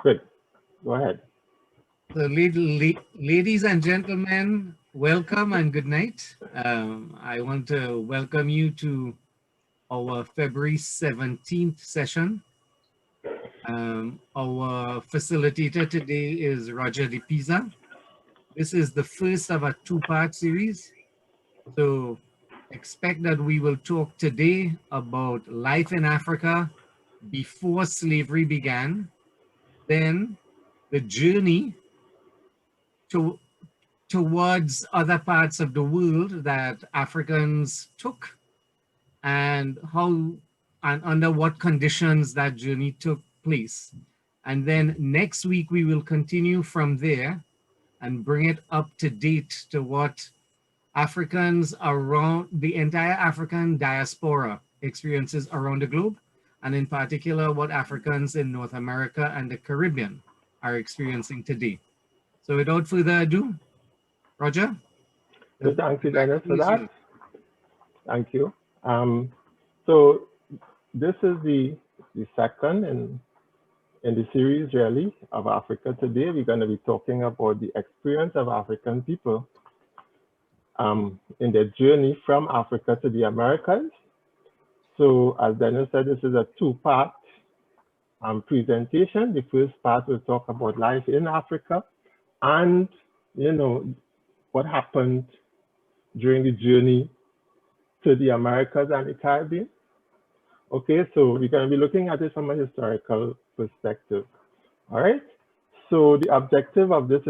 Good. Go ahead. So, ladies and gentlemen, welcome and good night. I want to welcome you to our February 17th session. Our facilitator today is Roger De Pisa. This is the first of a two-part series. So expect that we will talk today about life in Africa before slavery began, then the journey to towards other parts of the world that Africans took, and how and under what conditions that journey took place. And then next week we will continue from there and bring it up to date to what Africans around the entire African diaspora experiences around the globe, and in particular what Africans in North America and the Caribbean are experiencing today. So without further ado, Roger, So thank you, Dennis, microphone for is that. yours. Thank you. So this is the second in the series, really, of Africa Today. We're going to be talking about the experience of African people in their journey from Africa to the Americas. So as Dennis said, this is a two-part presentation. The first part will talk about life in Africa and, what happened during the journey to the Americas and the Caribbean. Okay, so we're going to be looking at it from a historical perspective. All right. So the objective of this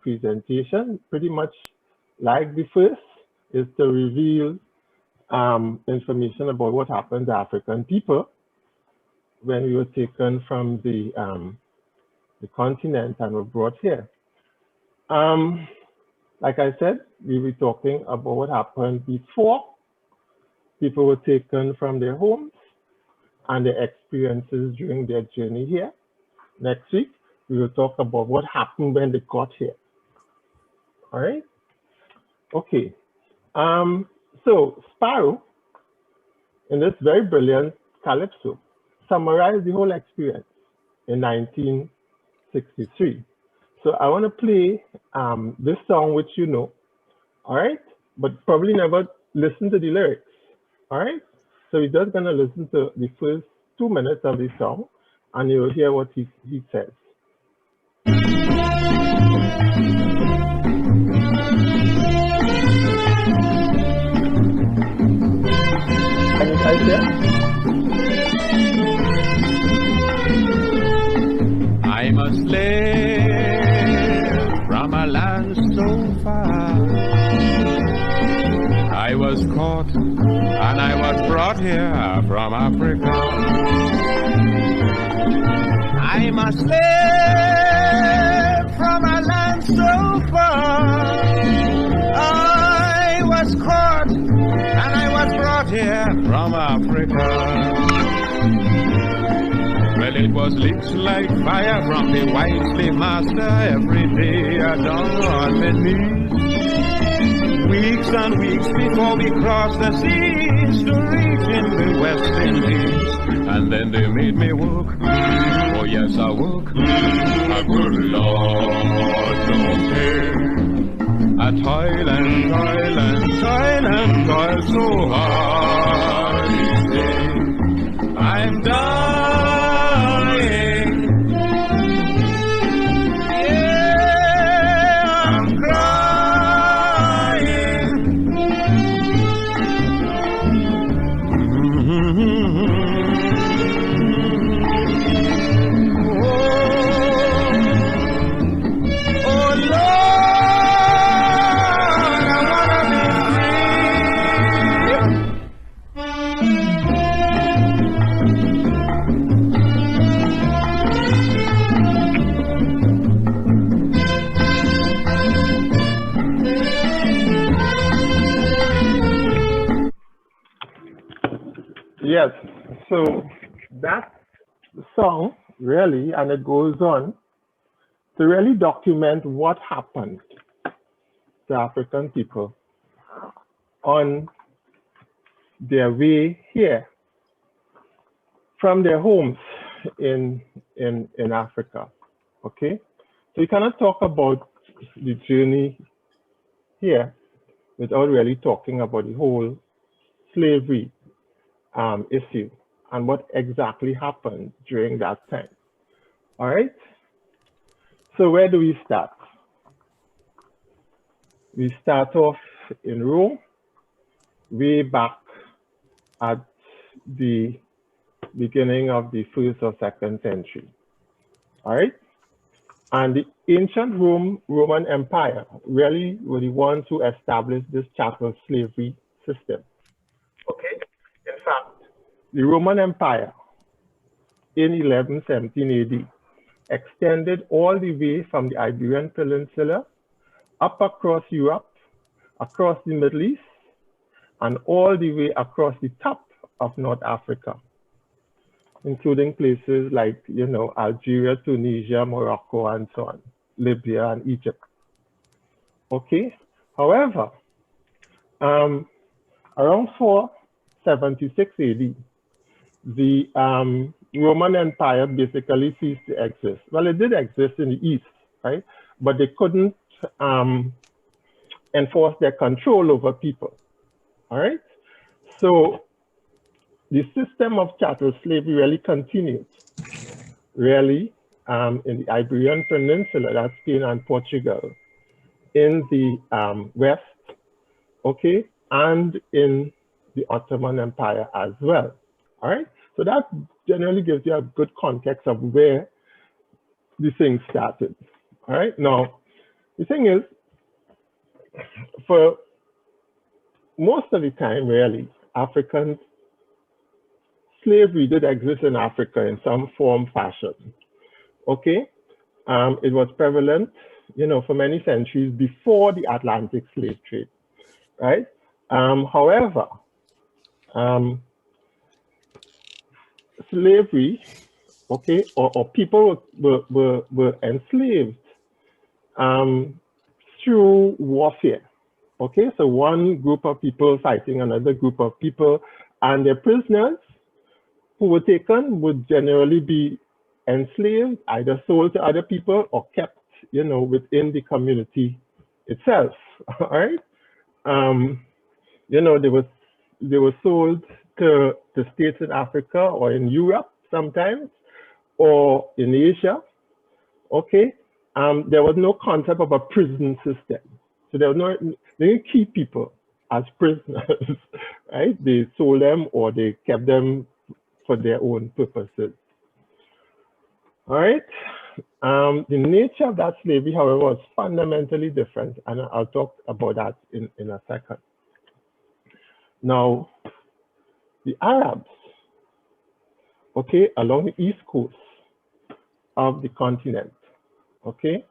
presentation, pretty much like the first, is to reveal information about what happened to African people when we were taken from the continent and were brought here. Like I said, we were talking about what happened before people were taken from their homes and their experiences during their journey here. Next week, we will talk about what happened when they got here. All right? Okay. So Sparrow, in this very brilliant calypso, summarized the whole experience in 1963. So I want to play this song, which you know, all right? But probably never listen to the lyrics, all right? So we're just going to listen to the first 2 minutes of the song, and you'll hear what he says. Can you guys hear? I'm a slave from a land so far. I was caught and I was brought here from Africa. I'm a slave from a land so far. I was caught and I was brought here from Africa. Well, it was lit like fire from the white slave master. Every day I down on my knees. Weeks and weeks before we crossed the seas to reach in the West Indies. And then they made me work. Oh yes, I work. A good Lord, don't pay. I toil and toil and toil and toil so hard each day. I'm dying. Yeah, I'm crying. Oh Lord, I wanna be Yes. So that's the song, really, and it goes on to really document what happened to African people on their way here from their homes in Africa. Okay, so you cannot talk about the journey here without really talking about the whole slavery issue and what exactly happened during that time. All right. So where do we start? We start off in Rome, way back at the beginning of the 1st or 2nd century. All right. And the ancient Roman Empire really were the ones who established this chattel slavery system. Okay. In fact, the Roman Empire in 1117 AD extended all the way from the Iberian Peninsula up across Europe, across the Middle East, and all the way across the top of North Africa, including places like, you know, Algeria, Tunisia, Morocco, and so on, Libya and Egypt. Okay. However, around 476 AD, the Roman Empire basically ceased to exist. Well, it did exist in the East, right? But they couldn't enforce their control over people. All right. So the system of chattel slavery really continued, really, in the Iberian Peninsula, that's Spain and Portugal, in the West, okay, and in the Ottoman Empire as well. All right. So that generally gives you a good context of where the thing started. All right. Now, the thing is, for most of the time, really, African slavery did exist in Africa in some form, fashion. Okay, it was prevalent, you know, for many centuries before the Atlantic slave trade, right? However, slavery, okay, or people were enslaved through warfare. Okay, so one group of people fighting another group of people, and their prisoners who were taken would generally be enslaved, either sold to other people or kept, you know, within the community itself. All right, you know, they were sold to states in Africa or in Europe sometimes, or in Asia. Okay, there was no concept of a prison system, so they didn't keep people as prisoners, right? They sold them or they kept them for their own purposes. All right. The nature of that slavery, however, was fundamentally different, and I'll talk about that in a second. Now, the Arabs, okay, along the east coast of the continent, okay,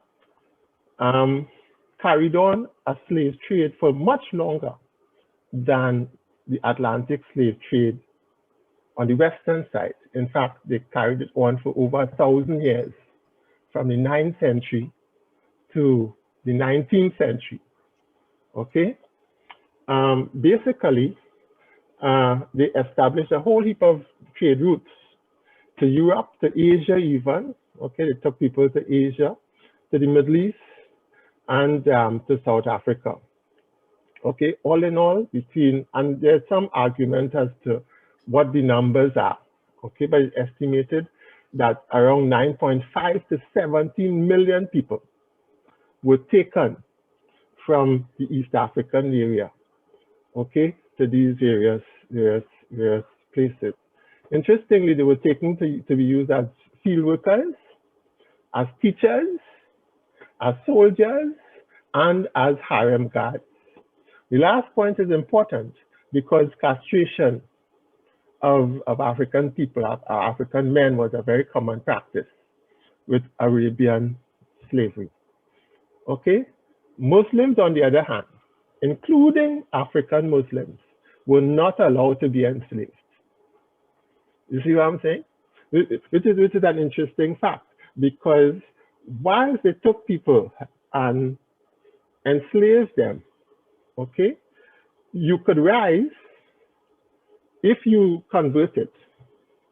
carried on a slave trade for much longer than the Atlantic slave trade on the western side. In fact, they carried it on for over 1,000 years, from the 9th century to the 19th century. Okay, basically, they established a whole heap of trade routes to Europe, to Asia even. Okay, they took people to Asia, to the Middle East, and to South Africa. Okay, all in all, and there's some argument as to what the numbers are. Okay, but it's estimated that around 9.5 to 17 million people were taken from the East African area, okay, to these various places. Interestingly, they were taken to be used as field workers, as teachers, as soldiers, and as harem guards. The last point is important because castration of African people, African men, was a very common practice with Arabian slavery. Okay? Muslims, on the other hand, including African Muslims, were not allowed to be enslaved. You see what I'm saying? Which is an interesting fact, because whilst they took people and enslaved them, okay, you could rise if you converted,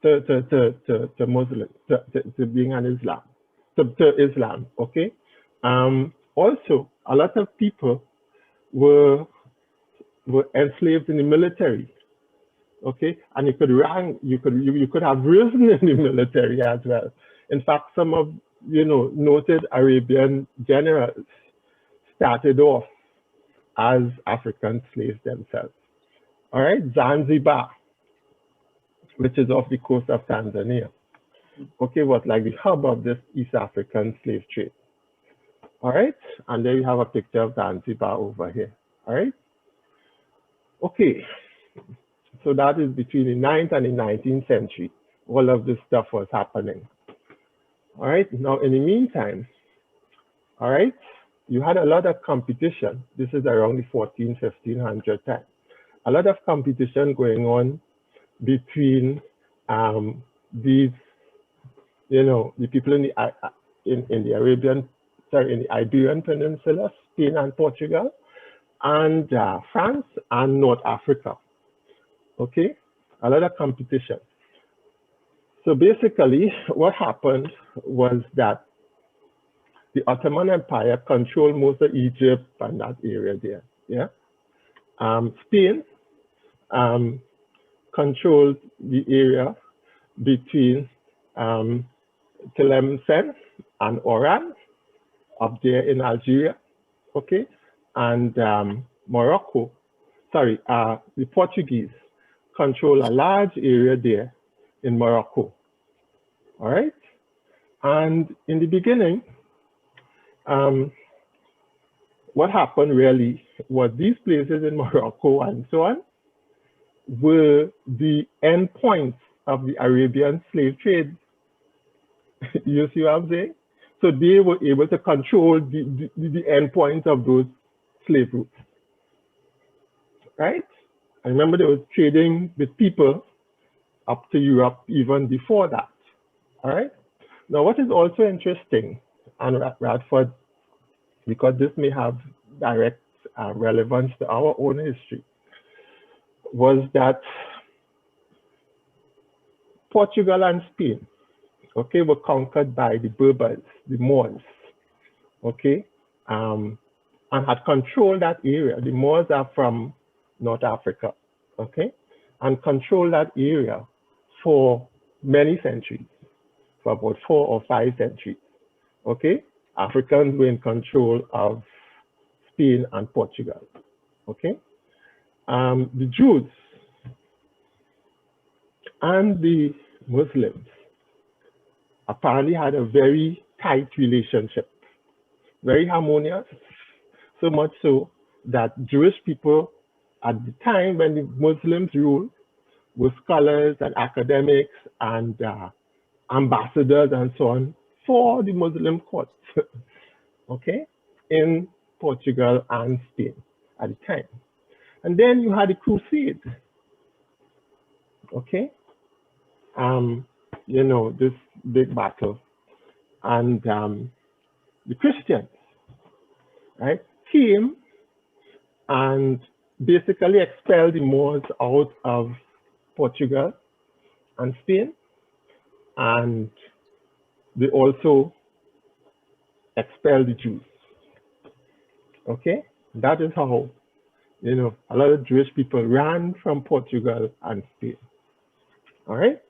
to Muslim, to being an Islam, to Islam, okay? Also, a lot of people were enslaved in the military, okay? And you could rank, you could have risen in the military as well. In fact, some of, noted Arabian generals started off as African slaves themselves. All right, Zanzibar, which is off the coast of Tanzania, okay, was like the hub of this East African slave trade. All right, and there you have a picture of Zanzibar over here. All right, okay, so that is between the 9th and the 19th century. All of this stuff was happening. All right, now in the meantime, all right, you had a lot of competition. This is around the 1500 time. A lot of competition going on between these, the people in the in the Iberian Peninsula, Spain and Portugal, and France and North Africa. Okay, a lot of competition. So basically, what happened was that the Ottoman Empire controlled most of Egypt and that area there. Yeah, Spain controlled the area between Tlemcen and Oran, up there in Algeria, okay, and Morocco. Sorry, the Portuguese control a large area there in Morocco. All right, and in the beginning, what happened really was these places in Morocco and so on were the endpoints of the Arabian slave trade. You see what I'm saying? So they were able to control the endpoints of those slave routes, right? I remember they were trading with people up to Europe even before that, all right? Now, what is also interesting, and Radford, because this may have direct relevance to our own history, was that Portugal and Spain, okay, were conquered by the Berbers, the Moors, okay, and had controlled that area. The Moors are from North Africa, okay, and controlled that area for many centuries, for about 4 or 5 centuries, okay. Africans were in control of Spain and Portugal, okay. The Jews and the Muslims apparently had a very tight relationship, very harmonious, so much so that Jewish people at the time when the Muslims ruled were scholars and academics and ambassadors and so on for the Muslim courts, okay, in Portugal and Spain at the time. And then you had the Crusades, okay? This big battle. And the Christians, right, came and basically expelled the Moors out of Portugal and Spain. And they also expelled the Jews, okay? That is how a lot of Jewish people ran from Portugal and Spain, all right?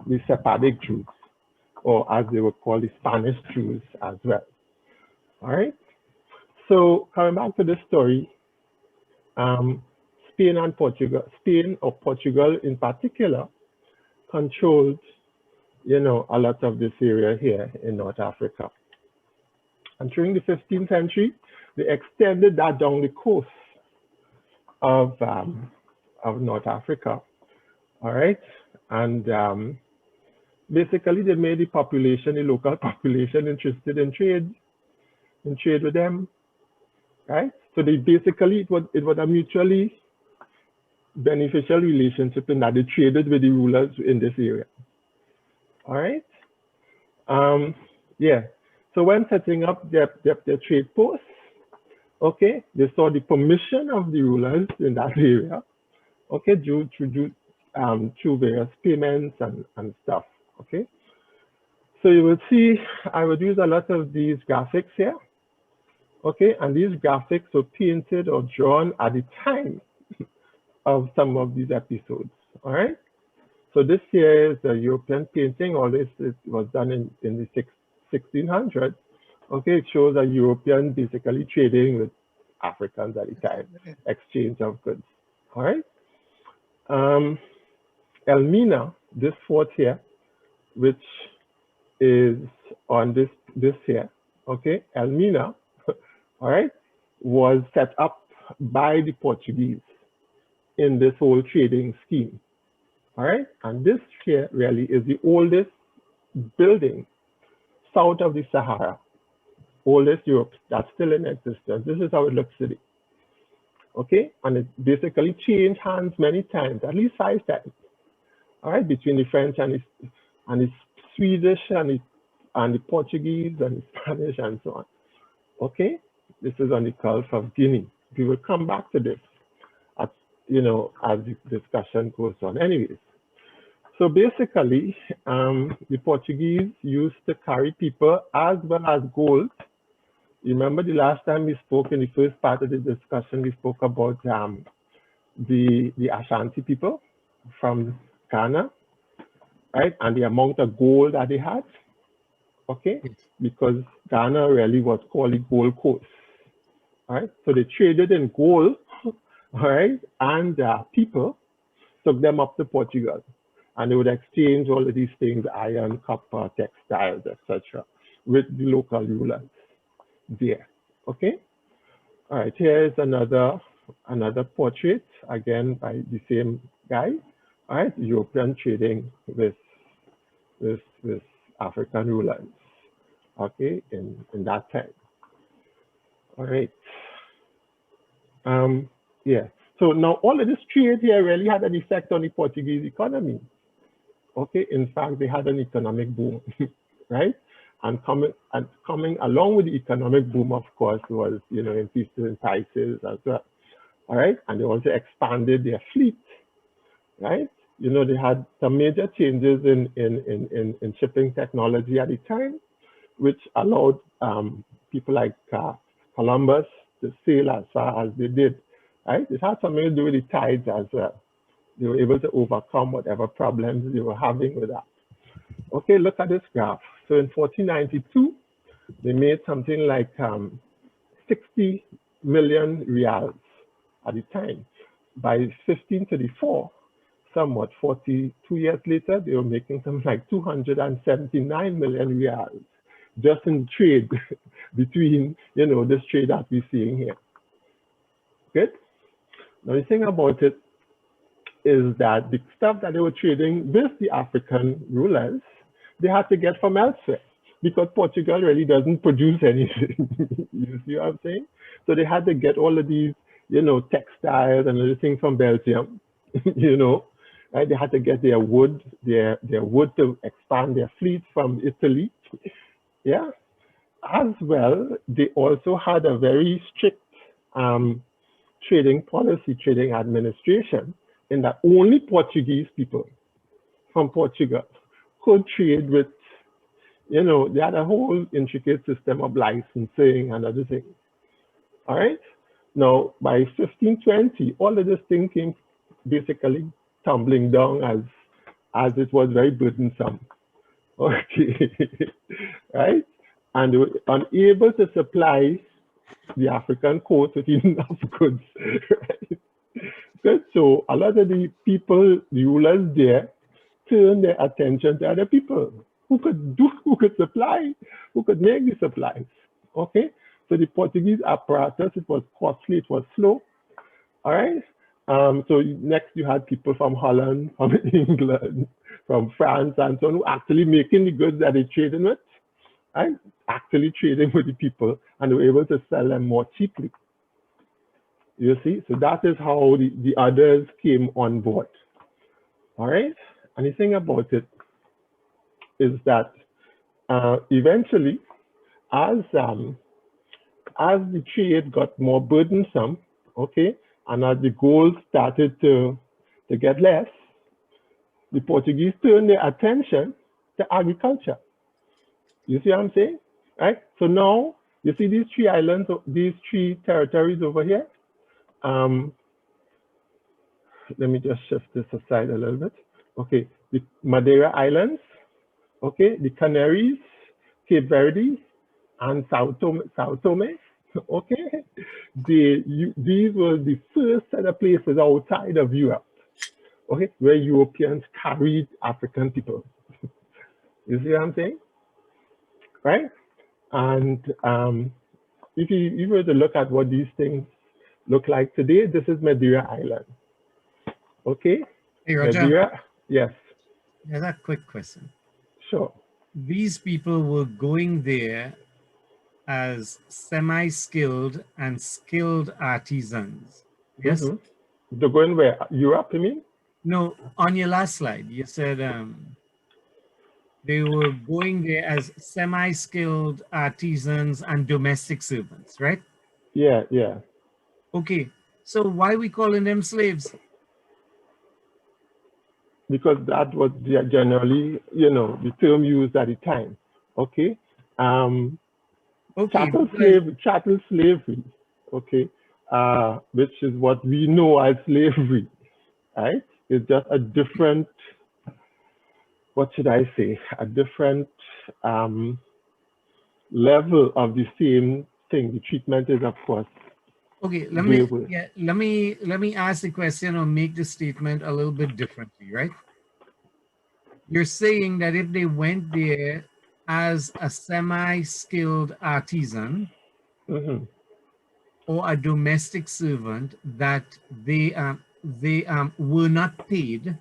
The Sephardic Jews, or as they were called, the Spanish Jews as well, all right? So coming back to the story, Spain or Portugal in particular, controlled, a lot of this area here in North Africa. And during the 15th century, they extended that down the coast of North Africa, all right? And basically they made the local population interested in trade with them, right? So they basically, it was a mutually beneficial relationship in that they traded with the rulers in this area, all right? Yeah, so when setting up their trade posts, okay, they saw the permission of the rulers in that area, okay, through various payments and stuff, okay? So you will see, I would use a lot of these graphics here, okay? And these graphics were painted or drawn at the time of some of these episodes, all right? So this here is a European painting. All this was done in the 1600s. Okay, it shows a European basically trading with Africans at the time, exchange of goods, all right? Elmina, this fort here, which is on this here, okay? Elmina, all right, was set up by the Portuguese in this whole trading scheme, all right? And this here really is the oldest building south of the Sahara, oldest Europe that's still in existence. This is how it looks today, okay? And it basically changed hands many times, at least 5 times, all right, between the French and the Swedish and the Portuguese and the Spanish and so on, okay? This is on the Gulf of Guinea. We will come back to this, as the discussion goes on. Anyways, so basically, the Portuguese used to carry people as well as gold. You remember the last time we spoke in the first part of the discussion, we spoke about the Ashanti people from Ghana, right? And the amount of gold that they had, okay? Because Ghana really was called the Gold Coast, all right? So they traded in gold, all right? And people took them up to Portugal, and they would exchange all of these things, iron, copper, textiles, etc., with the local rulers there, okay? All right, here's another portrait, again, by the same guy, all right? European trading with African rulers, okay, in that time. All right. Yeah. So now all of this trade here really had an effect on the Portuguese economy. Okay. In fact, they had an economic boom, right? And coming along with the economic boom, of course, was increases in prices as well. All right. And they also expanded their fleet, right? They had some major changes in shipping technology at the time, which allowed people like Columbus to sail as far as they did, right? It had something to do with the tides as well. They were able to overcome whatever problems they were having with that. Okay, look at this graph. So in 1492, they made something like 60 million reals at the time. By 1534, somewhat 42 years later, they were making something like 279 million reals just in trade between, this trade that we're seeing here. Good. Now the thing about it is that the stuff that they were trading with the African rulers, they had to get from elsewhere because Portugal really doesn't produce anything. You see what I'm saying? So they had to get all of these, textiles and other things from Belgium, right? They had to get their wood to expand their fleet from Italy. Yeah. As well, they also had a very strict trading policy, trading administration, in that only Portuguese people from Portugal could trade with, they had a whole intricate system of licensing and other things. All right. Now, by 1520, all of this thing came basically tumbling down as it was very burdensome. Okay. Right. And they were unable to supply the African coast with enough goods. Right? Good. So a lot of the people, the rulers there, turned their attention to other people who could supply, who could make the supplies. Okay. So the Portuguese apparatus, it was costly, it was slow. All right. So next you had people from Holland, from England, from France, and so on, who actually making the goods that they traded with, right? Actually trading with the people, and they were able to sell them more cheaply. You see, so that is how the others came on board. All right. And the thing about it is that eventually, as the trade got more burdensome, okay, and as the gold started to get less, the Portuguese turned their attention to agriculture. You see what I'm saying? Right? So now you see these three islands, these three territories over here. Let me just shift this aside a little bit. Okay, the Madeira Islands, okay, the Canaries, Cape Verde, and Sao Tome, okay? These were the first set of places outside of Europe, okay, where Europeans carried African people. You see what I'm saying? Right? And if you were to look at what these things look like today, this is Madeira Island. Okay? Hey, Roger. Madeira, yes. There's a quick question. Sure. These people were going there as semi-skilled and skilled artisans. Yes? Mm-hmm. They're going where? Europe, you mean? No, on your last slide, you said they were going there as semi-skilled artisans and domestic servants, right? Yeah, yeah. Okay, so why are we calling them slaves? Because that was generally, you know, the term used at the time. Okay. Okay. Chattel slavery. Okay. Which is what we know as slavery, right? It's just a different, what should I say? A different level of the same thing. The treatment is, of course. Okay, let me ask the question or make the statement a little bit differently, right? You're saying that if they went there as a semi-skilled artisan or a domestic servant, that they were not paid,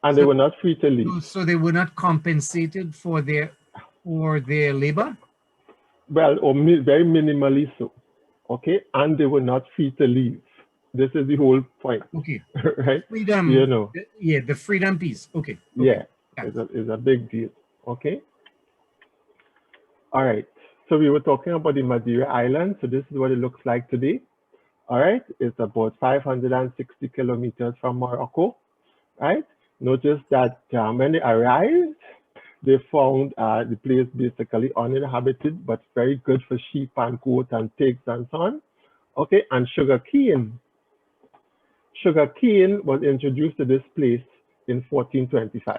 and they were not free to leave. So they were not compensated for their labor. Well, or very minimally so. Okay, and they were not free to leave. This is the whole point. Okay. Right? Freedom. You know. Yeah, the freedom piece. Okay. Yeah, it's a big deal. Okay. All right. So we were talking about the Madeira Island. So this is what it looks like today. All right. It's about 560 kilometers from Morocco. Right. Notice that when they arrived, they found the place basically uninhabited, but very good for sheep and goats and pigs and so on. Okay, and sugar cane. Sugar cane was introduced to this place in 1425.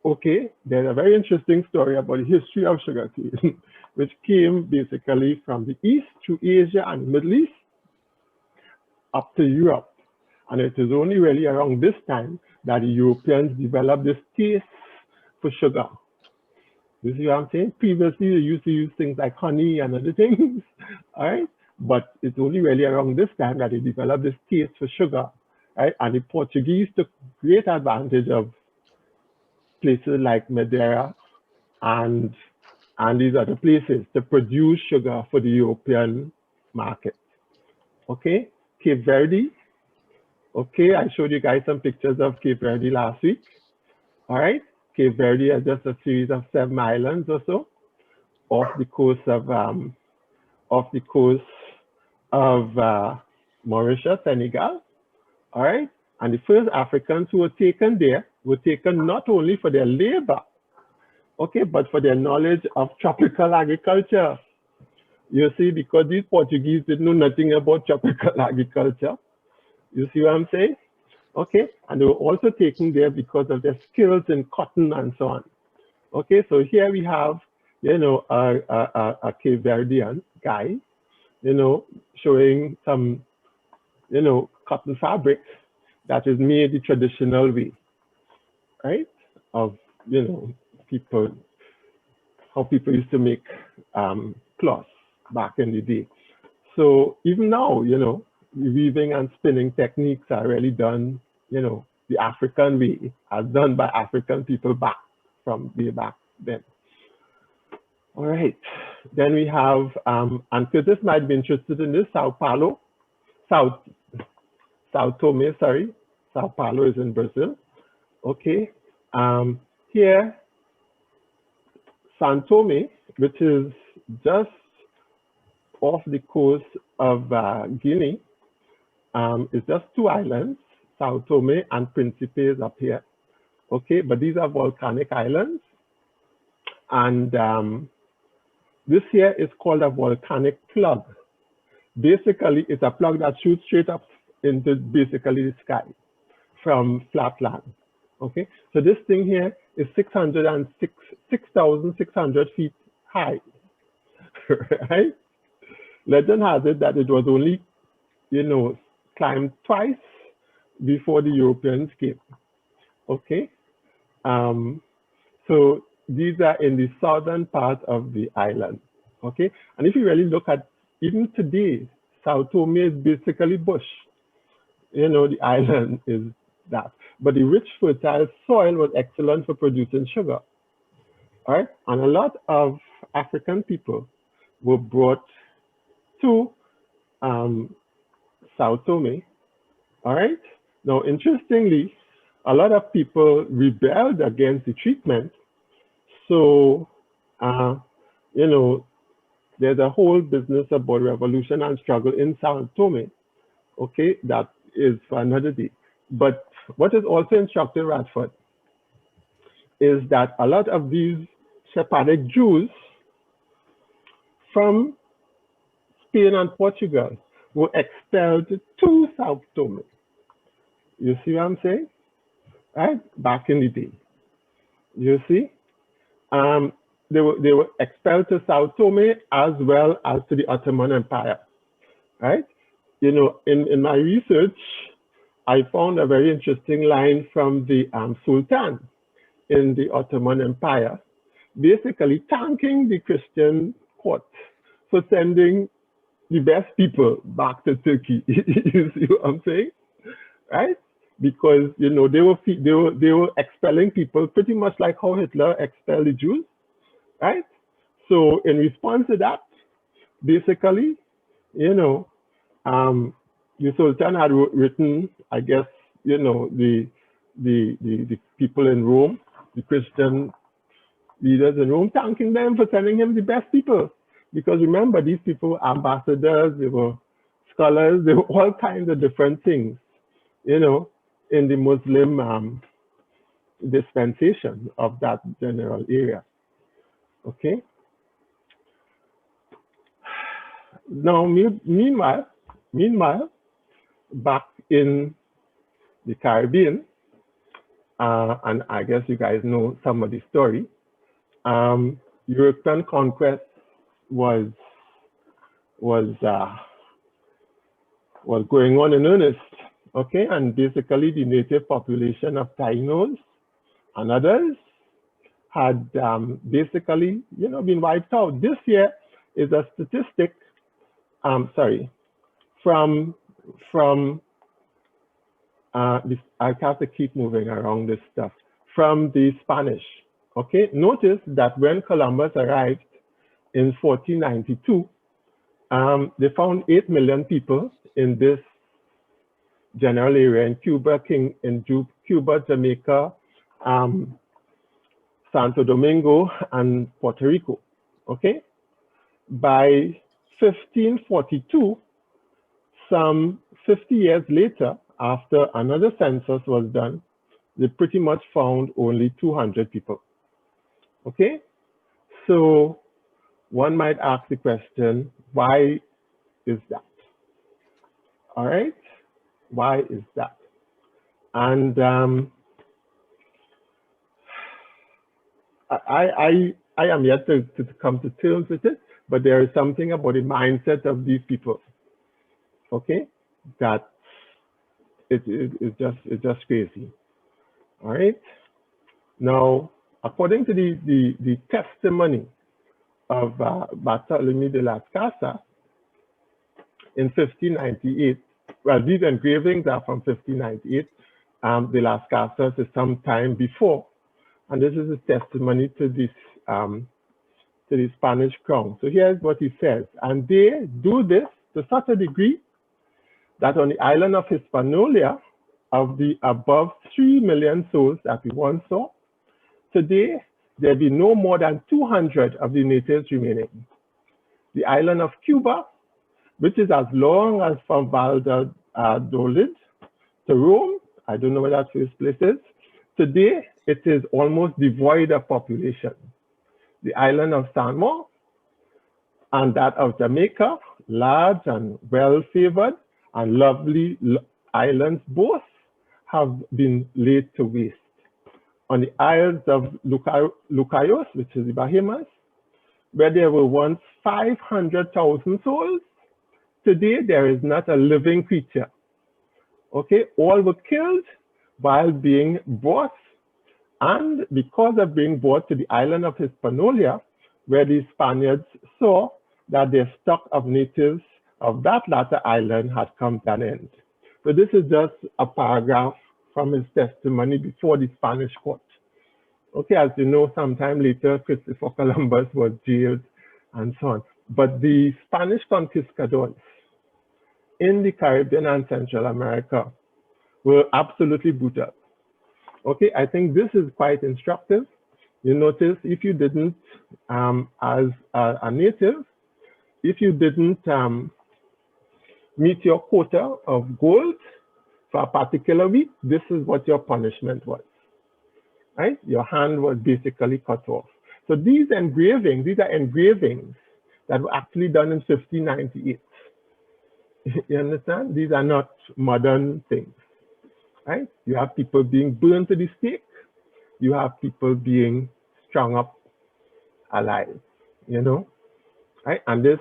Okay, there's a very interesting story about the history of sugar cane, which came basically from the East to Asia and Middle East up to Europe. And it is only really around this time that the Europeans developed this taste for sugar. You see what I'm saying? Previously, they used to use things like honey and other things, all right? But it's only really around this time that they developed this taste for sugar, right? And the Portuguese took great advantage of places like Madeira and these other places to produce sugar for the European market. Okay, Cape Verde. Okay, I showed you guys some pictures of Cape Verde last week. All right, Cape Verde is just a series of 7 islands or so off the coast of Mauritius, Senegal. All right, and the first Africans who were taken there were taken not only for their labor, okay, but for their knowledge of tropical agriculture. You see, because these Portuguese didn't know nothing about tropical agriculture. You see what I'm saying? Okay, and they were also taken there because of their skills in cotton and so on. Okay, so here we have, you know, a Cape Verdean guy, you know, showing some, you know, cotton fabric that is made the traditional way, right? Of, you know, how people used to make cloth back in the day. So even now, you know, weaving and spinning techniques are really done, you know, the African way, as done by African people back from way back then. All right, then we have, and Curtis might be interested in this, Sao Tome, sorry. Sao Paulo is in Brazil. Okay, here, San Tome, which is just off the coast of Guinea, is just 2 islands. Sao Tome and Principe is up here. Okay, but these are volcanic islands. And this here is called a volcanic plug. Basically, it's a plug that shoots straight up into basically the sky from flatland. Okay, so this thing here is 6,600 feet high, right? Legend has it that it was only, climbed twice before the Europeans came. Okay, so these are in the southern part of the island. Okay, and if you really look at even today, Sao Tome is basically bush. The island is that. But the rich, fertile soil was excellent for producing sugar. All right, and a lot of African people were brought to Sao Tome. All right. Now, interestingly, a lot of people rebelled against the treatment. So, there's a whole business about revolution and struggle in Sao Tome. Okay, that is for another day. But what is also instructive, Radford, is that a lot of these Sephardic Jews from Spain and Portugal were expelled to Sao Tome. You see what I'm saying? Right? Back in the day. You see? They were expelled to Sao Tome as well as to the Ottoman Empire. Right? In my research, I found a very interesting line from the Sultan in the Ottoman Empire, basically thanking the Christian court for sending the best people back to Turkey. You see what I'm saying? Right? Because they were expelling people pretty much like how Hitler expelled the Jews, right? So in response to that, basically, the Sultan had written, I guess, the people in Rome, the Christian leaders in Rome, thanking them for sending him the best people. Because remember, these people were ambassadors, they were scholars, they were all kinds of different things, in the Muslim dispensation of that general area. Okay. Now, meanwhile, back in the Caribbean, and I guess you guys know some of the story, European conquest was going on in earnest. Okay, and basically the native population of Tainos and others had basically, been wiped out. This year is a statistic, from this, I have to keep moving around this stuff, from the Spanish. Okay, notice that when Columbus arrived in 1492, they found 8 million people in this general area in Cuba, Cuba, Jamaica, Santo Domingo, and Puerto Rico. Okay, by 1542, some 50 years later, after another census was done, they pretty much found only 200 people. Okay, so one might ask the question, why is that? All right, why is that? And I am yet to come to terms with it, but there is something about the mindset of these people, okay, that it's just crazy. All right. Now, according to the testimony of Bartolome de las Casas in 1598, well, these engravings are from 1598. De las Casas is some time before, and this is a testimony to this to the Spanish crown. So here's what he says: and they do this to such a degree that on the island of Hispaniola, of the above 3 million souls that we once saw, today there be no more than 200 of the natives remaining. The island of Cuba, which is as long as from Valladolid to Rome, I don't know where that first place is. Today, it is almost devoid of population. The island of Samoa and that of Jamaica, large and well-favored and lovely islands, both have been laid to waste. On the Isles of Lucayos, which is the Bahamas, where there were once 500,000 souls, today there is not a living creature. Okay, all were killed while being brought, and because of being brought to the island of Hispaniola, where the Spaniards saw that their stock of natives of that latter island had come to an end. So this is just a paragraph from his testimony before the Spanish court. Okay, as you know, sometime later, Christopher Columbus was jailed and so on. But the Spanish conquistadors in the Caribbean and Central America were absolutely brutal. Okay, I think this is quite instructive. You notice if you didn't, as a native, if you didn't meet your quota of gold for a particular week, this is what your punishment was, right? Your hand was basically cut off. So these engravings, these are engravings that were actually done in 1598. You understand? These are not modern things, right? You have people being burned to the stake. You have people being strung up alive, you know, right? And this,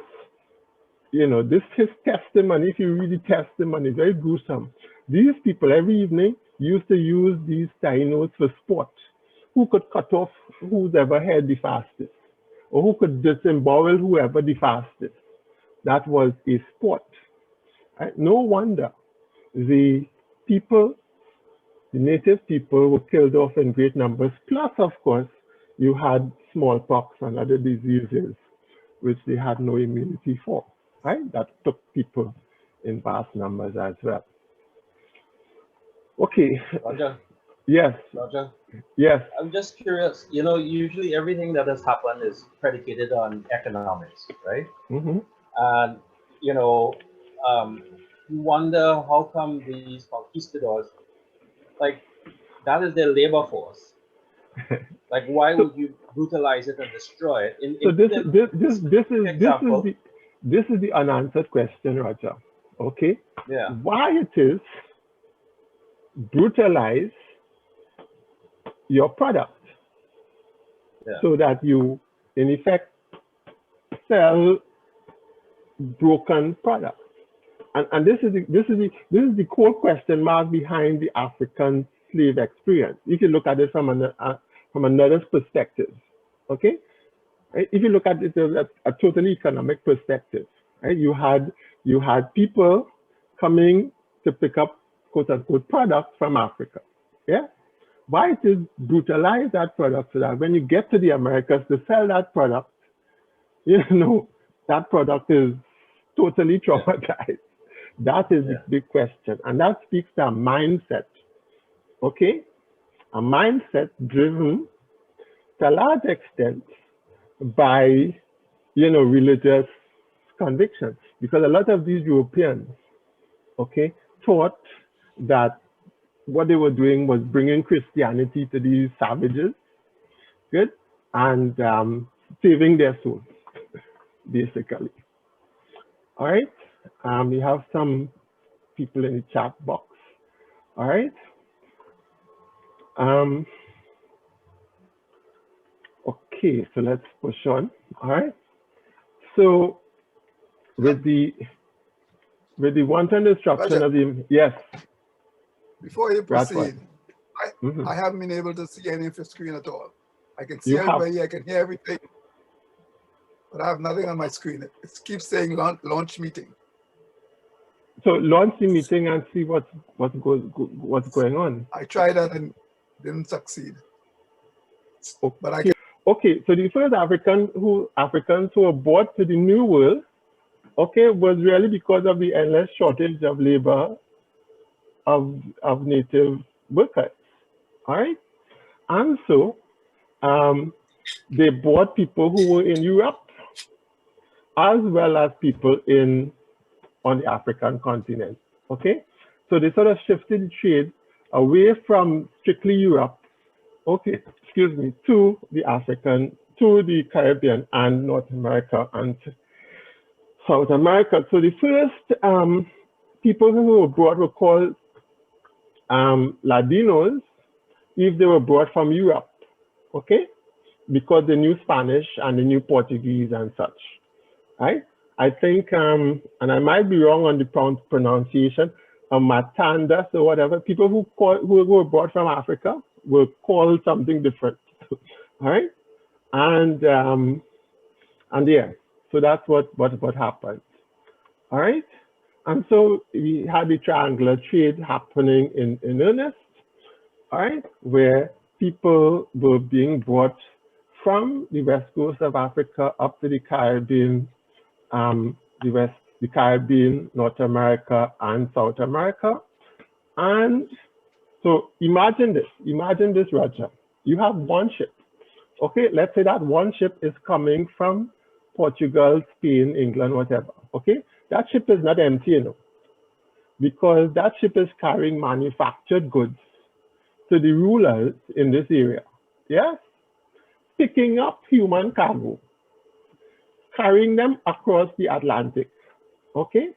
you know, this his testimony, if you read the testimony, very gruesome. These people every evening used to use these Tainos for sport. Who could cut off whoever had the fastest, or who could disembowel whoever the fastest. That was a sport. Right? No wonder the people, the native people, were killed off in great numbers. Plus, of course, you had smallpox and other diseases which they had no immunity for. Right? That took people in vast numbers as well. Okay. Roger. Yes. Roger. Yes. I'm just curious. You know, usually everything that has happened is predicated on economics, right? Mm-hmm. And you know, you wonder how come these conquistadors, like, that is their labor force. Like, why would you brutalize it and destroy it? So this is the unanswered question, Roger. Okay. Yeah. Why it is brutalize your product, so that you, in effect, sell broken products. And this is the core question mark behind the African slave experience. If you look at it from another perspective, okay. If you look at it as a totally economic perspective, right? You had people coming to pick up quote unquote products from Africa, yeah. Why it is brutalize that product so that when you get to the Americas to sell that product, you know, that product is totally traumatized. That is the big question. And that speaks to a mindset, okay? A mindset driven to a large extent by, you know, religious convictions. Because a lot of these Europeans, okay, thought that what they were doing was bringing Christianity to these savages, good, and saving their souls, basically. All right, we have some people in the chat box. All right. Okay, so let's push on. All right. So with the wanton destruction of the Before you proceed, I haven't been able to see any of your screen at all. I can see everybody, I can hear everything, but I have nothing on my screen. It keeps saying launch meeting. So launch the meeting and see what's going on. I tried that and didn't succeed. Okay. But I can. Okay, so the first Africans who were brought to the New World, okay, was really because of the endless shortage of labor of native workers, all right? And so they brought people who were in Europe as well as people on the African continent, okay? So they sort of shifted the trade away from strictly Europe, okay, excuse me, to the Caribbean and North America and South America. So the first people who were brought were called Ladinos if they were brought from Europe, okay, because they knew Spanish and they knew Portuguese and such, right? I think, and I might be wrong on the pronunciation, Matandas or whatever, people who were brought from Africa were called something different, all right? And yeah, so that's what happened, all right? And so we had the triangular trade happening in earnest, all right, where people were being brought from the west coast of Africa up to the Caribbean, the Caribbean, North America, and South America. And so imagine this, Roger. You have one ship. Okay, let's say that one ship is coming from Portugal, Spain, England, whatever. Okay, that ship is not empty, you know, because that ship is carrying manufactured goods to the rulers in this area. Yes, picking up human cargo, carrying them across the Atlantic, okay,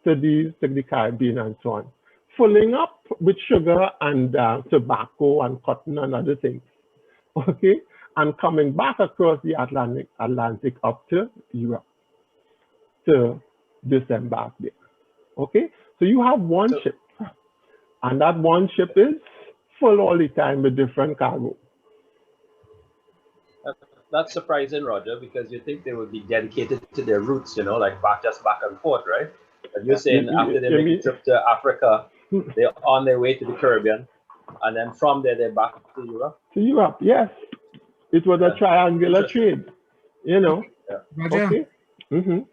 to the Caribbean and so on, filling up with sugar and tobacco and cotton and other things, okay, and coming back across the Atlantic up to Europe to disembark there, okay. So you have one ship, and that one ship is full all the time with different cargo. That's surprising, Roger, because you think they would be dedicated to their roots, you know, like just back and forth, right? But you're saying after they make a trip to Africa, they're on their way to the Caribbean, and then from there they're back to Europe? To Europe, yes. It was a triangular trade, you know. Yeah. Roger, okay.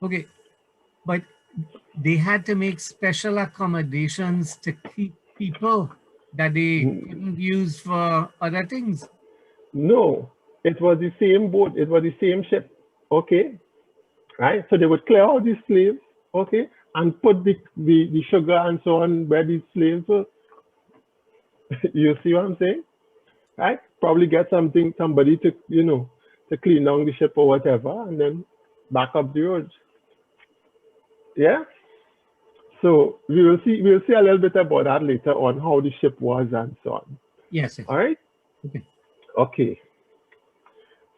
Okay, but they had to make special accommodations to keep people that they couldn't use for other things. No, it was the same boat, it was the same ship, okay, right? So they would clear out the slaves, okay, and put the sugar and so on where the slaves were. You see what I'm saying, right? Probably get somebody to, you know, to clean down the ship or whatever, and then back up the road. Yeah. So we'll see a little bit about that later on, how the ship was and so on. Yes. All right. Okay. Okay.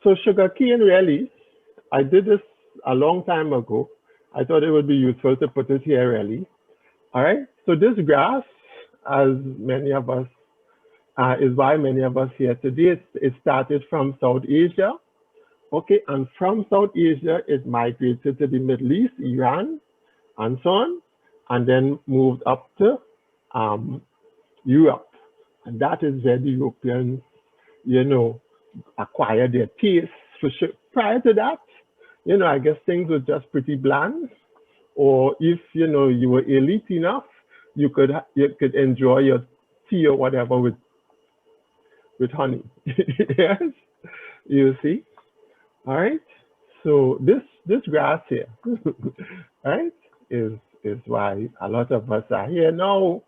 So sugarcane, really, I did this a long time ago. I thought it would be useful to put it here, really. All right. So this grass, as many of us, is why many of us here today. It started from South Asia. Okay. And from South Asia, it migrated to the Middle East, Iran, and so on, and then moved up to Europe. And that is where the Europeans, you know, acquired their taste for sugar. Prior to that, you know, I guess things were just pretty bland. Or if, you know, you were elite enough, you could enjoy your tea or whatever with honey. Yes, you see. All right. So this grass here, right, is why a lot of us are here now.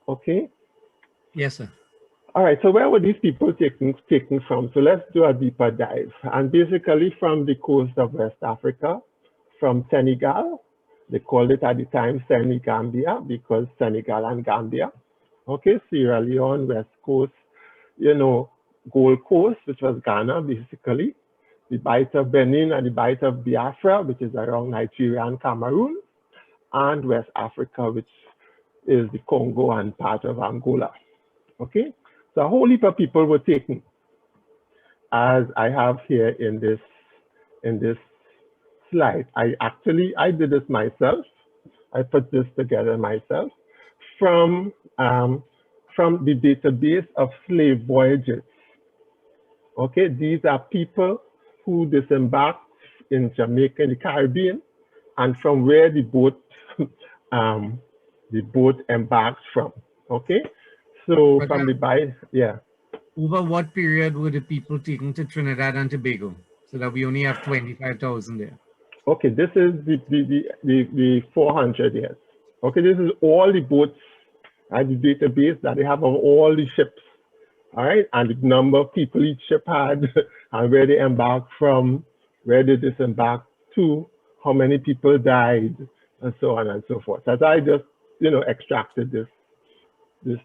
Okay. Yes, sir. All right. So where were these people taken from? So let's do a deeper dive. And basically from the coast of West Africa, from Senegal. They called it at the time Senegambia because Senegal and Gambia. Okay, Sierra Leone, West Coast, you know, Gold Coast, which was Ghana, basically. The Bight of Benin and the Bight of Biafra, which is around Nigeria and Cameroon, and West Africa, which is the Congo and part of Angola. Okay, so a whole heap of people were taken, as I have here in this slide. I did this myself. I put this together myself from the database of slave voyages. Okay, these are people who disembarked in Jamaica, in the Caribbean, and from where the boat embarked from. Okay, so from the Bight, yeah. Over what period were the people taken to Trinidad and Tobago, so that we only have 25,000 there? Okay, this is the 400 years. Okay, this is all the boats right? The database that they have of all the ships, all right? And the number of people each ship had, and where they embarked from, where they disembarked to, how many people died, and so on and so forth. As I just, extracted this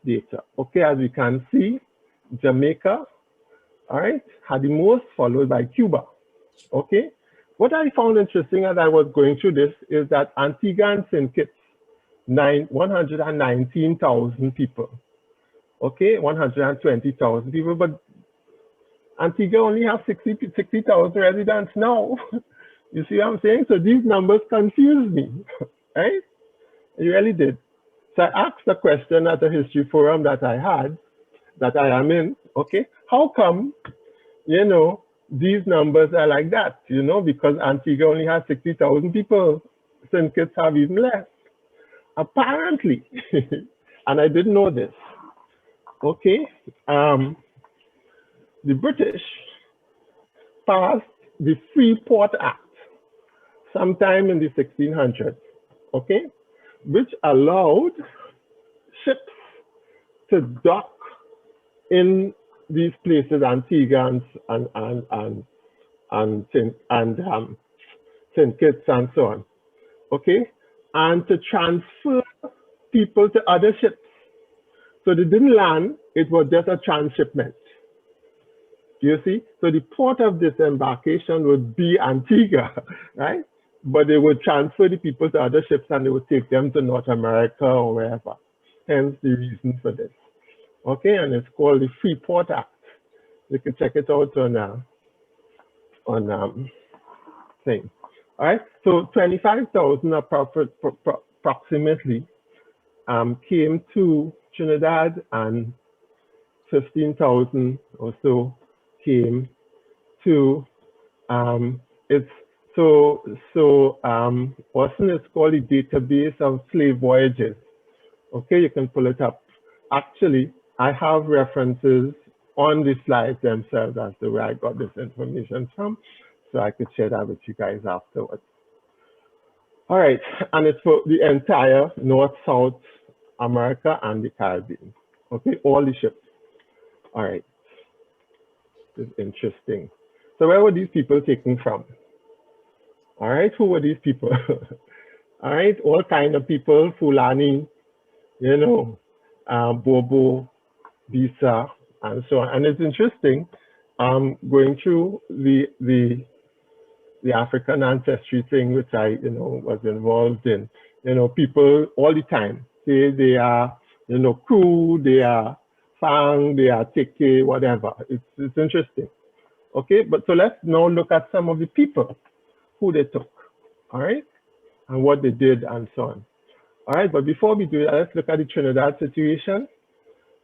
data. Okay, as we can see, Jamaica, all right, had the most, followed by Cuba. Okay, what I found interesting as I was going through this is that Antigua and St. Kitts, 119,000 people. Okay, 120,000 people, but Antigua only have 60,000 residents now. You see what I'm saying? So these numbers confuse me, right? It really did. So I asked a question at a history forum that I had, that I am in, okay? How come, these numbers are like that, because Antigua only has 60,000 people, St. Kitts have even less. Apparently, and I didn't know this, okay? The British passed the Freeport Act sometime in the 1600s, okay? Which allowed ships to dock in these places, Antigua and St. Kitts and so on, okay? And to transfer people to other ships. So they didn't land, it was just a transshipment. You see? So the port of disembarkation would be Antigua, right? But they would transfer the people to other ships and they would take them to North America or wherever. Hence the reason for this. Okay, and it's called the Freeport Act. You can check it out on thing. All right, so 25,000 approximately came to Trinidad, and 15,000 or so came to Austin is called the database of slave voyages. Okay, you can pull it up. Actually, I have references on the slides themselves as to where I got this information from, so I could share that with you guys afterwards. All right, and it's for the entire North, South America and the Caribbean. Okay, all the ships. All right, this is interesting. So where were these people taken from? All right, who were these people? All right, all kind of people, Fulani, Bobo, Bisa, and so on. And it's interesting going through the African ancestry thing, which I was involved in. People all the time say they are Kru, they are Fang, they are Teke, whatever. It's interesting. Okay, but so let's now look at some of the people who they took. All right, and what they did and so on. All right, but before we do that, let's look at the Trinidad situation.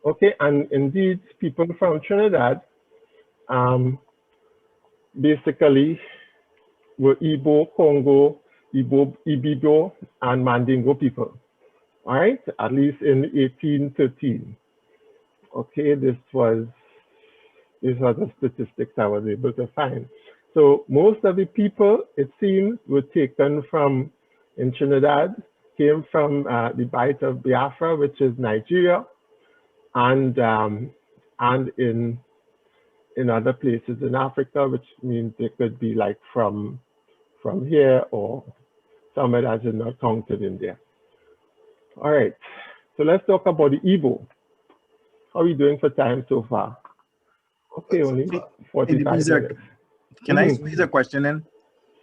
Okay, and indeed, people from Trinidad basically were Igbo, Congo, Ibibo, and Mandingo people. All right, at least in 1813. Okay, this was the statistics I was able to find. So most of the people, it seems, were taken from, in Trinidad, came from the Bight of Biafra, which is Nigeria, and in other places in Africa, which means they could be like from here or somewhere that is not counted in there. All right, so let's talk about the Igbo. How are we doing for time so far? Okay, only 45 minutes. Can I squeeze a question in?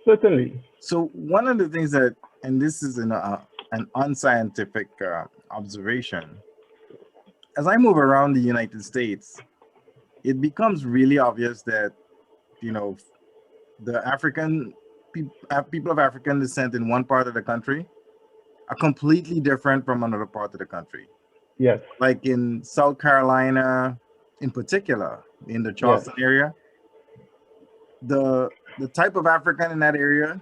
Certainly. So one of the things that, and this is an unscientific observation, as I move around the United States, it becomes really obvious that, the African people of African descent in one part of the country are completely different from another part of the country. Yes. Like in South Carolina, in particular, in the Charleston area, the type of African in that area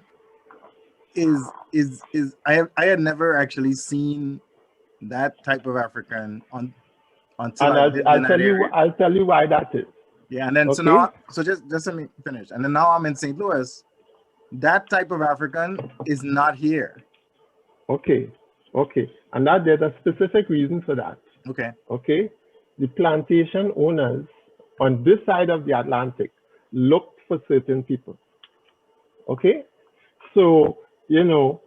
is I had never actually seen that type of African until I'll tell you why that is. Yeah, and then okay. so just let me finish. And then now I'm in St. Louis. That type of African is not here. Okay. And that there's a specific reason for that. Okay. Okay. The plantation owners on this side of the Atlantic looked for certain people. Okay. So, you know,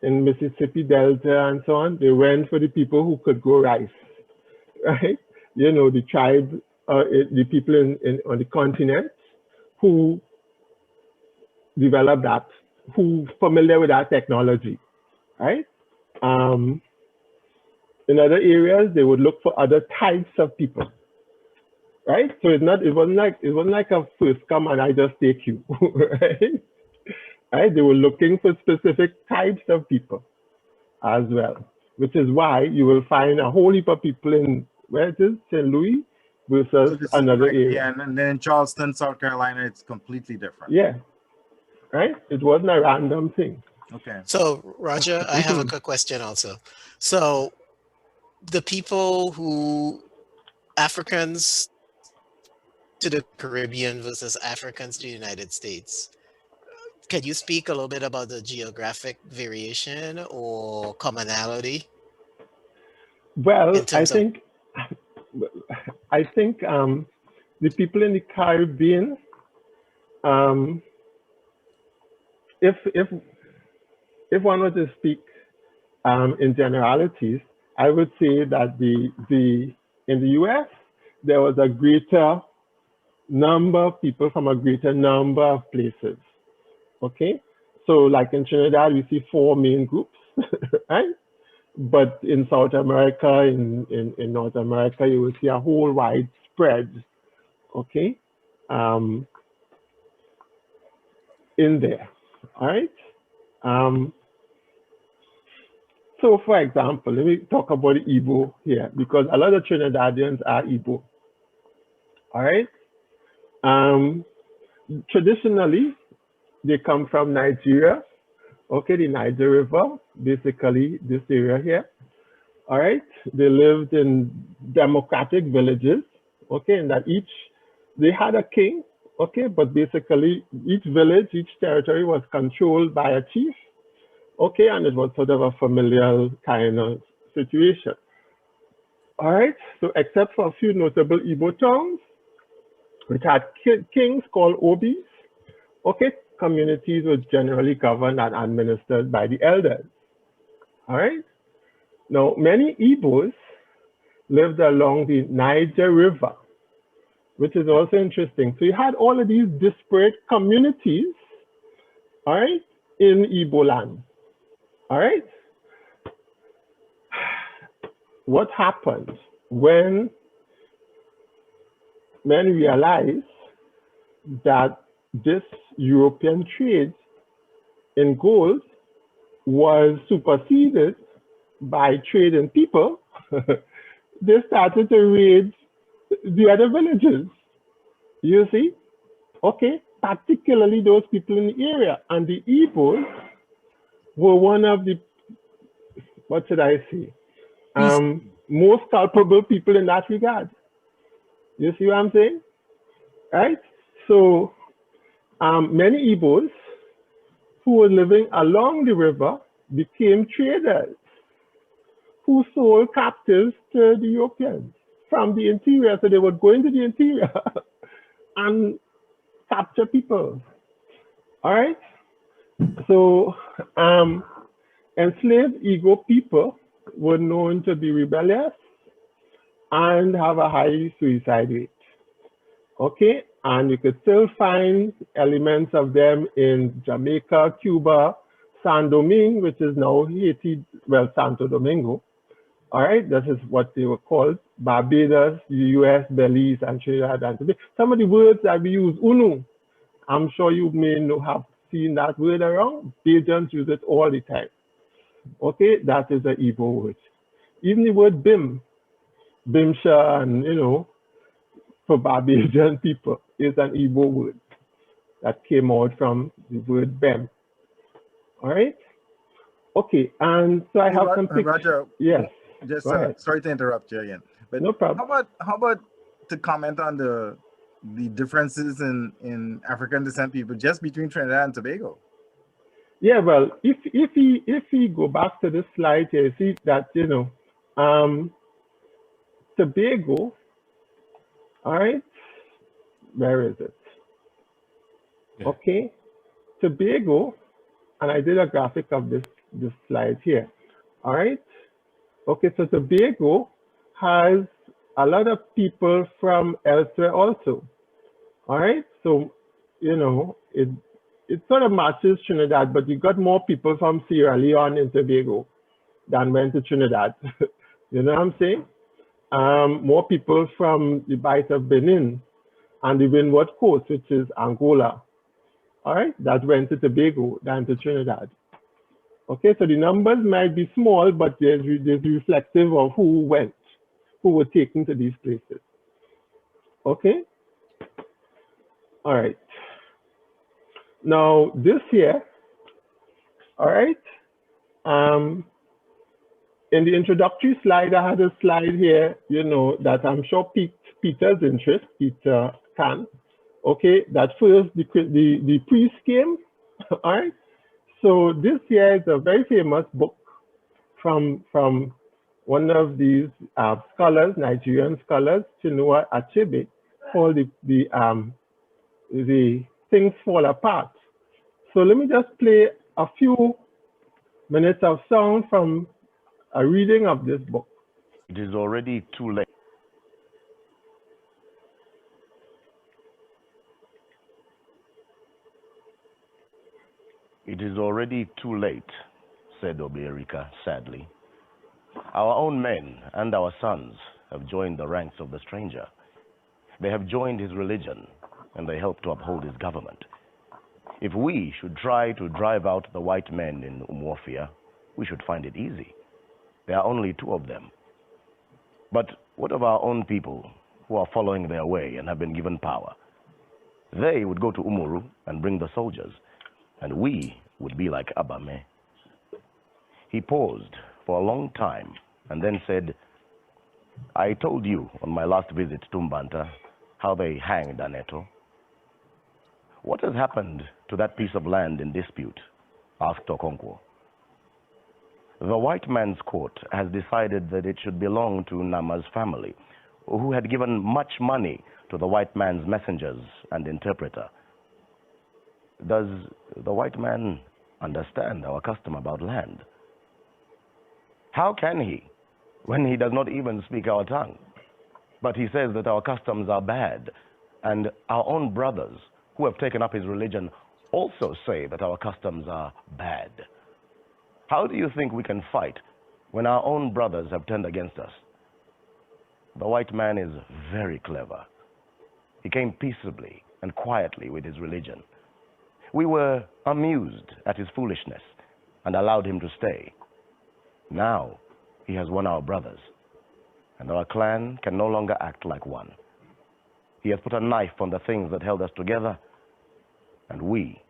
in Mississippi Delta and so on, they went for the people who could grow rice, right? You know, the tribe, the people on the continent who developed that, who familiar with that technology, right? In other areas, they would look for other types of people, right? So it wasn't like a first come and I just take you, right? Right? They were looking for specific types of people as well, which is why you will find a whole heap of people in where it is, St. Louis versus another area. Yeah, and then in Charleston, South Carolina, it's completely different. Yeah, right? It wasn't a random thing. Okay. So, Roger, I have a quick question also. So, the people Africans to the Caribbean versus Africans to the United States, can you speak a little bit about the geographic variation or commonality? Well, I think the people in the Caribbean, if one were to speak in generalities, I would say that in the U.S. there was a greater number of people from a greater number of places. Okay, so like in Trinidad, we see 4 main groups, right? But in South America, in North America, you will see a whole wide spread, okay, in there, all right? So for example, let me talk about Igbo here, because a lot of Trinidadians are Igbo, all right? Traditionally, they come from Nigeria, okay, the Niger River, basically this area here, all right? They lived in democratic villages, okay, and that they had a king, okay, but basically each village, each territory was controlled by a chief, okay, and it was sort of a familial kind of situation. All right, so except for a few notable Igbo towns, which had kings called Obis, okay, communities were generally governed and administered by the elders. All right, now many Igbos lived along the Niger River, which is also interesting. So you had all of these disparate communities, all right, in Igbo land. All right. What happened when men realized that this European trade in gold was superseded by trade in people? They started to raid the other villages. You see? Okay, particularly those people in the area. And the Igbos were one of the, what should I say, most culpable people in that regard. You see what I'm saying? Right? So many Igbos who were living along the river became traders who sold captives to the Europeans from the interior. So they would go into the interior and capture people. All right? So enslaved Igbo people were known to be rebellious and have a high suicide rate. Okay, and you could still find elements of them in Jamaica, Cuba, San Domingue, which is now Haiti, well, Santo Domingo. All right, this is what they were called, Barbados, US, Belize, and Trinidad and Tobago. Some of the words that we use, unu, I'm sure you may have seen that word around. Bajans use it all the time. Okay, that is an Igbo word. Even the word bim, bimsha, and for Barbadian people is an Igbo word that came out from the word bem. All right. Okay, and so I have some pictures. Roger, yes. Just sorry to interrupt you again, but no problem. How about to comment on the differences in African descent people just between Trinidad and Tobago? Yeah, well, if we go back to this slide here, see that Tobago, all right, where is it? Yeah. Okay, Tobago, and I did a graphic of this slide here, all right? Okay, so Tobago has a lot of people from elsewhere also, all right? So, you know, it sort of matches Trinidad, but you got more people from Sierra Leone and Tobago than went to Trinidad. You know what I'm saying? More people from the Bight of Benin and the Windward Coast, which is Angola, all right, that went to Tobago than to Trinidad. Okay, so the numbers might be small, but there's reflective of who went, who were taken to these places. Okay, all right. Now this here, all right, in the introductory slide, I had a slide here, you know, that I'm sure piqued Peter's interest, Peter Can. Okay, that first the priest came, all right. So this here is a very famous book from one of these scholars, Nigerian scholars, Chinua Achebe, called the Things Fall Apart. So let me just play a few minutes of sound from a reading of this book. It is already too late. It is already too late, said Oberika sadly. Our own men and our sons have joined the ranks of the stranger. They have joined his religion, and they help to uphold his government. If we should try to drive out the white men in Umuofia, we should find it easy. There are only 2 of them. But what of our own people who are following their way and have been given power? They would go to Umuru and bring the soldiers, and we would be like Abame. He paused for a long time and then said, I told you on my last visit to Mbanta how they hanged Aneto. What has happened to that piece of land in dispute? Asked Okonkwo. The white man's court has decided that it should belong to Nama's family, who had given much money to the white man's messengers and interpreter. Does the white man understand our custom about land? How can he, when he does not even speak our tongue? But he says that our customs are bad, and our own brothers who have taken up his religion also say that our customs are bad. How do you think we can fight when our own brothers have turned against us? The white man is very clever. He came peaceably and quietly with his religion. We were amused at his foolishness and allowed him to stay. Now he has won our brothers, and our clan can no longer act like one. He has put a knife on the things that held us together, and we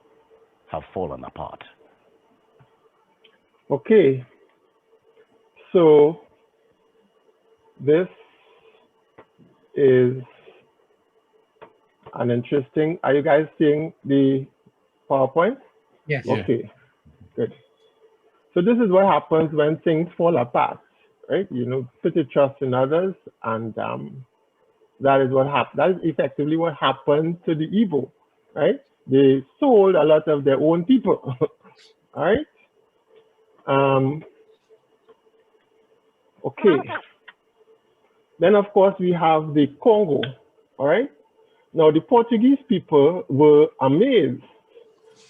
have fallen apart. Okay, so this is an interesting, are you guys seeing the PowerPoint? Yes. Okay, good. So this is what happens when things fall apart, right? You know, put your trust in others, and that is what happened. That is effectively what happened to the Igbo, right? They sold a lot of their own people, all right? Okay. Then, of course, we have the Congo, all right? Now, the Portuguese people were amazed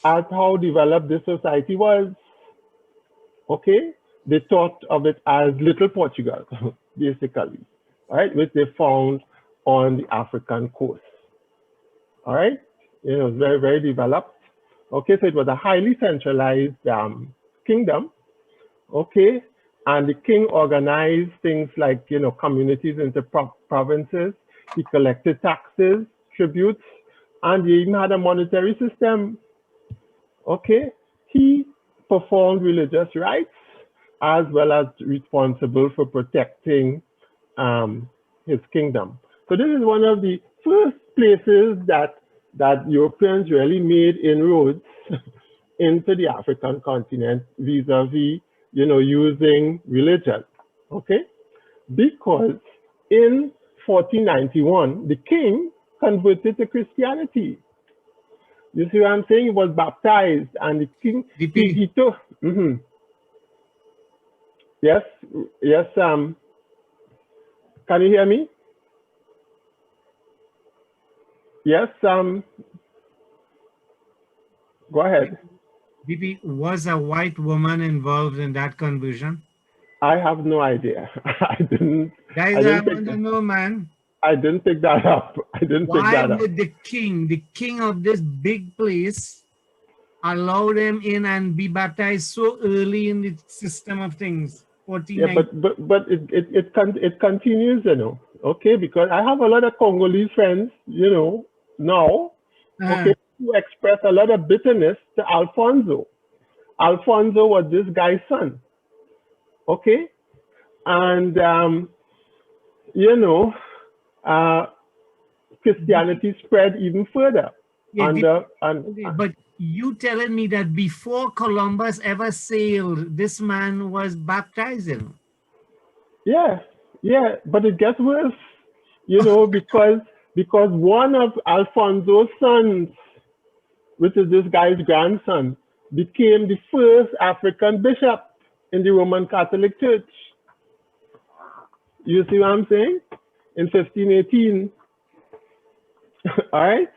at how developed this society was, okay? They thought of it as Little Portugal, basically, all right, which they found on the African coast, all right? You know, very, very developed. Okay, so it was a highly centralized kingdom, okay? And the king organized things like, you know, communities into provinces. He collected taxes, tributes, and he even had a monetary system, okay? He performed religious rites as well as responsible for protecting his kingdom. So this is one of the first places that Europeans really made inroads into the African continent vis-a-vis, you know, using religion, okay? Because in 1491, the king converted to Christianity. You see what I'm saying? He was baptized, and the king, he took, yes, yes, can you hear me? Yes, go ahead. BP, was a white woman involved in that conversion? I have no idea. I didn't. Guys, I want to know, man. I didn't pick that up. Why would the king of this big place, allow them in and be baptized so early in the system of things? 14, yeah, but it continues, you know. Okay, because I have a lot of Congolese friends, you know, now, okay, who express a lot of bitterness to Alfonso. Alfonso was this guy's son. Okay, and you know, Christianity spread even further. Yeah, but you telling me that before Columbus ever sailed, this man was baptizing? Yeah, yeah, but it gets worse, you know, because one of Alfonso's sons, which is this guy's grandson, became the first African bishop in the Roman Catholic Church. You see what I'm saying? In 1518. All right.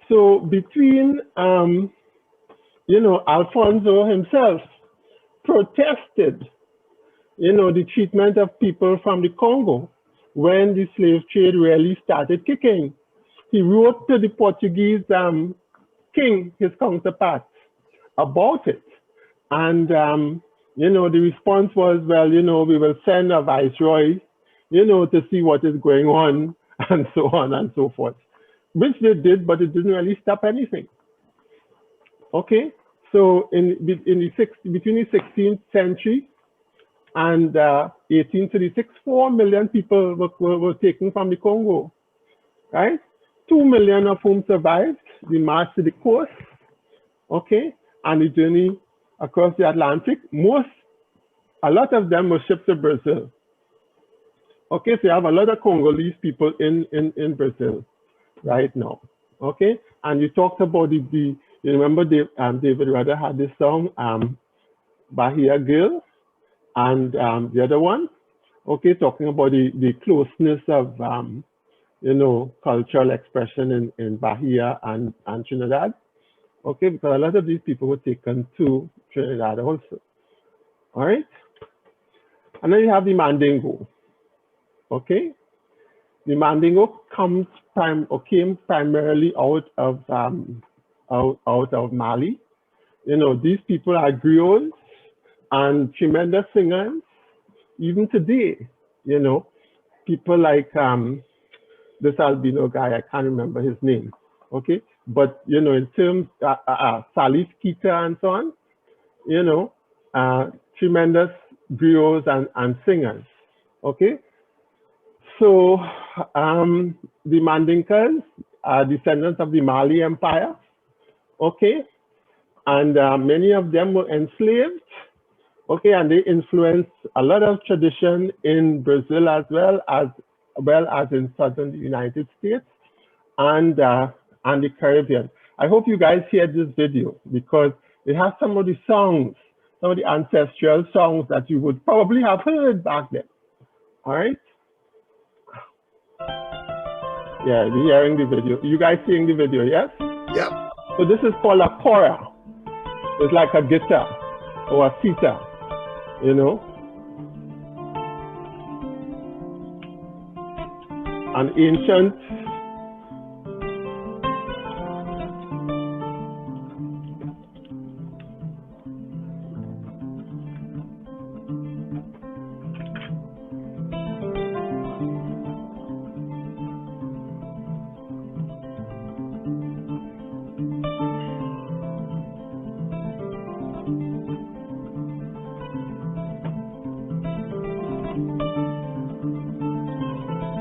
So between, you know, Alfonso himself protested, you know, the treatment of people from the Congo when the slave trade really started kicking. He wrote to the Portuguese king, his counterpart, about it. And, you know, the response was, well, you know, we will send a viceroy, you know, to see what is going on, and so on and so forth, which they did, but it didn't really stop anything. Okay, so between the 16th century and 1836, 4 million people were taken from the Congo, right? 2 million of whom survived the march to the coast, okay, and the journey across the Atlantic. A lot of them were shipped to Brazil. Okay, so you have a lot of Congolese people in Brazil right now. Okay, and you talked about you remember David Rudder had this song, Bahia Girl, and the other one, okay, talking about the closeness of, you know, cultural expression in Bahia and Trinidad. Okay, because a lot of these people were taken to Trinidad also. All right, and then you have the Mandingo. Okay, the Mandingo came primarily out of Mali. You know, these people are griots and tremendous singers. Even today, you know, people like this albino guy, I can't remember his name. Okay, but you know, in terms Salif Keita and so on, you know, tremendous griots and singers. Okay. So the Mandinkas are descendants of the Mali Empire, okay? And many of them were enslaved, okay? And they influenced a lot of tradition in Brazil as well as in southern United States and the Caribbean. I hope you guys hear this video because it has some of the songs, some of the ancestral songs that you would probably have heard back then, all right? Yeah, we're hearing the video. You guys seeing the video, yes? Yep. So this is called a kora. It's like a guitar or a sitar, you know? An ancient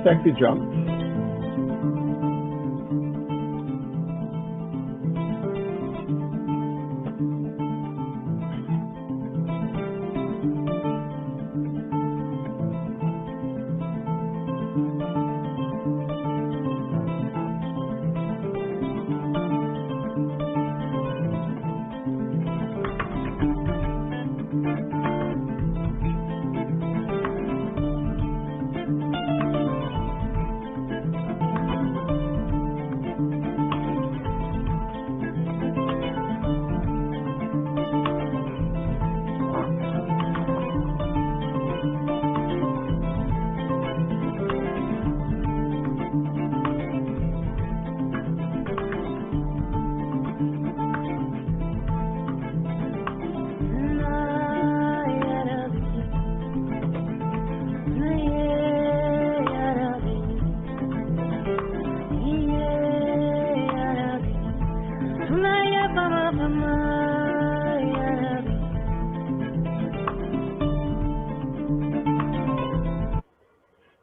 sexy drums.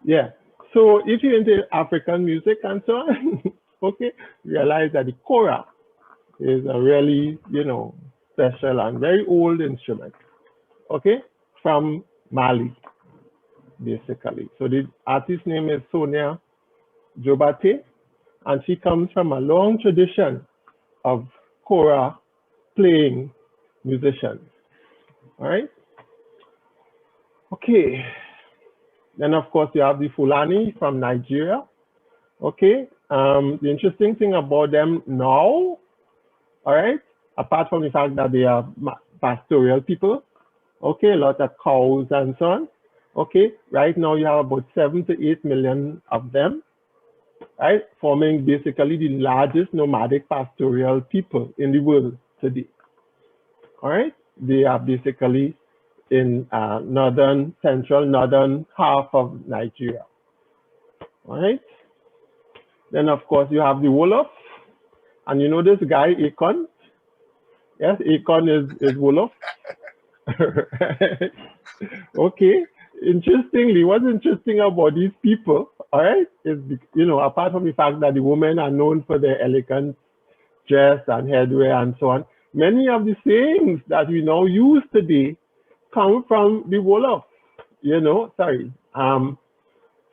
Yeah. So if you're into African music and so on, okay, realize that the kora is a really, special and very old instrument, okay, from Mali, basically. So the artist name is Sonia Jobate, and she comes from a long tradition of kora playing musicians. All right. Okay. Then of course you have the Fulani from Nigeria. Okay. The interesting thing about them now, all right, apart from the fact that they are pastoral people, okay, a lot of cows and so on. Okay, right now you have about 7 to 8 million of them, right, forming basically the largest nomadic pastoral people in the world today. All right, they are basically in northern half of Nigeria. All right, then of course you have the Wolof, and you know this guy Akon. Yes, Akon is Wolof. Okay. Interestingly, what's interesting about these people, all right, is, apart from the fact that the women are known for their elegant dress and headwear and so on, many of the sayings that we now use today come from the Wolof, sorry.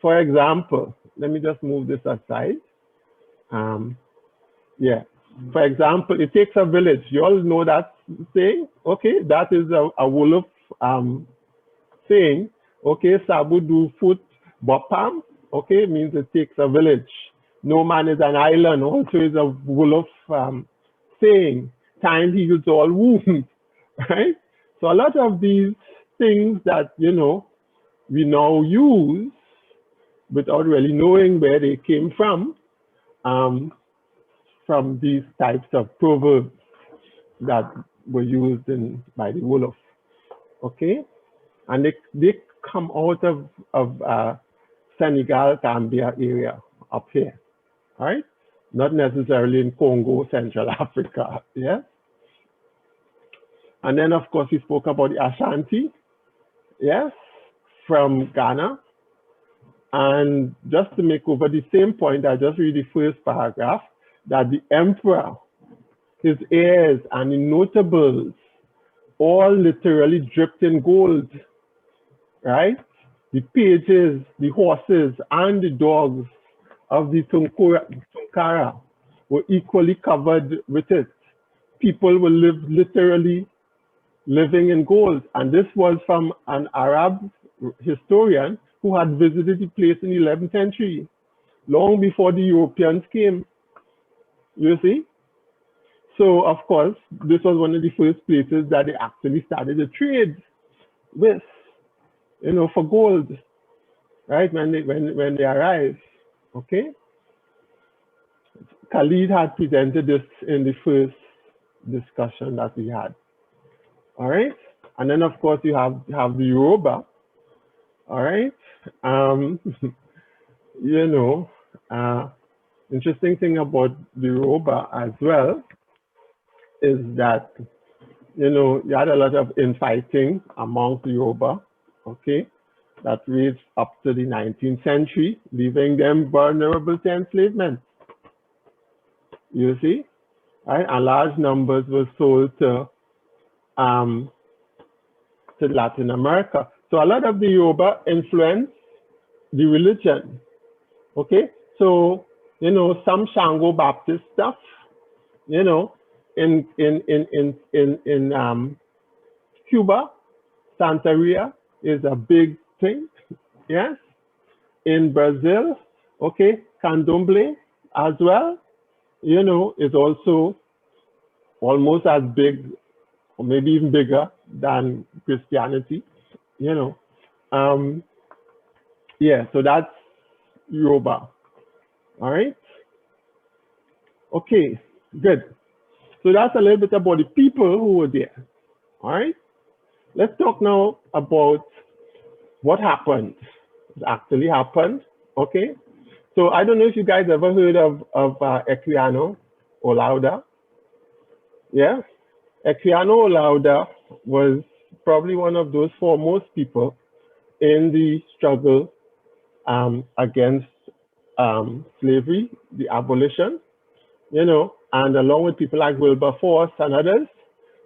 For example, let me just move this aside. Yeah. For example, it takes a village. You all know that saying? Okay, that is a Wolof saying. Okay, Sabu do foot bopam. Okay, means it takes a village. No man is an island. Also is a Wolof saying. Time heals all wounds. Right? So a lot of these things that, we now use without really knowing where they came from these types of proverbs that were used by the Wolof. Okay? And they come out of Senegal, Gambia area up here, all right? Not necessarily in Congo, Central Africa, yes? And then, of course, we spoke about the Ashanti, yes, from Ghana. And just to make over the same point, I just read the first paragraph, that the emperor, his heirs, and the notables all literally dripped in gold, right? The pages, the horses, and the dogs of the Tunkara were equally covered with it. People were literally living in gold. And this was from an Arab historian who had visited the place in the 11th century, long before the Europeans came. You see? So, of course, this was one of the first places that they actually started to trade with, for gold, right? When they arrived, okay? Khalid had presented this in the first discussion that we had, all right? And then, of course, you have the Yoruba, all right? Interesting thing about the Yoruba as well is that, you had a lot of infighting amongst the Yoruba, okay, that reached up to the 19th century, leaving them vulnerable to enslavement. You see, right? And large numbers were sold to Latin America. So a lot of the Yoruba influenced the religion, okay? So, some Shango Baptist stuff, in Cuba, Santeria is a big thing, yes. In Brazil, okay, Candomblé as well, is also almost as big or maybe even bigger than Christianity, Yeah, so that's Yoruba, all right? Okay, good. So that's a little bit about the people who were there, all right? Let's talk now about what happened. It actually happened, okay? So I don't know if you guys ever heard of Equiano or Lauda. Yeah, Equiano Lauda was probably one of those foremost people in the struggle against slavery, the abolition, you know, and along with people like Wilberforce and others,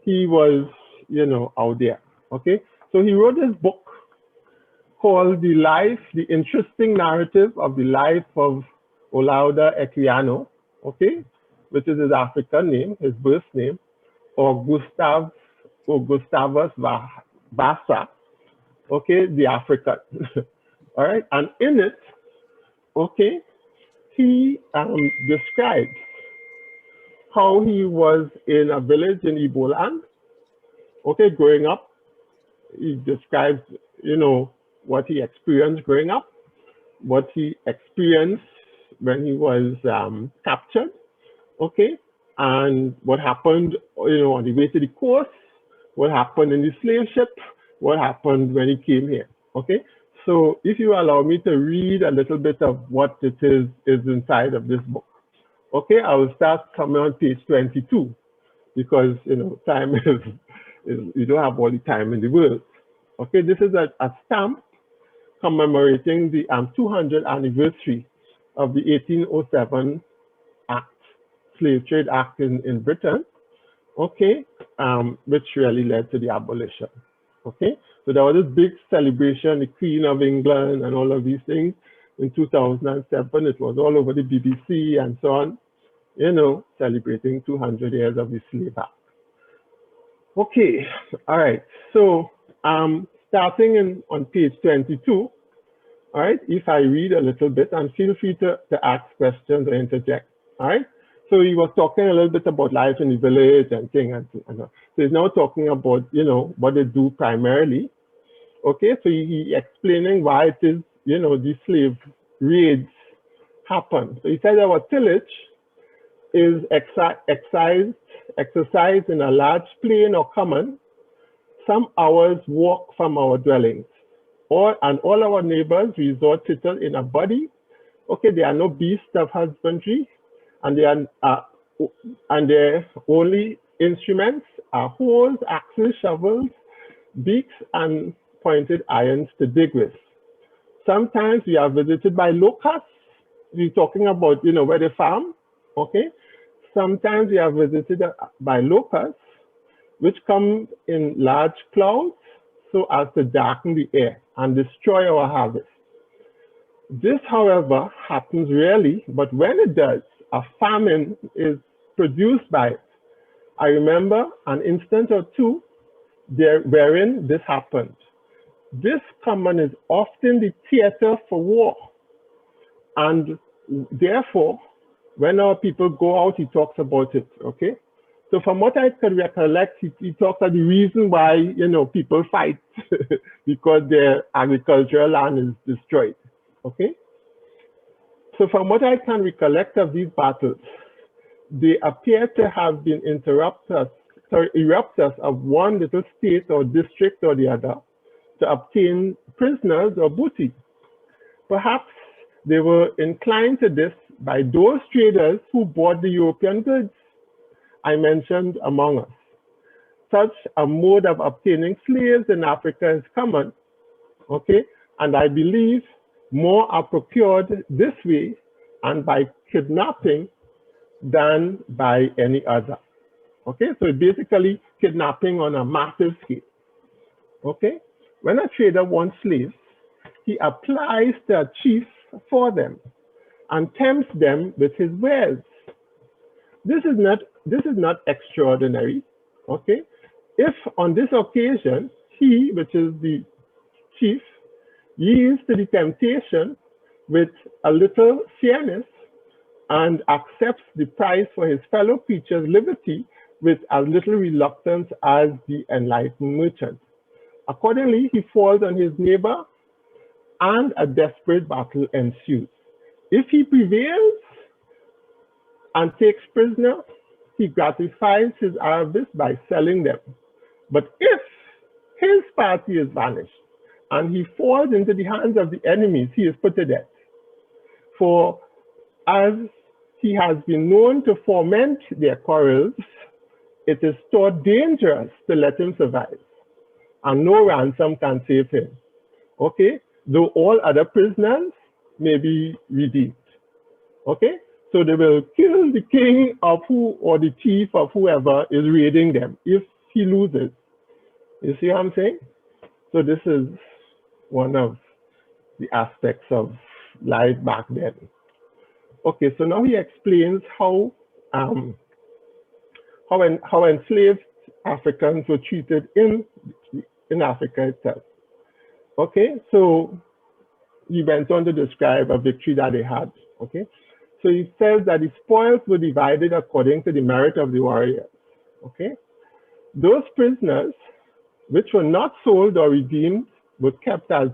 he was, you know, out there. Okay, so he wrote this book called The Interesting Narrative of the Life of Olaudah Equiano, okay, which is his African name, his birth name, or Gustavus Vasa, okay, the African. All right, and in it, okay, he describes how he was in a village in Igbo land, okay, growing up. He describes, you know, what he experienced growing up, what he experienced when he was captured, okay, and what happened, you know, on the way to the coast, what happened in the slave ship, what happened when he came here, okay? So if you allow me to read a little bit of what it is inside of this book, okay, I will start coming on page 22 because, you know, time is you don't have all the time in the world. Okay, this is a stamp commemorating the 200th anniversary of the 1807 Act, Slave Trade Act in Britain, okay, which really led to the abolition. Okay, so there was this big celebration, the Queen of England and all of these things in 2007. It was all over the BBC and so on, you know, celebrating 200 years of the Slave Act. Okay, all right, so starting on page 22, all right, if I read a little bit, and feel free to ask questions or interject, all right? So he was talking a little bit about life in the village and things, so he's now talking about, you know, what they do primarily, okay? So he explaining why it is, you know, these slave raids happen. So he said our tillage is exercised in a large plain or common, some hours walk from our dwellings, and all our neighbors resort thither in a body. Okay, there are no beasts of husbandry, and their only instruments are hoes, axes, shovels, beaks, and pointed irons to dig with. Sometimes we are visited by locusts. We're talking about, you know, where they farm, okay? Sometimes we are visited by locusts, which come in large clouds so as to darken the air and destroy our harvest. This, however, happens rarely, but when it does, a famine is produced by it. I remember an instance or two there wherein this happened. This common is often the theater for war, and therefore, when our people go out, he talks about it, okay? So from what I can recollect, he talks about the reason why, you know, people fight because their agricultural land is destroyed, okay? So from what I can recollect of these battles, they appear to have been eruptors of one little state or district or the other to obtain prisoners or booty. Perhaps they were inclined to this by those traders who bought the European goods I mentioned among us. Such a mode of obtaining slaves in Africa is common, okay? And I believe more are procured this way and by kidnapping than by any other, okay? So basically kidnapping on a massive scale, okay? When a trader wants slaves, he applies to a chief for them and tempts them with his wares. This is not extraordinary, okay? If on this occasion, he, which is the chief, yields to the temptation with a little fairness and accepts the price for his fellow creature's liberty with as little reluctance as the enlightened merchant. Accordingly, he falls on his neighbor and a desperate battle ensues. If he prevails and takes prisoner, he gratifies his avarice by selling them. But if his party is vanished and he falls into the hands of the enemies, he is put to death. For as he has been known to foment their quarrels it is thought dangerous to let him survive, and no ransom can save him. Okay, though all other prisoners may be redeemed. Okay, so they will kill the king of who or the chief of whoever is raiding them if he loses. You see what I'm saying? So this is one of the aspects of life back then. Okay, so now he explains how enslaved Africans were treated in Africa itself. Okay, so he went on to describe a victory that they had. Okay, so he says that the spoils were divided according to the merit of the warriors. Okay, those prisoners which were not sold or redeemed were kept as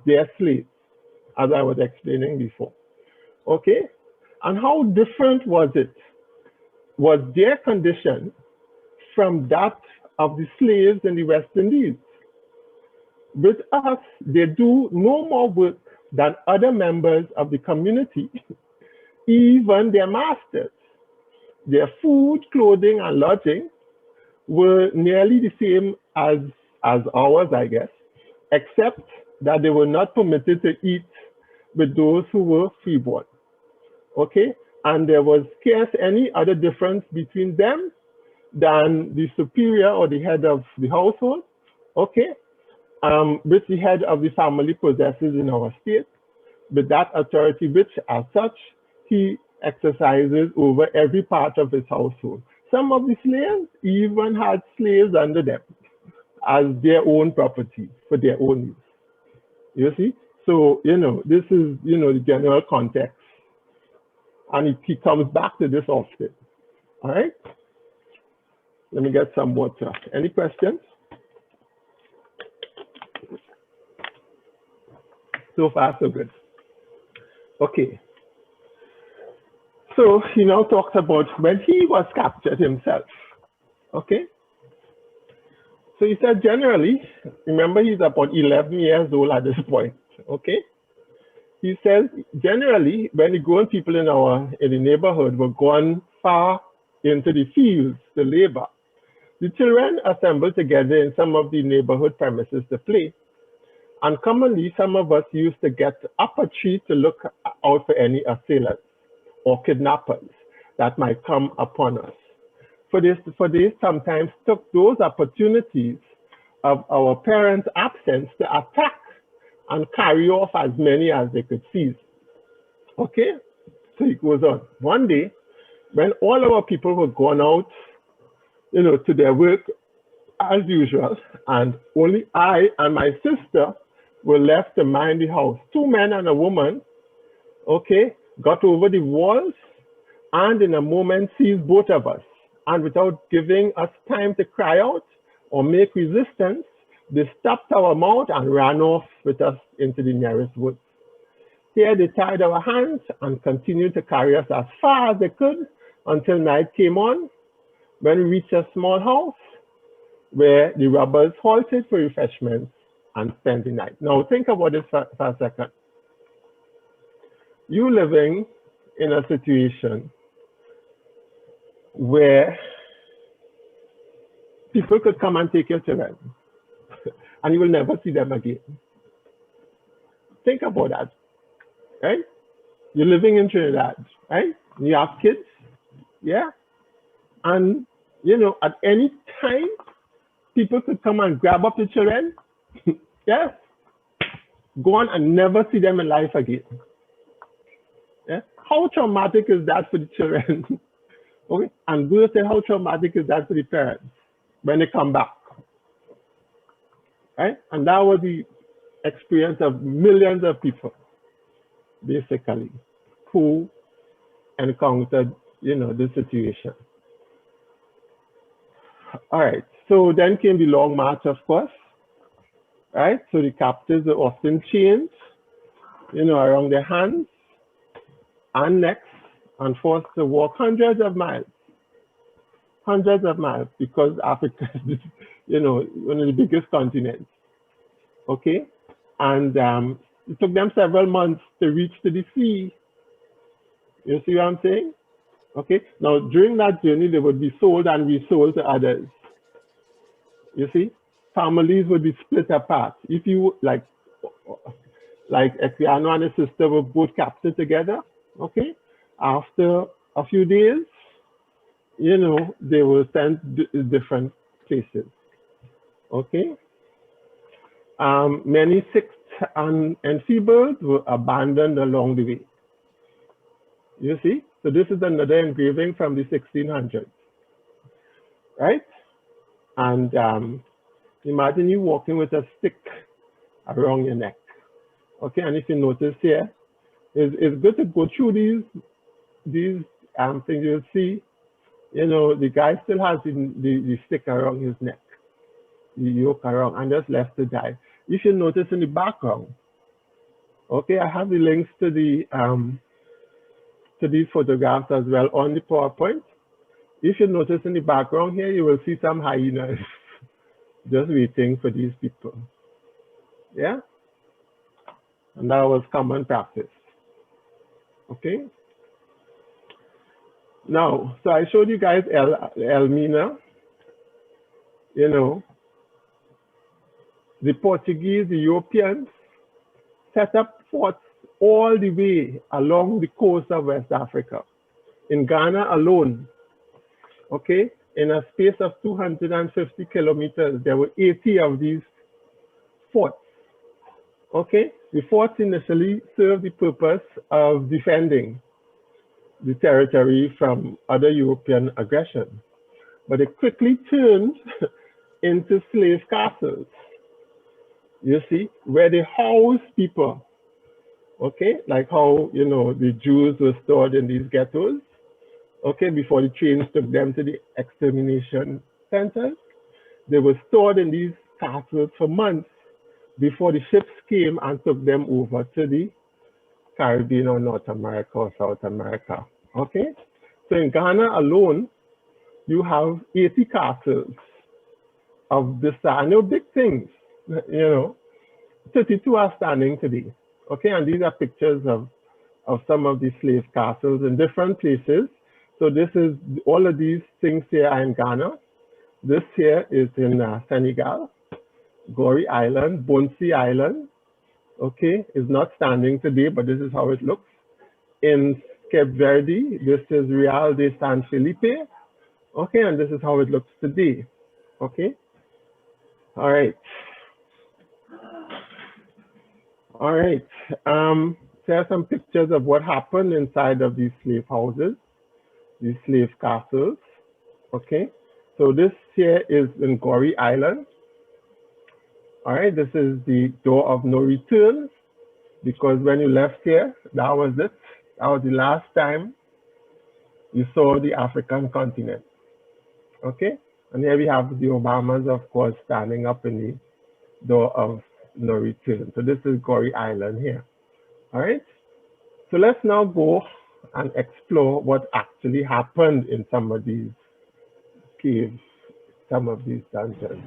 their slaves, as I was explaining before. Okay, and how different was their condition from that of the slaves in the West Indies? With us, they do no more work than other members of the community, even their masters. Their food, clothing, and lodging were nearly the same as ours, I guess, except that they were not permitted to eat with those who were freeborn. Okay, and there was scarce any other difference between them than the superior or the head of the household, okay, which the head of the family possesses in our state, with that authority which, as such, he exercises over every part of his household. Some of the slaves even had slaves under them as their own property for their own use. You see? So, this is, the general context. And he comes back to this often. All right? Let me get some water. Any questions? So far, so good. Okay. So he now talks about when he was captured himself. Okay. So he said generally, remember he's about 11 years old at this point. Okay. He says generally when the grown people in the neighborhood were gone far into the fields to labor, the children assembled together in some of the neighborhood premises to play. And commonly, some of us used to get up a tree to look out for any assailants or kidnappers that might come upon us. For this sometimes took those opportunities of our parents' absence to attack and carry off as many as they could seize. Okay, so he goes on. One day, when all our people were gone out, to their work as usual, and only I and my sister were left to mind the house. 2 men and a woman, okay, got over the walls and in a moment seized both of us. And without giving us time to cry out or make resistance, they stopped our mouth and ran off with us into the nearest woods. Here they tied our hands and continued to carry us as far as they could until night came on, when we reached a small house where the robbers halted for refreshments and spent the night. Now think about this for a second. You living in a situation where people could come and take your children and you will never see them again. Think about that, right? You're living in Trinidad, right? You have kids, yeah? And, at any time, people could come and grab up the children, yes? Go on and never see them in life again. Yeah? How traumatic is that for the children? Okay, and we'll say how traumatic is that for the parents when they come back, right? And that was the experience of millions of people, basically, who encountered, this situation. All right, so then came the long march, of course, right? So the captives were often chained, around their hands and necks, and forced to walk hundreds of miles, because Africa is, one of the biggest continents, okay? And it took them several months to reach to the sea. You see what I'm saying? Okay, now during that journey, they would be sold and resold to others. You see, families would be split apart. If you like Equiano and his sister were both captured together, okay, after a few days, you know, they were sent to different places, okay. Many sick and enfeebled were abandoned along the way. You see, so this is another engraving from the 1600s, right? And imagine you walking with a stick around your neck, okay? And if you notice here, it's good to go through these things. You'll see, you know, the guy still has the stick around his neck, the yoke around, and just left to die. If you notice in the background, okay, I have the links to these photographs as well on the PowerPoint. If you notice in the background here, you will see some hyenas just waiting for these people. Yeah, and that was common practice. Okay. Now, so I showed you guys Elmina. You know, the Portuguese, the Europeans set up forts all the way along the coast of West Africa. In Ghana alone, okay, in a space of 250 kilometers, there were 80 of these forts. Okay, the forts initially served the purpose of defending the territory from other European aggression, but it quickly turned into slave castles, you see, where they house people, okay, like how, you know, the Jews were stored in these ghettos, okay, before the trains took them to the extermination centers. They were stored in these castles for months before the ships came and took them over to the Caribbean or North America or South America, okay? So in Ghana alone, you have 80 castles of this size, no big things, you know. 32 are standing today, okay? And these are pictures of some of these slave castles in different places. So this is, all of these things here are in Ghana. This here is in Senegal, Gorée Island, Bonsi Island, okay, is not standing today, but this is how it looks. In Cape Verde, this is Real de San Felipe, okay, and this is how it looks today, okay. All right. All right. Here are some pictures of what happened inside of these slave houses, these slave castles, okay. So this here is in Gorée Island. All right, this is the door of no return, because when you left here, that was it. That was the last time you saw the African continent. Okay, and here we have the Obamas, of course, standing up in the door of no return. So this is Gorée Island here. All right, so let's now go and explore what actually happened in some of these caves, some of these dungeons.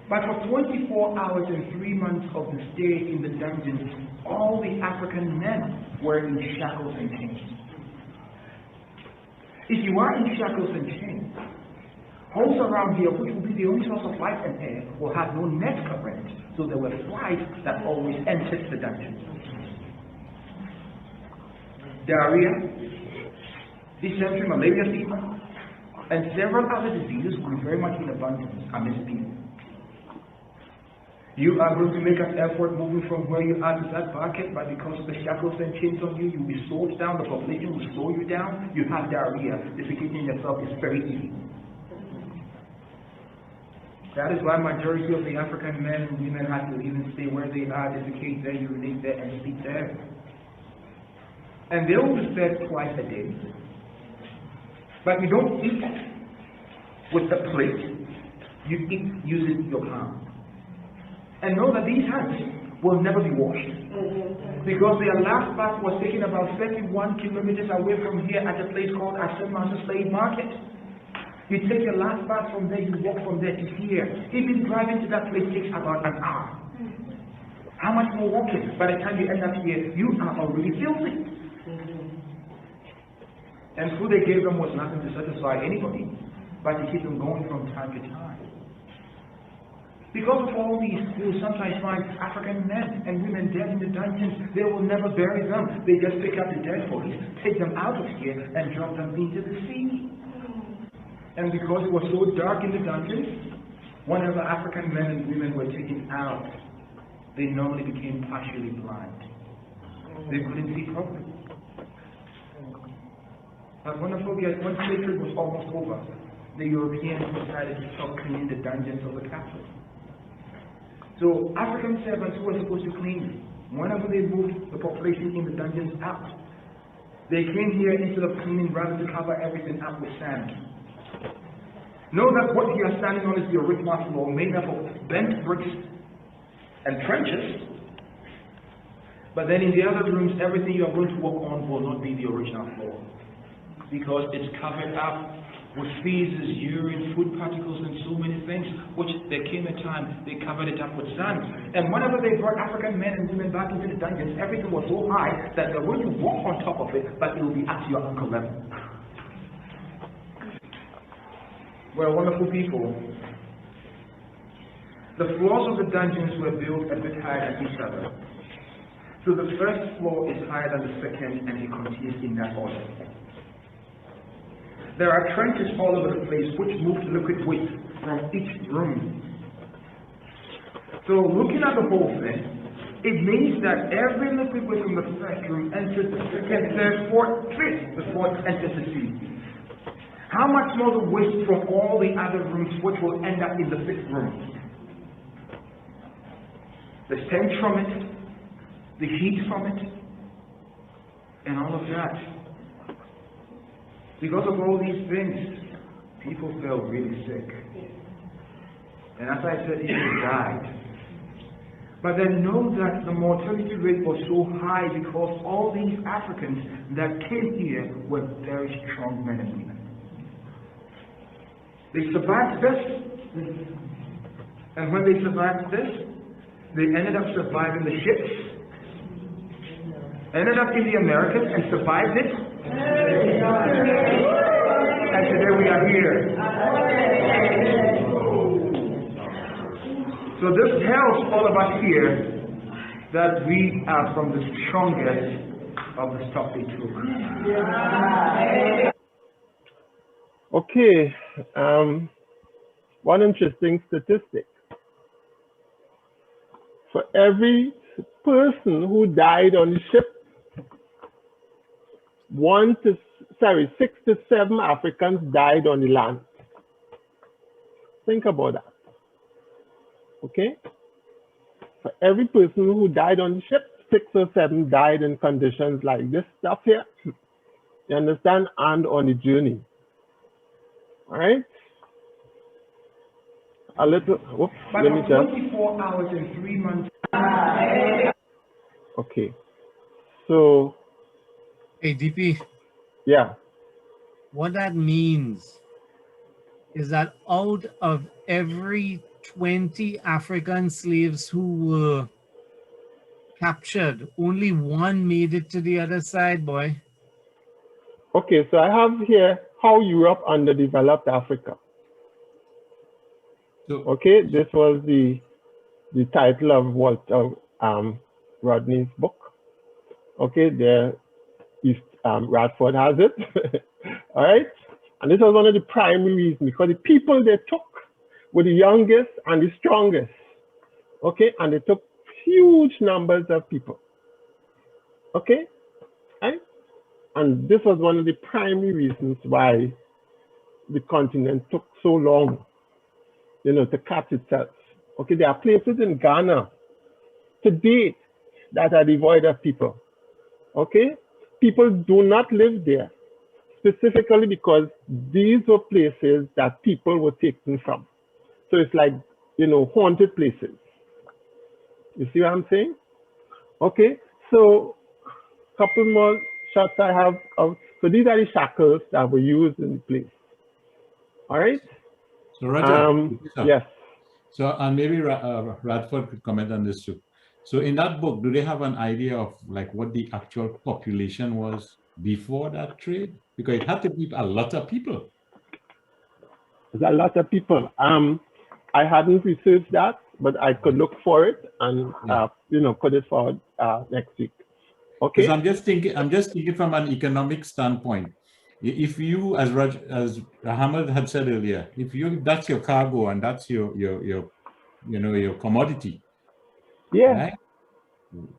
But for 24 hours and 3 months of the stay in the dungeons, all the African men were in shackles and chains. If you are in shackles and chains, holes around here, which will be the only source of light and air, will have no net covering. So there were flies that always entered the dungeon. Diarrhea, dysentery, malaria fever, and several other diseases were very much in abundance amidst people. You are going to make an effort moving from where you are to that bucket, but because of the shackles and chains on you, you'll be slowed down, the population will slow you down, you have diarrhea. Defecating yourself is very easy. That is why majority of the African men and women have to even stay where they are, defecate there, urinate there, and sleep there. And they will be fed twice a day. But you don't eat with the plate, you eat using your palm. And know that these hands will never be washed. Because their last bath was taken about 31 kilometers away from here at a place called Asema's Slave Market. You take your last bath from there, you walk from there to here. Even driving to that place takes about an hour. How much more walking? By the time you end up here, you are already filthy. And food they gave them was nothing to satisfy anybody, but to keep them going from time to time. Because of all these, you will sometimes find African men and women dead in the dungeons. They will never bury them. They just pick up the dead bodies, take them out of here, and drop them into the sea. And because it was so dark in the dungeons, whenever African men and women were taken out, they normally became partially blind. They couldn't see properly. But when slavery was almost over, the Europeans decided to stop cleaning the dungeons of the castle. So African servants who were supposed to clean, whenever they moved the population in the dungeons out, they came here instead of cleaning, rather to cover everything up with sand. Know that what you are standing on is the original floor made up of bent bricks and trenches. But then in the other rooms, everything you are going to walk on will not be the original floor, because it's covered up with feces, urine, food particles, and so many things, which there came a time they covered it up with sand. And whenever they brought African men and women back into the dungeons, everything was so high that they're going to walk on top of it, but it will be up to your ankle level. Well, wonderful people. The floors of the dungeons were built a bit higher than each other. So the first floor is higher than the second, and it continues in that order. There are trenches all over the place which move liquid waste from each room. So looking at the whole thing, it means that every liquid waste from the first room enters the second, third, fourth, fifth before it enters the sea. How much more the waste from all the other rooms which will end up in the fifth room? The stench from it, the heat from it, and all of that. Because of all these things, people fell really sick. And as I said, people died. But then know that the mortality rate was so high because all these Africans that came here were very strong men and women. They survived this. And when they survived this, they ended up surviving the ships, ended up in the Americas and survived it. And today we are here. So this tells all of us here that we are from the strongest of the stock they took. Okay, one interesting statistic. For every person who died on the ship, 6 to 7 Africans died on the land. Think about that. Okay? For every person who died on the ship, 6 or 7 died in conditions like this stuff here. You understand? And on the journey. All right? A little, whoops, but let me just. 24 hours and 3 months. Okay. So. Hey, DP. Yeah. What that means is that out of every 20 African slaves who were captured, only 1 made it to the other side, boy. Okay, so I have here how Europe underdeveloped Africa. So, okay, this was the title of Walter Rodney's book. Okay, there Radford has it. All right, and this was one of the primary reasons, because the people they took were the youngest and the strongest. Okay, and they took huge numbers of people. Okay, right? And this was one of the primary reasons why the continent took so long, you know, to catch itself. Okay, there are places in Ghana today that are devoid of people. Okay, people do not live there, specifically because these were places that people were taken from. So it's like, you know, haunted places. You see what I'm saying? Okay, so a couple more shots I have of, so these are the shackles that were used in the place. All right? So Roger, yes. So and maybe Radford could comment on this too. So in that book, do they have an idea of like what the actual population was before that trade? because it had to be a lot of people. There's a lot of people. I hadn't researched that, but I could look for it and you know, put it forward next week. Okay. Because I'm just thinking from an economic standpoint. If you, as Ahmed had said earlier, if that's your cargo and that's your commodity. Yeah. Right?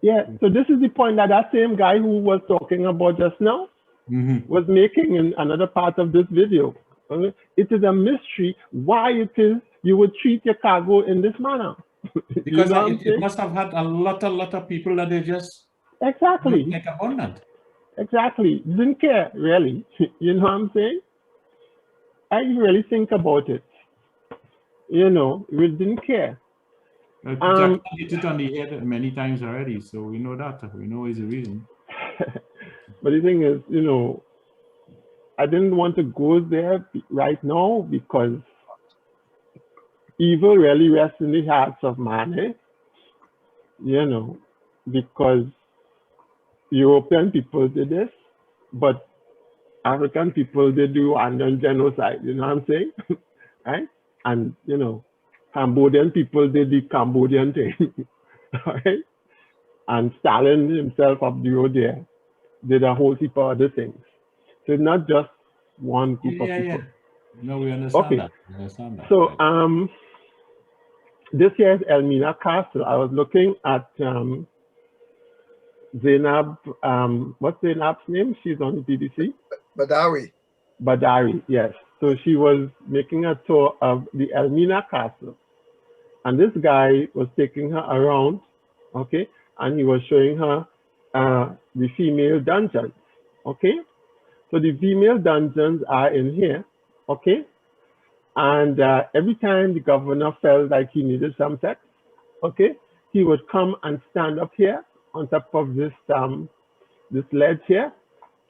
Yeah. So this is the point that same guy who was talking about just now was making in another part of this video. Okay? It is a mystery why it is you would treat your cargo in this manner. Because it must have had a lot of people that they just exactly make abundant. Exactly. Didn't care really. You know what I'm saying? I really think about it. You know, we didn't care. Jack hit it on the head many times already, so we know that. We know is the reason. But the thing is, you know, I didn't want to go there right now because evil really rests in the hearts of man, eh? You know, because European people did this, but African people, they do Rwandan genocide, you know what I'm saying? Right? And, you know, Cambodian people did the Cambodian thing, right? And Stalin himself up the road there did a whole heap of other things. So it's not just one group of people. Yeah. No, we understand that. We understand that. So this year's Elmina Castle, I was looking at Zainab, what's Zainab's name? She's on the BBC. Badawi, yes. So she was making a tour of the Elmina Castle. And this guy was taking her around, okay? And he was showing her the female dungeons, okay? So the female dungeons are in here, okay? And every time the governor felt like he needed some sex, okay, he would come and stand up here on top of this this ledge here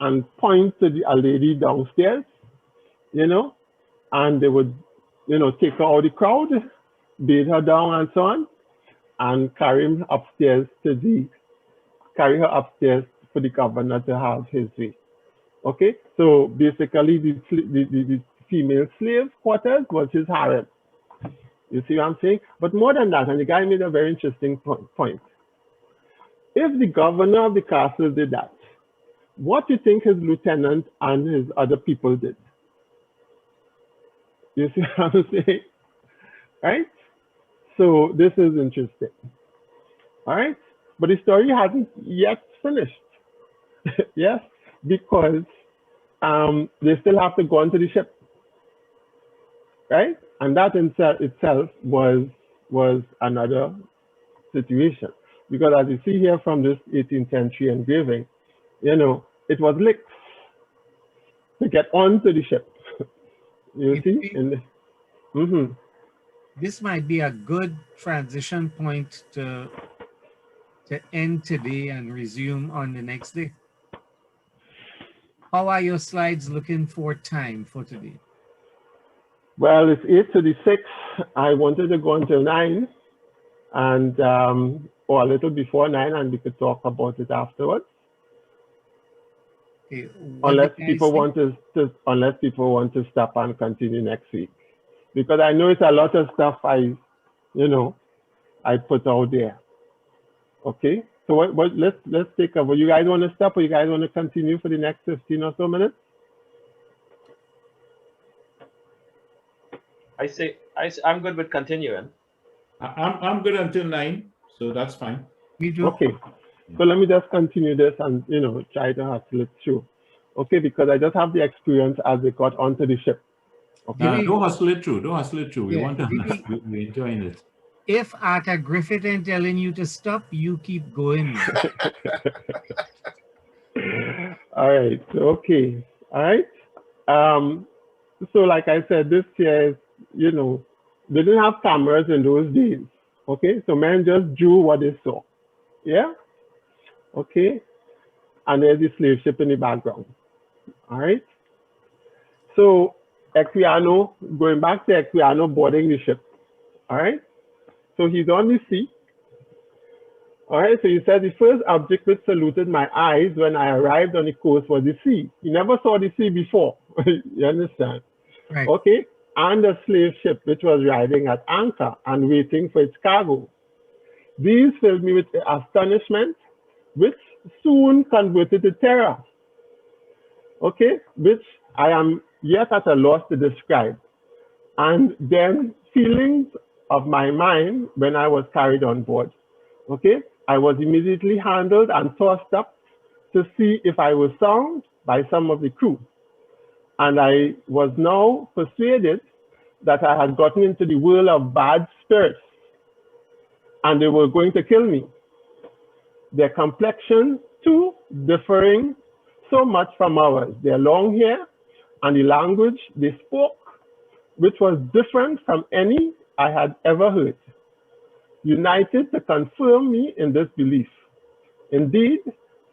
and point to a lady downstairs, you know, and they would, you know, take her out of the crowd, beat her down and so on, and carry her upstairs for the governor to have his way. Okay, so basically the female slave quarters was his harem. You see what I'm saying? But more than that, and the guy made a very interesting point. If the governor of the castle did that, what do you think his lieutenant and his other people did? You see what I'm saying? Right? So this is interesting. All right? But the story hasn't yet finished. Yes, because they still have to go onto the ship. Right? And that in itself was another situation. Because as you see here from this 18th century engraving, you know, it was licks to get onto the ship. You see? This might be a good transition point to end today and resume on the next day. How are your slides looking for time for today? Well, it's 8 to the 6. I wanted to go until 9 and or a little before 9, and we could talk about it afterwards. Okay, unless people want to stop and continue next week, because I know it's a lot of stuff I put out there. Okay, so let's take over. You guys want to stop, or you guys want to continue for the next 15 or so minutes? I'm good with continuing. I'm good until 9, so that's fine. Me too. Okay, so let me just continue this and try to hustle it through. Okay, because I just have the experience as they got onto the ship. Okay, don't hustle it through. Don't hustle it through. We want to. We're enjoying it. If Arthur Griffith ain't telling you to stop, you keep going. All right. Okay. All right. So like I said, this year is, they didn't have cameras in those days. Okay. So men just drew what they saw. Yeah. Okay. And there's the slave ship in the background. All right. So Equiano, going back to Equiano boarding the ship. All right. So he's on the sea. All right, so you said the first object which saluted my eyes when I arrived on the coast was the sea. You never saw the sea before. You understand? Right. Okay, and a slave ship which was riding at anchor and waiting for its cargo. These filled me with astonishment, which soon converted to terror. Okay, which I am yet at a loss to describe. And then feelings of my mind when I was carried on board. Okay, I was immediately handled and tossed up to see if I was sound by some of the crew. And I was now persuaded that I had gotten into the world of bad spirits and they were going to kill me. Their complexion too differing so much from ours. Their long hair and the language they spoke, which was different from any I had ever heard, united to confirm me in this belief. Indeed,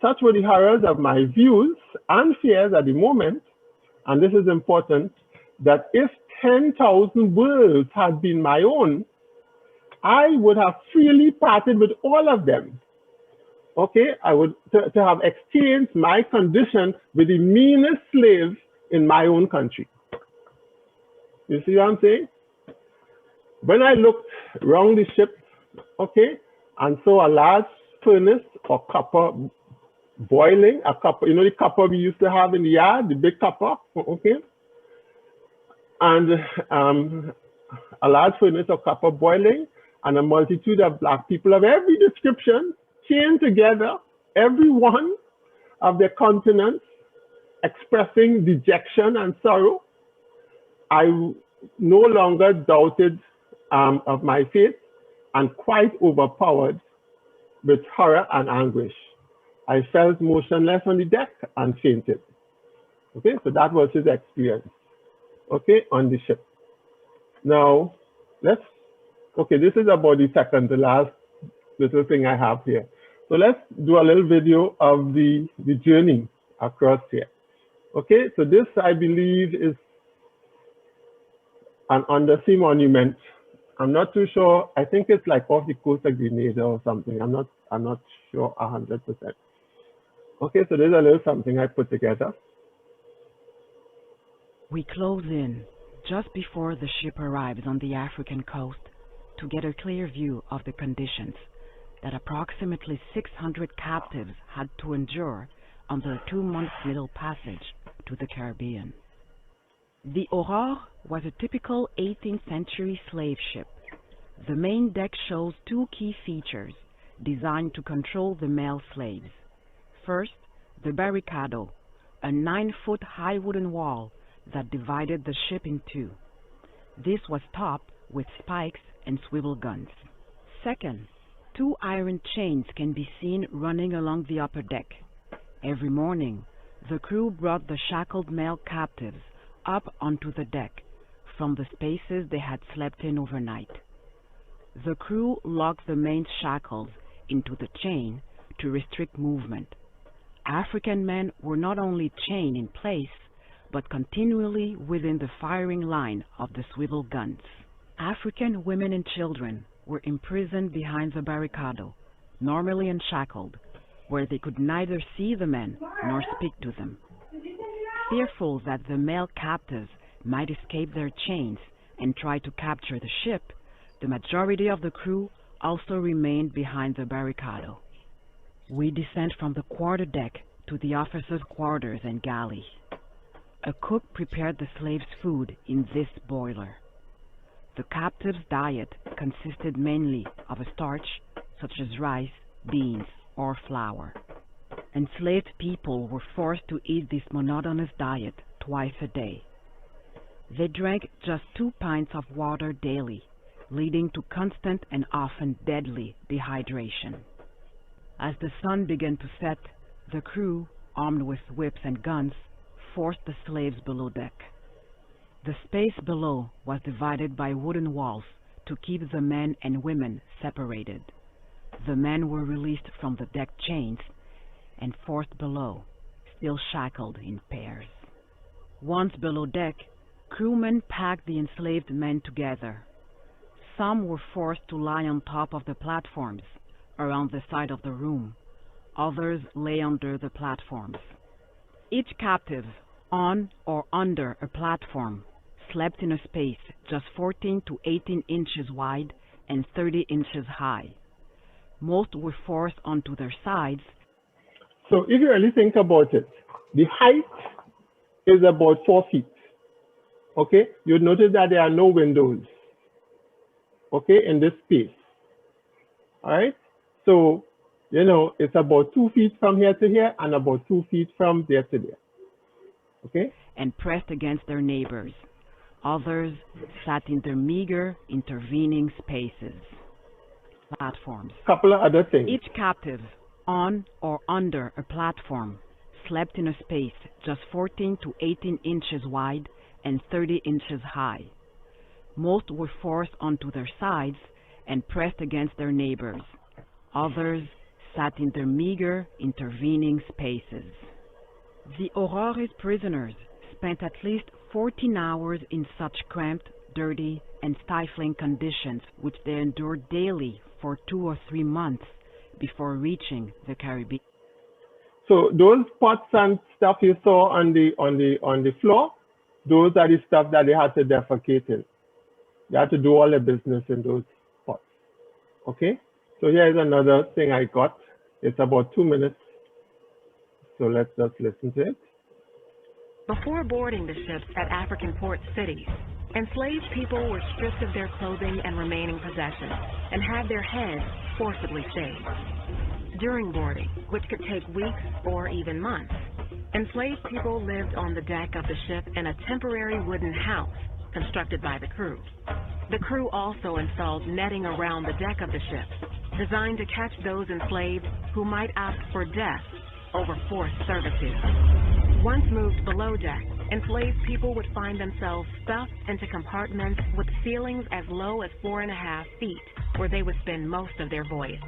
such were the horrors of my views and fears at the moment, and this is important, that if 10,000 worlds had been my own, I would have freely parted with all of them. Okay, I would to have exchanged my condition with the meanest slave in my own country. You see what I'm saying? When I looked around the ship, okay, and saw a large furnace or copper boiling, a copper, you know the copper we used to have in the yard, the big copper, okay? And a large furnace of copper boiling, and a multitude of black people of every description chained together, every one of their countenance expressing dejection and sorrow. I no longer doubted of my faith and quite overpowered with horror and anguish. I felt motionless on the deck and fainted. Okay, so that was his experience, okay, on the ship. Now, okay, this is about the last little thing I have here. So let's do a little video of the journey across here. Okay, so this I believe is an undersea monument. I'm not too sure. I think it's like off the coast of Grenada or something. I'm not sure 100%. Okay, so there's a little something I put together. We close in just before the ship arrives on the African coast to get a clear view of the conditions that approximately 600 captives had to endure on their 2-month middle passage to the Caribbean. The Aurore was a typical 18th century slave ship. The main deck shows 2 key features designed to control the male slaves. First, the barricado, a 9-foot high wooden wall that divided the ship in 2. This was topped with spikes and swivel guns. Second, 2 iron chains can be seen running along the upper deck. Every morning, the crew brought the shackled male captives up onto the deck from the spaces they had slept in overnight. The crew locked the main shackles into the chain to restrict movement. African men were not only chained in place, but continually within the firing line of the swivel guns. African women and children were imprisoned behind the barricado, normally unshackled, where they could neither see the men nor speak to them. Fearful that the male captives might escape their chains and try to capture the ship, the majority of the crew also remained behind the barricado. We descend from the quarterdeck to the officers' quarters and galley. A cook prepared the slaves' food in this boiler. The captives' diet consisted mainly of a starch such as rice, beans, or flour. Enslaved people were forced to eat this monotonous diet twice a day. They drank just 2 pints of water daily, leading to constant and often deadly dehydration. As the sun began to set, the crew, armed with whips and guns, forced the slaves below deck. The space below was divided by wooden walls to keep the men and women separated. The men were released from the deck chains and forced below, still shackled in pairs. Once below deck, crewmen packed the enslaved men together. Some were forced to lie on top of the platforms, around the side of the room. Others lay under the platforms. Each captive, on or under a platform, slept in a space just 14 to 18 inches wide and 30 inches high. Most were forced onto their sides. So if you really think about it, the height is about 4 feet. Okay, you'd notice that there are no windows, okay, in this space. All right, so you know it's about 2 feet from here to here and about 2 feet from there to there. Okay, and pressed against their neighbors. Others sat in their meager intervening spaces. Platforms. Couple of other things. Each captive, on or under a platform, slept in a space just 14 to 18 inches wide and 30 inches high. Most were forced onto their sides and pressed against their neighbors. Others sat in their meager intervening spaces. The Aurore's prisoners spent at least 14 hours in such cramped, dirty, and stifling conditions, which they endured daily for 2 or 3 months before reaching the Caribbean. So those pots and stuff you saw on the floor, those are the stuff that they had to defecate in. They had to do all the business in those pots. Okay? So here's another thing I got. It's about 2 minutes. So let's just listen to it. Before boarding the ships at African port cities, enslaved people were stripped of their clothing and remaining possessions and had their heads forcibly shaved. During boarding, which could take weeks or even months, enslaved people lived on the deck of the ship in a temporary wooden house constructed by the crew. The crew also installed netting around the deck of the ship, designed to catch those enslaved who might opt for death over forced servitude. Once moved below deck, enslaved people would find themselves stuffed into compartments with ceilings as low as 4.5 feet, where they would spend most of their voyage.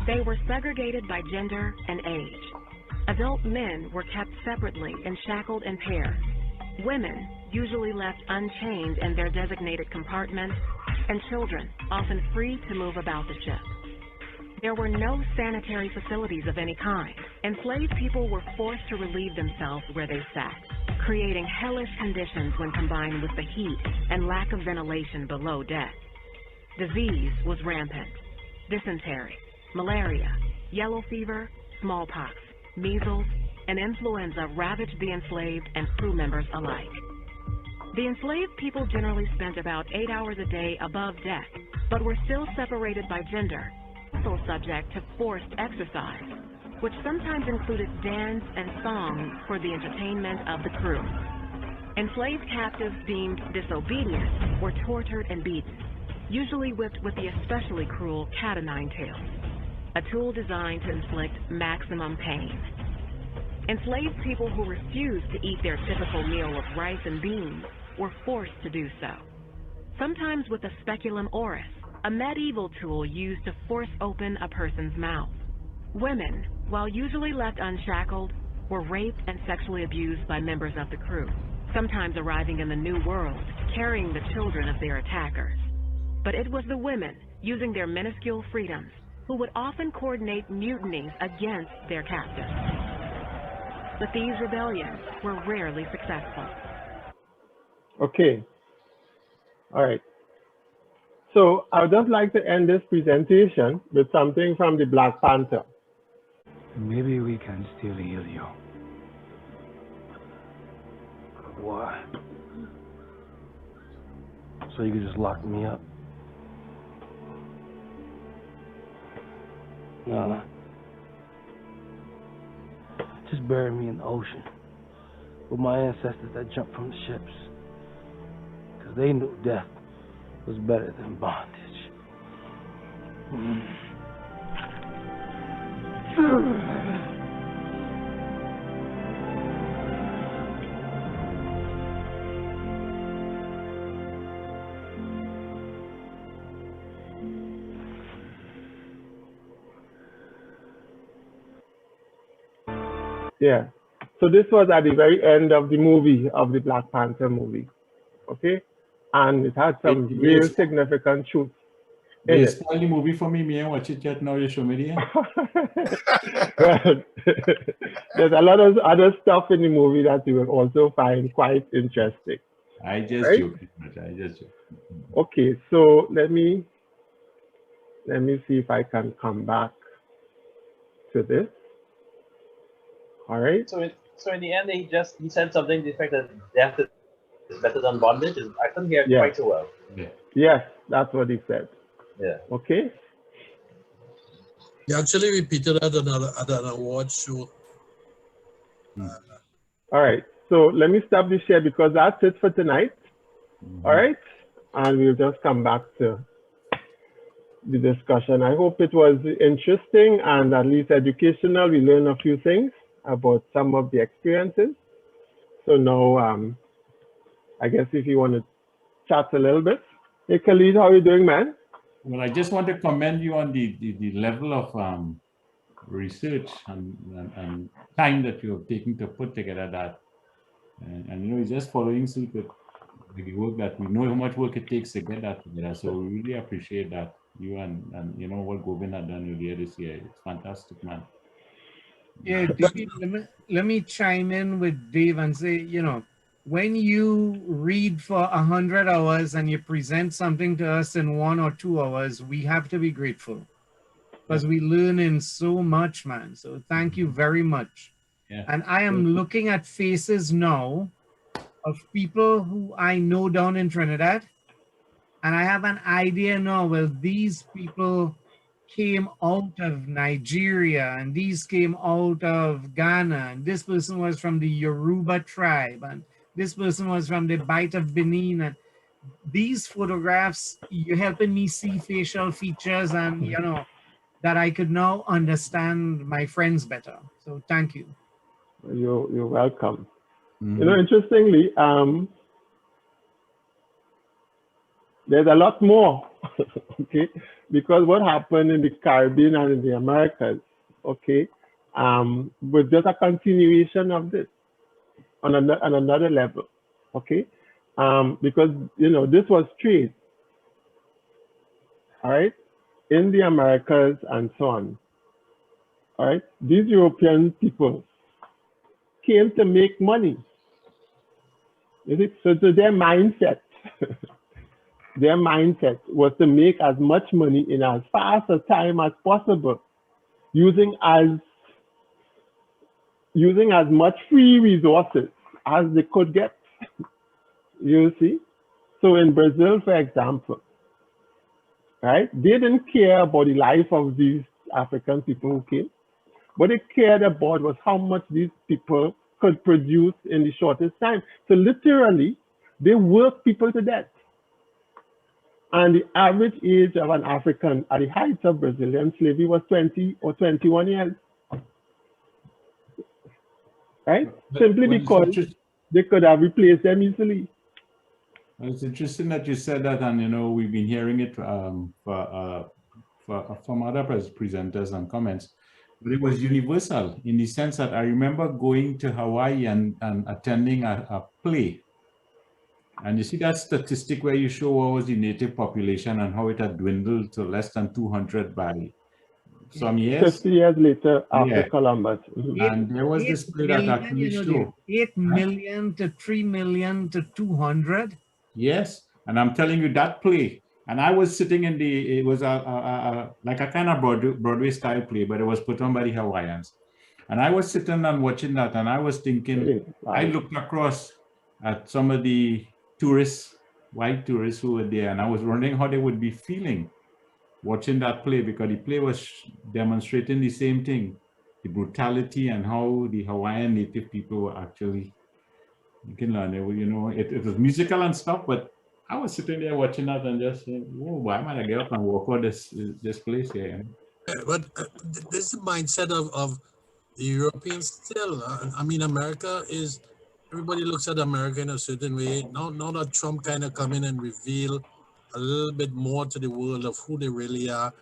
They were segregated by gender and age. Adult men were kept separately and shackled in pairs. Women usually left unchained in their designated compartments, and children often free to move about the ship. There were no sanitary facilities of any kind. Enslaved people were forced to relieve themselves where they sat, creating hellish conditions when combined with the heat and lack of ventilation below deck. Disease was rampant. Dysentery, malaria, yellow fever, smallpox, measles, and influenza ravaged the enslaved and crew members alike. The enslaved people generally spent about 8 hours a day above deck, but were still separated by gender, also subject to forced exercise, which sometimes included dance and song for the entertainment of the crew. Enslaved captives deemed disobedient were tortured and beaten, usually whipped with the especially cruel cat o' nine tails, a tool designed to inflict maximum pain. Enslaved people who refused to eat their typical meal of rice and beans were forced to do so, sometimes with a speculum oris, a medieval tool used to force open a person's mouth. Women, while usually left unshackled, were raped and sexually abused by members of the crew, sometimes arriving in the New World, carrying the children of their attackers. But it was the women, using their minuscule freedoms, who would often coordinate mutinies against their captors. But these rebellions were rarely successful. Okay. All right. So I would just like to end this presentation with something from the Black Panther. Maybe we can still heal you. Why? So you could just lock me up? Nah. Just bury me in the ocean with my ancestors that jumped from the ships. Because they knew death was better than bondage. Yeah. So this was at the very end of the movie, of the Black Panther movie. Okay? And it had some real significant truths You spoil the movie for me. Me and watch it yet now. You show me the Well, there's a lot of other stuff in the movie that you will also find quite interesting. I just right? joke. I just joke. Okay, so let me see if I can come back to this. All right. So in the end, he said something to the effect that death is better than bondage. I couldn't hear it quite so well. Yeah. Yes, that's what he said. Yeah. Okay. He actually repeated that at an award show. All right. So let me stop the share because that's it for tonight. All right. And we'll just come back to the discussion. I hope it was interesting and at least educational. We learned a few things about some of the experiences. So now, I guess if you want to chat a little bit. Hey, Khalid, how are you doing, man? Well, I just want to commend you on the level of research and time that you have taken to put together that. And you know, it's just following suit with the work that we know how much work it takes to get that together. So we really appreciate that. You and you know what Govind had done earlier this year. It's fantastic, man. Yeah, Dave, let me chime in with Dave and say, you know, when you read for 100 hours and you present something to us in 1 or 2 hours, we have to be grateful because we learn in so much, man. So thank you very much. Yeah. And I am looking at faces now of people who I know down in Trinidad. And I have an idea now, well, these people came out of Nigeria and these came out of Ghana. And this person was from the Yoruba tribe. And this person was from the Bight of Benin. And these photographs, you're helping me see facial features and, you know, that I could now understand my friends better. So thank you. You're welcome. You know, interestingly, there's a lot more, okay? Because what happened in the Caribbean and in the Americas, okay, was just a continuation of this on another level, okay? Because, you know, this was trade, all right, in the Americas and so on, all right? These European people came to make money. So their mindset, their mindset was to make as much money in as fast a time as possible, using as much free resources as they could get. You see? So in Brazil, for example, right, they didn't care about the life of these African people who came. What they cared about was how much these people could produce in the shortest time. So literally, they worked people to death. And the average age of an African at the height of Brazilian slavery was 20 or 21 years. Right? Simply because they could have replaced them easily. Well, it's interesting that you said that, and you know, we've been hearing it from other presenters and comments. But it was universal in the sense that I remember going to Hawaii and attending a play. And you see that statistic where you show what was the native population and how it had dwindled to less than 200 by some years. 50 years later after Columbus. And there was this play that actually showed 8 million to 3 million to 200. Yes. And I'm telling you that play. And I was sitting in it was like a kind of Broadway style play, but it was put on by the Hawaiians. And I was sitting and watching that, and I was thinking, I looked across at some of the tourists, white tourists who were there, and I was wondering how they would be feeling watching that play, because the play was demonstrating the same thing, the brutality and how the Hawaiian native people were actually, you can learn, you know, it was musical and stuff, but I was sitting there watching that and just saying, oh, why am I going to get up and walk out this place here? But this is the mindset of the Europeans still. I mean, America is, everybody looks at America in a certain way. Now that Trump kind of come in and reveal a little bit more to the world of who they really are.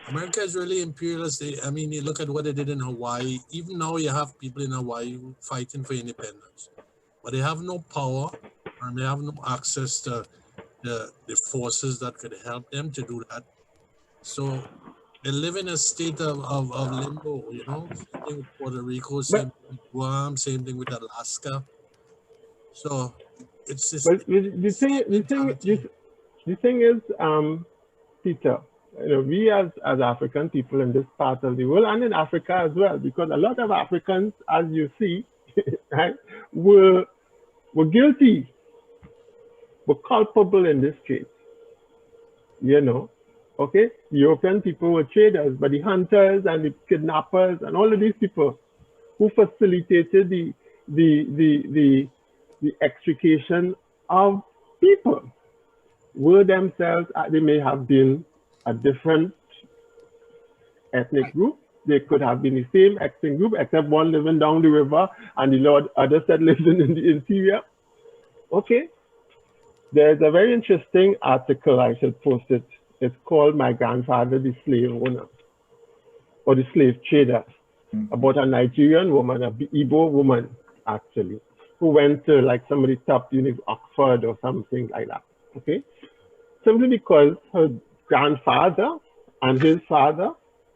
America is really imperialist. I mean, you look at what they did in Hawaii. Even now you have people in Hawaii fighting for independence, but they have no power and they have no access to the forces that could help them to do that. So they live in a state of limbo, you know. Same thing with Puerto Rico, same thing with Guam, same thing with Alaska. So it's just But the thing is, Peter, you know, we as African people in this part of the world and in Africa as well, because a lot of Africans, as you see, right, were guilty, were culpable in this case. You know, okay, the European people were traders, but the hunters and the kidnappers and all of these people who facilitated the extrication of people were themselves, they may have been a different ethnic group. They could have been the same ethnic group, except one living down the river and the other said living in the interior. Okay. There's a very interesting article, I should post it. It's called My Grandfather, the Slave Owner, or the Slave Trader, about a Nigerian woman, an Igbo woman, actually, who went to like some of the top universities, Oxford or something like that, okay? Simply because her grandfather and his father,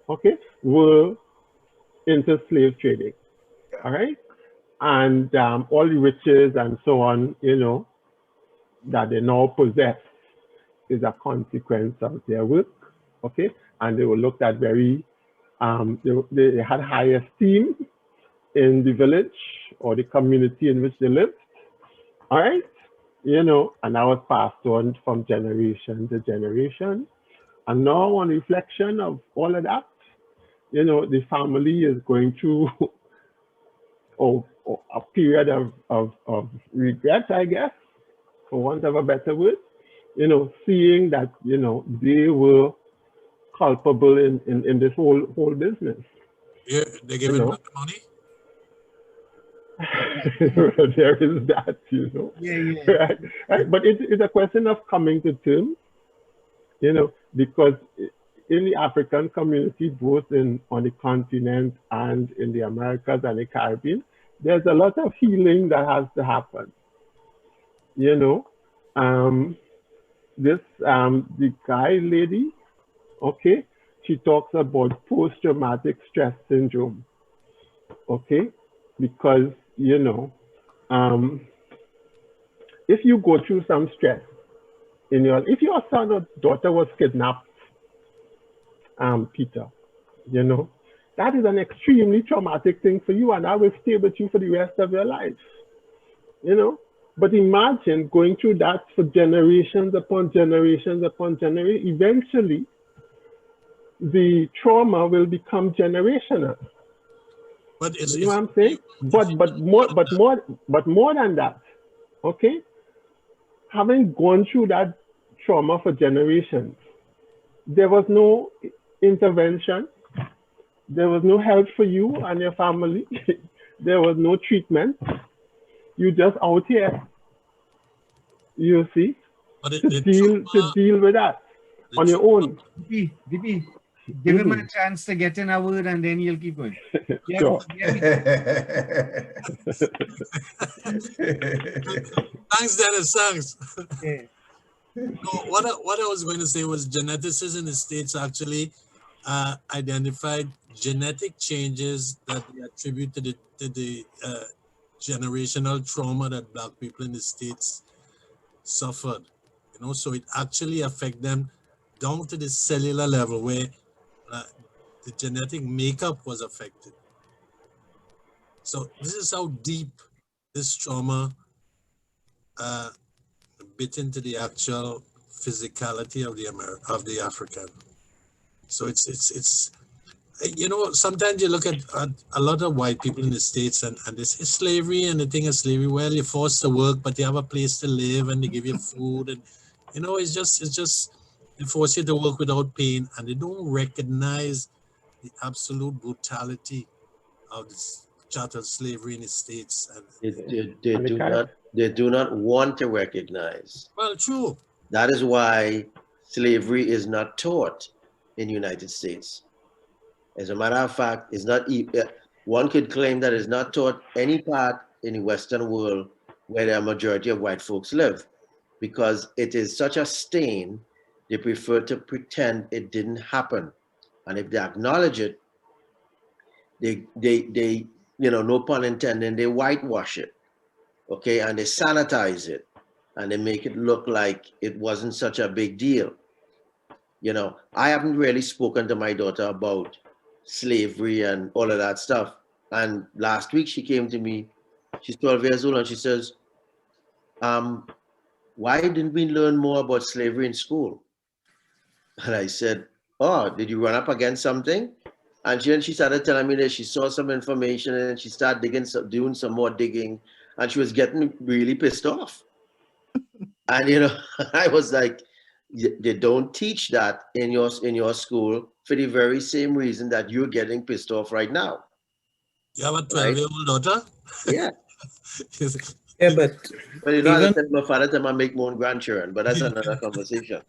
okay, were into slave trading, all right? And all the riches and so on, you know, that they now possess is a consequence of their work, okay? And they were looked at very, they had high esteem in the village or the community in which they lived, all right? You know, and that was passed on from generation to generation. And now on reflection of all of that, you know, the family is going through a period of regret, I guess, for want of a better word, you know, seeing that, you know, they were culpable in this whole business. Yeah, they giving back the money? There is that, you know. Yeah. Right? But it's a question of coming to terms, you know, because in the African community, both on the continent and in the Americas and the Caribbean, there's a lot of healing that has to happen. You know, the guy lady, okay, she talks about post-traumatic stress syndrome, okay, because, you know, if you go through some stress if your son or daughter was kidnapped, Peter, you know, that is an extremely traumatic thing for you, and that will stay with you for the rest of your life, you know. But imagine going through that for generations upon generations upon generations. Eventually, the trauma will become generational. But you know what I'm saying? But more than that, okay? Having gone through that trauma for generations, there was no intervention. There was no help for you and your family. There was no treatment. You just out here, you see, to deal with that on your own. DP, give him a chance to get in a word and then you'll keep going. Sure. Thanks, Dennis. Thanks. Okay. No, what I was going to say was geneticists in the States actually identified genetic changes that they attribute to the generational trauma that Black people in the States suffered. You know, so it actually affects them down to the cellular level where the genetic makeup was affected. So this is how deep this trauma bit into the actual physicality of the African. So it's you know, sometimes you look at a lot of white people in the States and they say slavery, and the thing of slavery, well, you're forced to work, but you have a place to live and they give you food, and you know, it's just they force you to work without pain, and they don't recognize the absolute brutality of this chattel slavery in the States. And they do not want to recognize. Well, true. That is why slavery is not taught in the United States. As a matter of fact, it's not. One could claim that it's not taught any part in the Western world where the majority of white folks live, because it is such a stain They prefer to pretend it didn't happen. And if they acknowledge it, they you know, no pun intended, they whitewash it, okay? And they sanitize it and they make it look like it wasn't such a big deal. You know, I haven't really spoken to my daughter about slavery and all of that stuff. And last week she came to me, she's 12 years old, and she says, why didn't we learn more about slavery in school? And I said, oh, did you run up against something? And then she started telling me that she saw some information and she started doing some more digging, and she was getting really pissed off. And, you know, I was like, they don't teach that in your school for the very same reason that you're getting pissed off right now. You have a 12-year-old daughter? Yeah. Yeah, but well, you know, I said my father tell me I make my own grandchildren, but that's another conversation.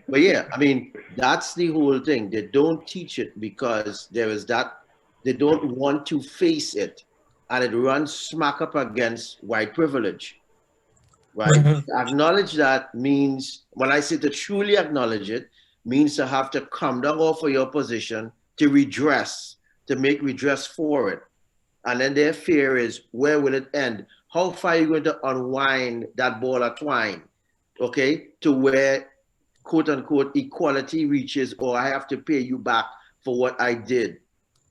But yeah, I mean, that's the whole thing. They don't teach it because there is that, they don't want to face it, and it runs smack up against white privilege. Right? Mm-hmm. Acknowledge that means, when I say to truly acknowledge it, means to have to come down off of your position to redress, to make redress for it. And then their fear is, where will it end? How far are you going to unwind that ball of twine, okay, to where, quote unquote, equality reaches, or I have to pay you back for what I did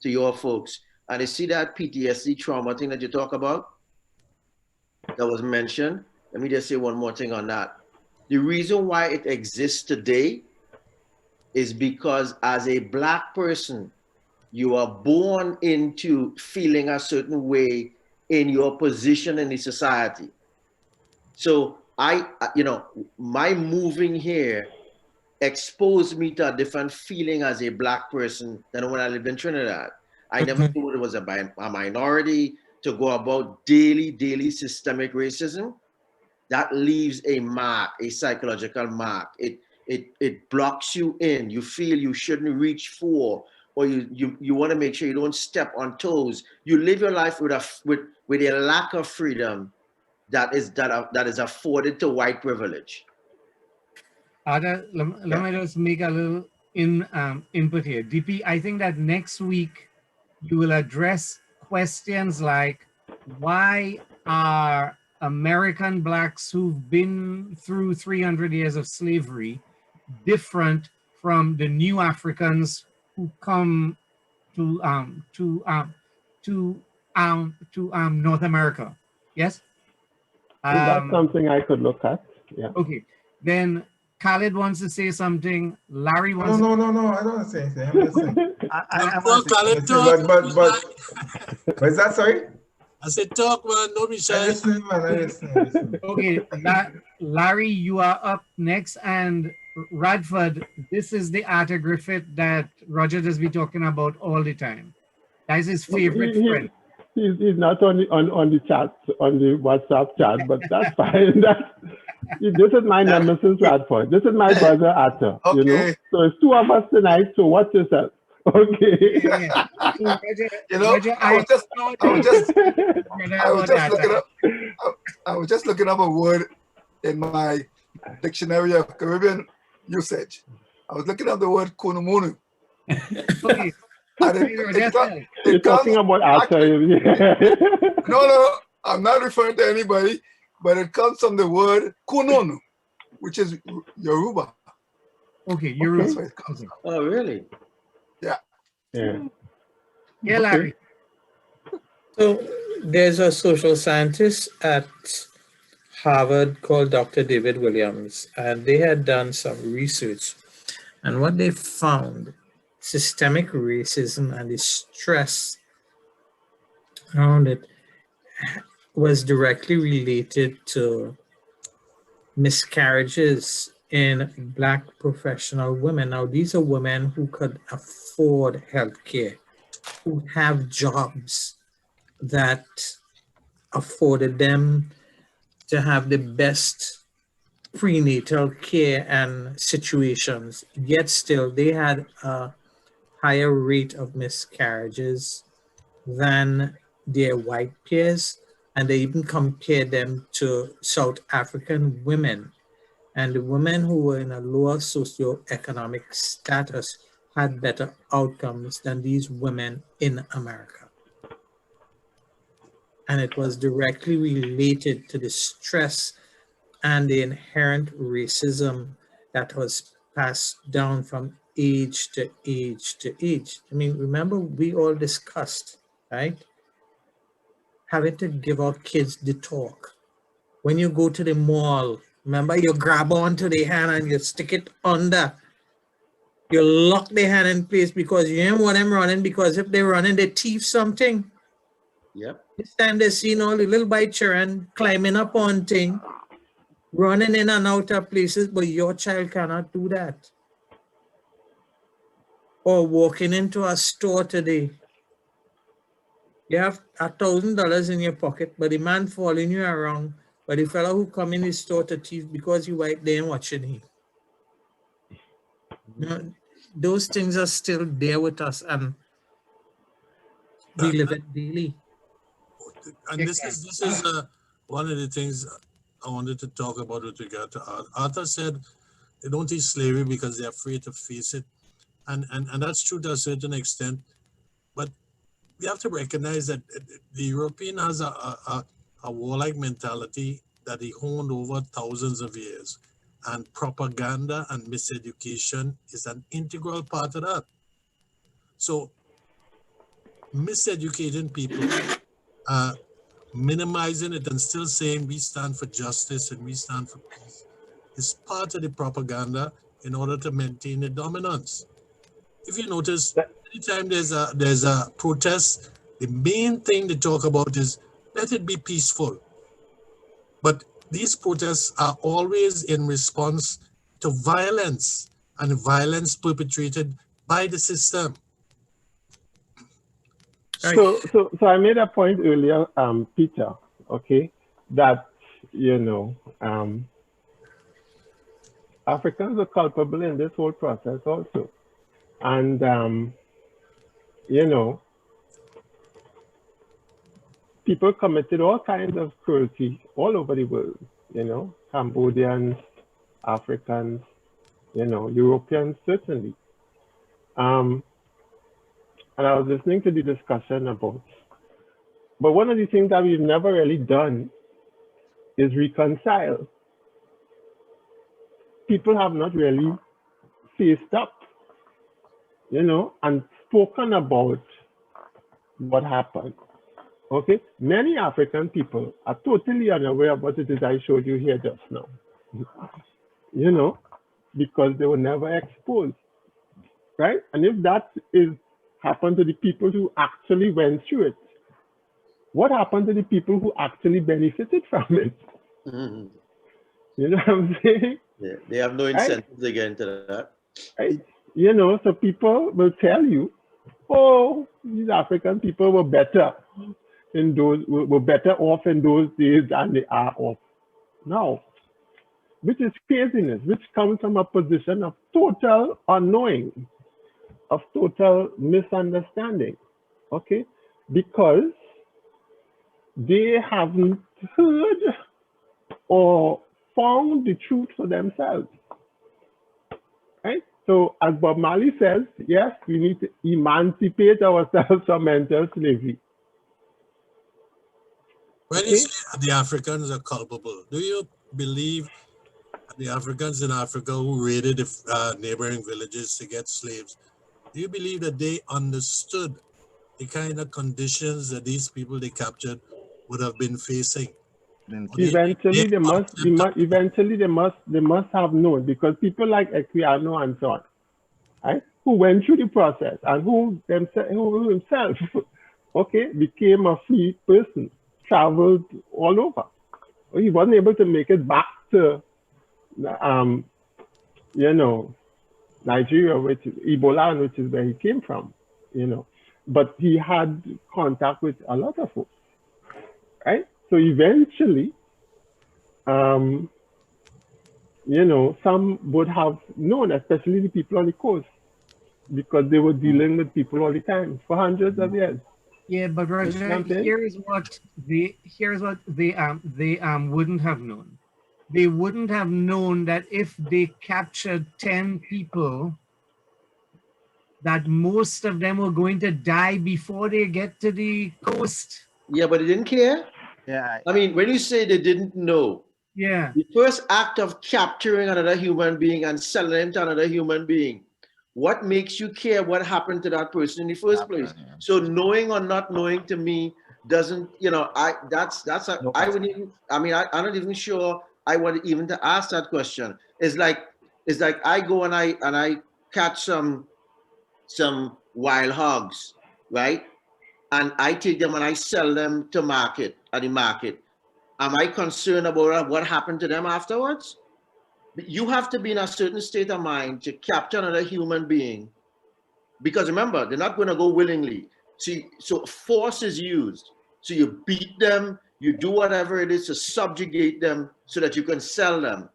to your folks. And you see that PTSD trauma thing that you talk about, that was mentioned. Let me just say one more thing on that. The reason why it exists today is because as a Black person, you are born into feeling a certain way in your position in the society. So you know, my moving here exposed me to a different feeling as a Black person than when I lived in Trinidad. I never thought it was a minority to go about daily systemic racism. That leaves a mark, a psychological mark. It blocks you in. You feel you shouldn't reach for, or you want to make sure you don't step on toes. You live your life with a lack of freedom that is afforded to white privilege. Ada, let me just make a little input here. DP, I think that next week you will address questions like, why are American Blacks who've been through 300 years of slavery different from the new Africans who come to North America? Yes? That's something I could look at. Yeah. Okay. Then Khalid wants to say something. Larry wants No, I don't want to say anything. I'm listening. But is that sorry? I said talk, man. Don't be shy. I listen. Okay, Larry, you are up next, and Radford, this is the Arthur Griffith that Roger has been talking about all the time. That's his favorite friend. He's not on the chat, on the WhatsApp chat, but that's fine. This is my nemesis, Radford. This is my brother, Arthur. Okay. You know, so it's two of us tonight. So watch yourself. Okay. Yeah. You know, I was just looking up a word in my dictionary of Caribbean usage. I was looking up the word kunumunu. Okay. You're talking about Arthur. No, I'm not referring to anybody, but it comes from the word kununu, which is Yoruba. Okay, Yoruba. Okay. Oh, really? Yeah. Yeah, Larry. So there's a social scientist at Harvard called Dr. David Williams, and they had done some research. And what they found, systemic racism and the stress around it was directly related to miscarriages in Black professional women. Now, these are women who could afford healthcare, who have jobs that afforded them to have the best prenatal care and situations, yet still they had a higher rate of miscarriages than their white peers, and they even compared them to South African women. And the women who were in a lower socioeconomic status had better outcomes than these women in America. And it was directly related to the stress and the inherent racism that was passed down from age to age to age. I mean, remember we all discussed, right? Having to give our kids the talk. When you go to the mall, remember you grab onto the hand and you stick it under. You lock the hand in place because you don't want them running, because if they're running, they thief something. Yep. This time they seen all the little white children climbing up on things, running in and out of places, but your child cannot do that. Or walking into a store today. You have $1,000 in your pocket, but the man following you around, but the fellow who come in the store to thief because you white, they ain't watching him. You know, those things are still there with us, and we live it daily. And this is one of the things I wanted to talk about with regard to Arthur. Arthur said they don't teach slavery because they're afraid to face it. And that's true to a certain extent. But we have to recognize that the European has a warlike mentality that he honed over thousands of years. And propaganda and miseducation is an integral part of that. So miseducating people, minimizing it and still saying we stand for justice and we stand for peace is part of the propaganda in order to maintain the dominance. If you notice, anytime there's a protest, the main thing they talk about is let it be peaceful. But these protests are always in response to violence, and violence perpetrated by the system. So I made a point earlier, Peter, okay, that, Africans are culpable in this whole process also. And, people committed all kinds of cruelty all over the world, Cambodians, Africans, Europeans, certainly. And I was listening to the discussion but one of the things that we've never really done is reconcile. People have not really faced up, and spoken about what happened. Okay, many African people are totally unaware of what it is I showed you here just now, because they were never exposed, right? And if that is happened to the people who actually went through it, what happened to the people who actually benefited from it? Mm-hmm. You know what I'm saying? Yeah, they have no incentives to get into that. Right? So people will tell you, oh, these African people were better were better off in those days than they are off now, which is craziness, which comes from a position of total unknowing, of total misunderstanding, okay? Because they haven't heard or found the truth for themselves, right? So as Bob Marley says, yes, we need to emancipate ourselves from mental slavery. When you say the Africans are culpable, do you believe the Africans in Africa who raided the neighboring villages to get slaves, do you believe that they understood the kind of conditions that these people they captured would have been facing? Eventually, they must have known, because people like Equiano and so on, right, who went through the process and who himself, okay, became a free person, traveled all over. He wasn't able to make it back to, Nigeria, which is Ebola, which is where he came from, but he had contact with a lot of folks, right? So eventually, some would have known, especially the people on the coast, because they were dealing with people all the time for hundreds of years. Yeah, but Roger, here's what they wouldn't have known. they wouldn't have known that if they captured 10 people, that most of them were going to die before they get to the coast. Yeah, but they didn't care. Yeah. I mean, when you say they didn't know, yeah, the first act of capturing another human being and selling him to another human being, what makes you care what happened to that person in the first place? So knowing or not knowing to me doesn't, you know, I wouldn't even, I mean, I'm not even sure I want even to ask that question. It's like I go and I catch some wild hogs, right? And I take them and I sell them to market at the market. Am I concerned about what happened to them afterwards? You have to be in a certain state of mind to capture another human being, because remember, they're not going to go willingly. See, so force is used. So you beat them, you do whatever it is to subjugate them so that you can sell them.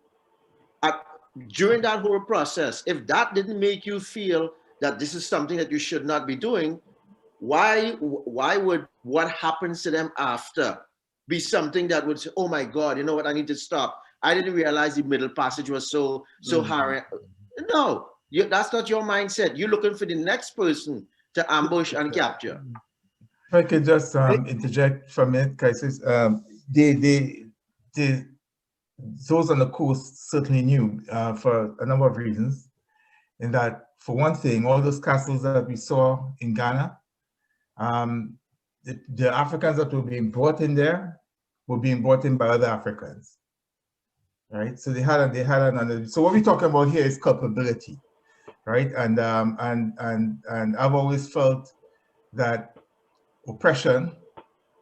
During that whole process, if that didn't make you feel that this is something that you should not be doing, why would what happens to them after be something that would say, oh my God, you know what, I need to stop. I didn't realize the middle passage was so harrowing. No, that's not your mindset. You're looking for the next person to ambush and capture. If I could just interject for a minute, because those on the coast certainly knew for a number of reasons. In that, for one thing, all those castles that we saw in Ghana, the Africans that were being brought in there were being brought in by other Africans, right? So they had another. So what we're talking about here is culpability, right? And I've always felt that oppression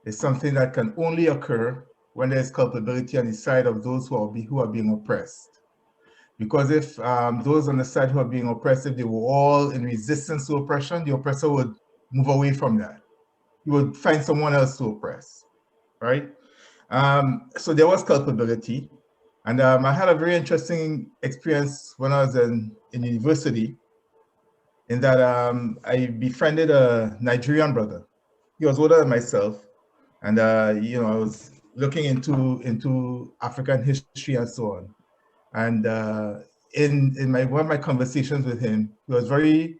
is something that can only occur when there's culpability on the side of those who are being oppressed. Because if those on the side who are being oppressed, if they were all in resistance to oppression, the oppressor would move away from that. He would find someone else to oppress, right? So there was culpability. And I had a very interesting experience when I was in university, in that I befriended a Nigerian brother. He was older than myself. And you know, I was looking into African history and so on. And in one of my conversations with him, he was very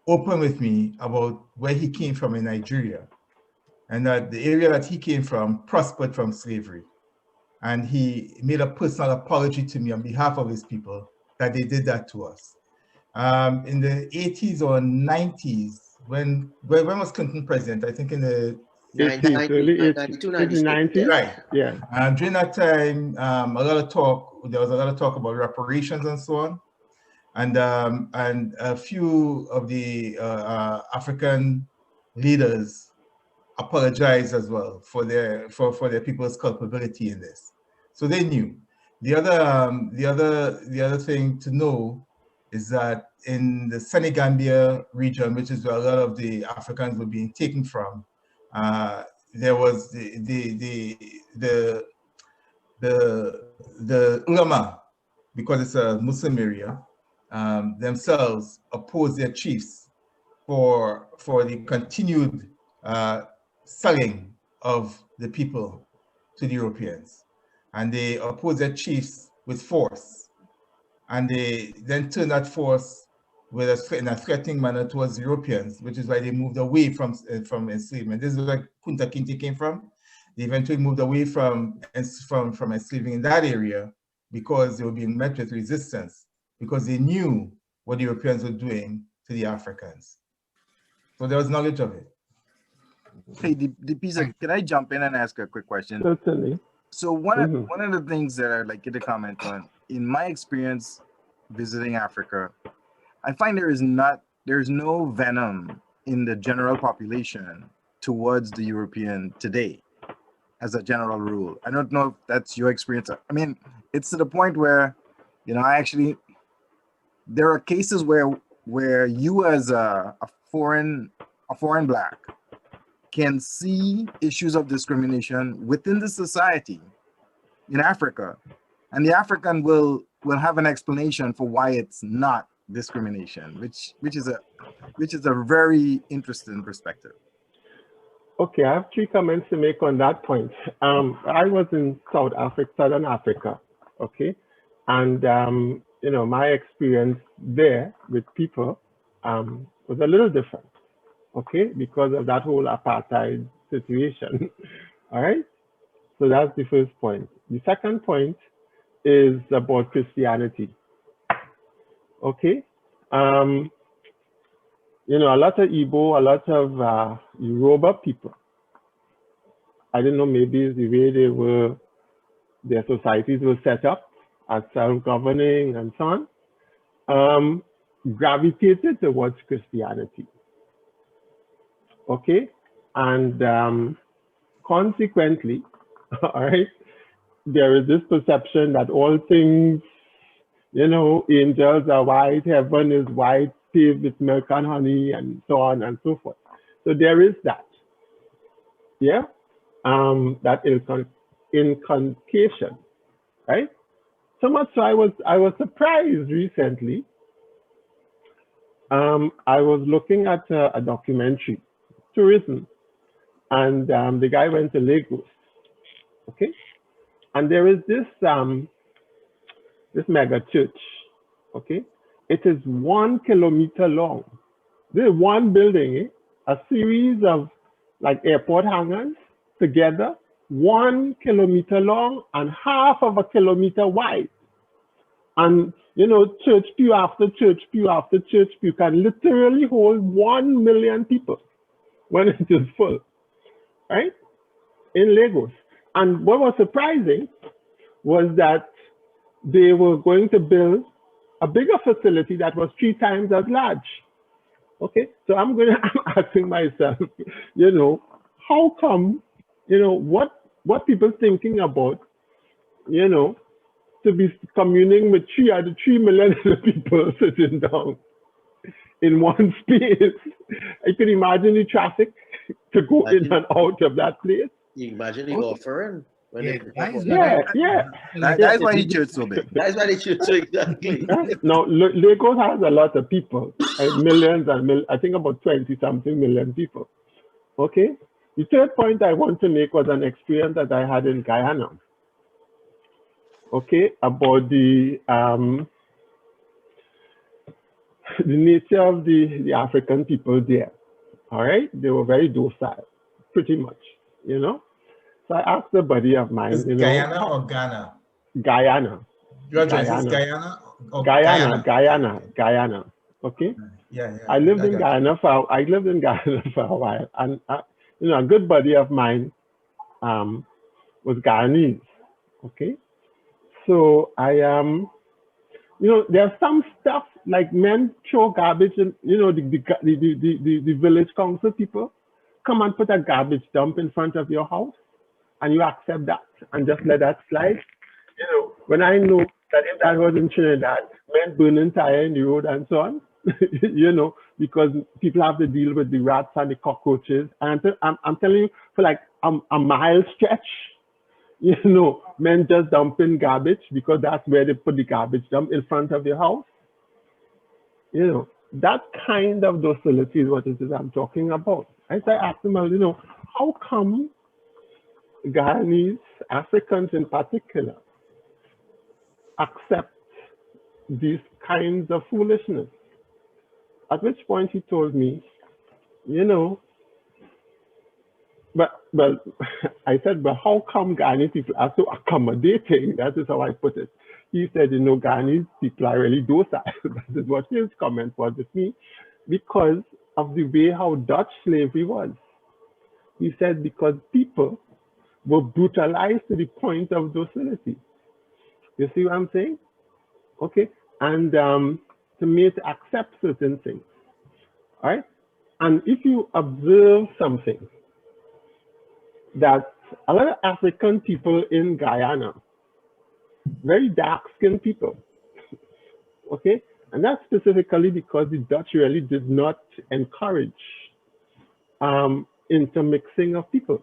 open with me about where he came from in Nigeria, and that the area that he came from prospered from slavery. And he made a personal apology to me on behalf of his people that they did that to us. In the 80s or 90s, when was Clinton president? I think in the 80s, early 90s. Right. Yeah. During that time, there was a lot of talk about reparations and so on. And a few of the African leaders apologized as well for their people's culpability in this. So they knew. The other thing to know is that in the Senegambia region, which is where a lot of the Africans were being taken from, there was the ulama, because it's a Muslim area, themselves opposed their chiefs for the continued selling of the people to the Europeans. And they opposed their chiefs with force. And they then turned that force in a threatening manner towards Europeans, which is why they moved away from enslavement. This is where Kunta Kinte came from. They eventually moved away from enslaving in that area because they were being met with resistance, because they knew what the Europeans were doing to the Africans. So there was knowledge of it. Hey, Dipisa, can I jump in and ask a quick question? Certainly. So one of the things that I'd like you to comment on, in my experience visiting Africa, I find there's no venom in the general population towards the European today, as a general rule. I don't know if that's your experience. I mean, it's to the point where, you know, there are cases where you as a foreign black can see issues of discrimination within the society in Africa, and the African will have an explanation for why it's not discrimination, which is a very interesting perspective. Okay, I have 3 comments to make on that point. I was in Southern Africa okay? And, you know, my experience there with people was a little different, okay? Because of that whole apartheid situation, all right? So that's the first point. The second point is about Christianity, okay? You know, a lot of Igbo, a lot of Yoruba people, I don't know, maybe it's the way their societies were set up as self-governing and so on, gravitated towards Christianity, okay? And consequently, all right, there is this perception that all things, you know, angels are white, heaven is white, paved with milk and honey, and so on and so forth. So there is that, yeah, that inculcation, right? So much so I was surprised recently. I was looking at a documentary, tourism, and the guy went to Lagos, okay? And there is this this mega church, okay? It is 1 kilometer long. This is one building, a series of like airport hangars together, 1 kilometer long and half of a kilometer wide. And, you know, church pew after church pew after church pew can literally hold 1 million people when it is full, right? In Lagos. And what was surprising was that they were going to build a bigger facility that was 3 times as large. Okay, so I'm asking myself, you know, how come, you know, what people thinking about, you know, to be communing with 3 million people sitting down in one space. I can imagine the traffic to go in and out of that place. You imagine the offering when they That's why the church so big. That's why the church so exactly. Now Lagos has a lot of people, millions and I think about 20-something million people. Okay. The third point I want to make was an experience that I had in Guyana. Okay, about the nature of the African people there. All right, they were very docile, pretty much, you know. So I asked a buddy of mine, Is Guyana or Ghana? Guyana. Guyana. Is Guyana or Guyana. Okay. Yeah. I lived in Guyana for a while, and you know, a good buddy of mine was Guyanese. Okay. So I you know, there's some stuff like men throw garbage and, you know, the village council people come and put a garbage dump in front of your house and you accept that and just let that slide. You know, when I know that if that was in Trinidad, men burning tire in the road and so on, you know, because people have to deal with the rats and the cockroaches. And I'm telling you, for like a mile stretch, you know, men just dumping garbage because that's where they put the garbage dump in front of your house. You know, that kind of docility is what it is I'm talking about. As I asked them, you know, how come Guyanese, Africans in particular, accept these kinds of foolishness? At which point he told me, you know, but I said, but how come Guyanese people are so accommodating? That is how I put it. He said, you know, Guyanese people are really docile. That is what his comment was with me, because of the way how Dutch slavery was. He said, because people were brutalized to the point of docility. You see what I'm saying? Okay. And to me, to accept certain things. All right. And if you observe something, that a lot of African people in Guyana, very dark-skinned people, okay? And that's specifically because the Dutch really did not encourage intermixing of people,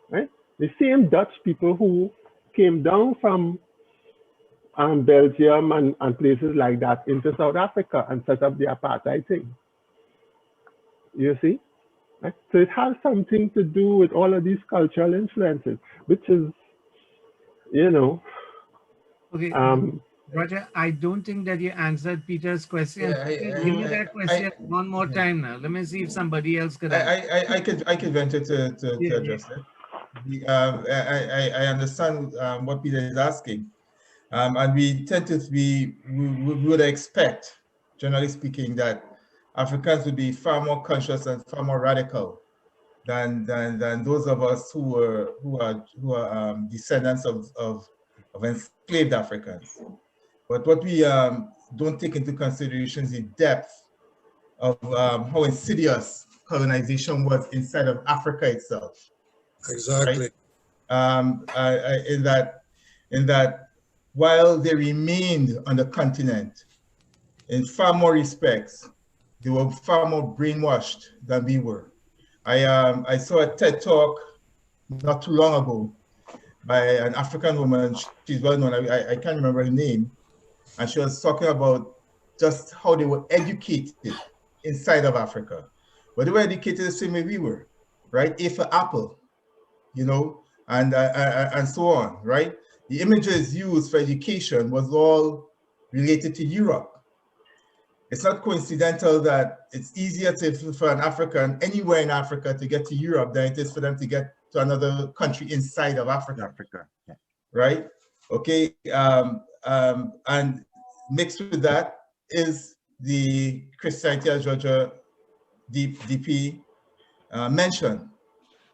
right? The same Dutch people who came down from Belgium and places like that into South Africa and set up the apartheid thing. You see? Right? So it has something to do with all of these cultural influences, which is, you know, Okay, Roger, I don't think that you answered Peter's question. Yeah, Give me that question one more time now. Let me see if somebody else could answer. I could venture to address it. I understand what Peter is asking, and we tend to we would expect, generally speaking, that Africans would be far more conscious and far more radical than those of us who are descendants of enslaved Africans. But what we don't take into consideration is the depth of how insidious colonization was inside of Africa itself. Exactly. Right? In that while they remained on the continent, in far more respects, they were far more brainwashed than we were. I saw a TED talk not too long ago by an African woman. She's well known. I can't remember her name. And she was talking about just how they were educated inside of Africa. But they were educated the same way we were, right? A for apple, you know, and so on, right? The images used for education was all related to Europe. It's not coincidental that it's easier for an African anywhere in Africa to get to Europe than it is for them to get to another country inside of Africa. Yeah. Right? Okay. And mixed with that is the Christianity, as Roger DP mentioned.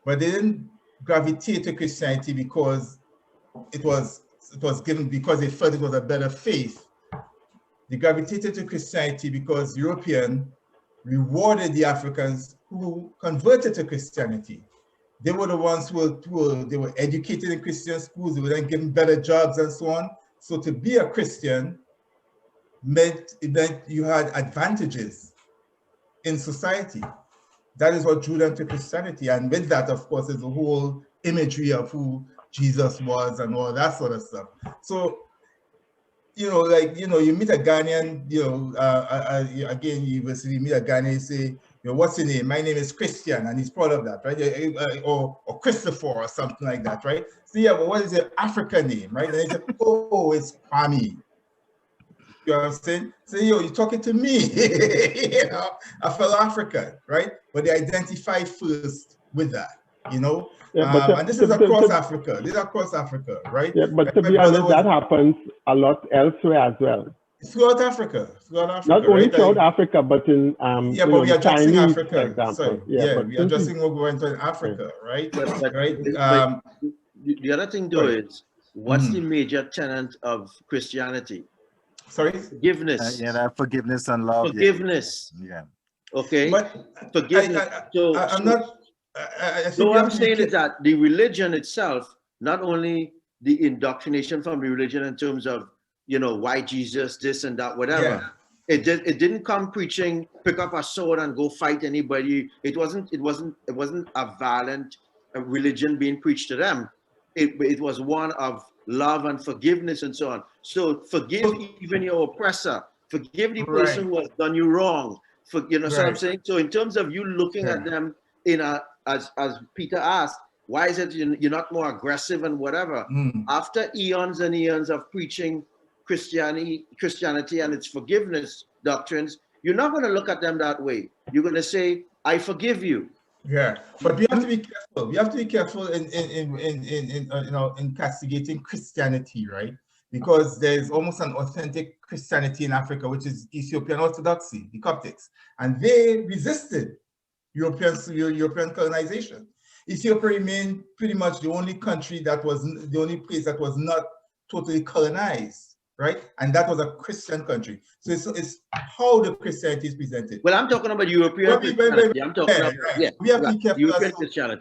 But they didn't gravitate to Christianity because it was given, because they felt it was a better faith. They gravitated to Christianity because European rewarded the Africans who converted to Christianity. They were the ones who were educated in Christian schools. They were then given better jobs and so on. So to be a Christian meant you had advantages in society. That is what drew them to Christianity. And with that, of course, is the whole imagery of who Jesus was and all that sort of stuff. So, you know, like, you know, you meet a Ghanaian, you know, again, you meet a Ghanaian, you say, you know, what's your name? My name is Christian, and he's proud of that, right? Or Christopher or something like that, right? So yeah, well, what is your African name, right? And they say, oh, it's Kwame. You know what I'm saying? So, yo, you're talking to me, you know, a fellow African, right? But they identify first with that, you know? Yeah, and this is across Africa. This is across Africa, right? Yeah, but to be honest, that happens a lot elsewhere as well. Throughout Africa. Not only right? throughout Africa, but in yeah, but we are addressing Chinese, Africa. for example. Sorry. Yeah, we are addressing what we went to Africa, right? But right. The other thing though is, what's the major tenet of Christianity? Sorry? Forgiveness. Yeah, that forgiveness and love. Forgiveness. Yeah. Okay. But forgiveness. I'm not. So what I'm saying is that the religion itself, not only the indoctrination from the religion in terms of, you know, why Jesus, this and that, whatever. Yeah. It didn't come preaching, pick up a sword and go fight anybody. It wasn't a violent religion being preached to them. It was one of love and forgiveness and so on. So forgive even your oppressor. Forgive the person who has done you wrong. You know what I'm saying? So in terms of you looking at them in a, as Peter asked, why is it you're not more aggressive and whatever? After eons and eons of preaching Christianity and its forgiveness doctrines, you're not going to look at them that way. You're going to say, I forgive you. Yeah, but we have to be careful. We have to be careful in castigating Christianity, right? Because there's almost an authentic Christianity in Africa, which is Ethiopian Orthodoxy, the Coptics, and they resisted European colonization. Ethiopia remained pretty much the only country that was the only place that was not totally colonized, right? And that was a Christian country. So it's how the Christianity is presented. Well, I'm talking about European Christianity. I'm talking about, we have to be careful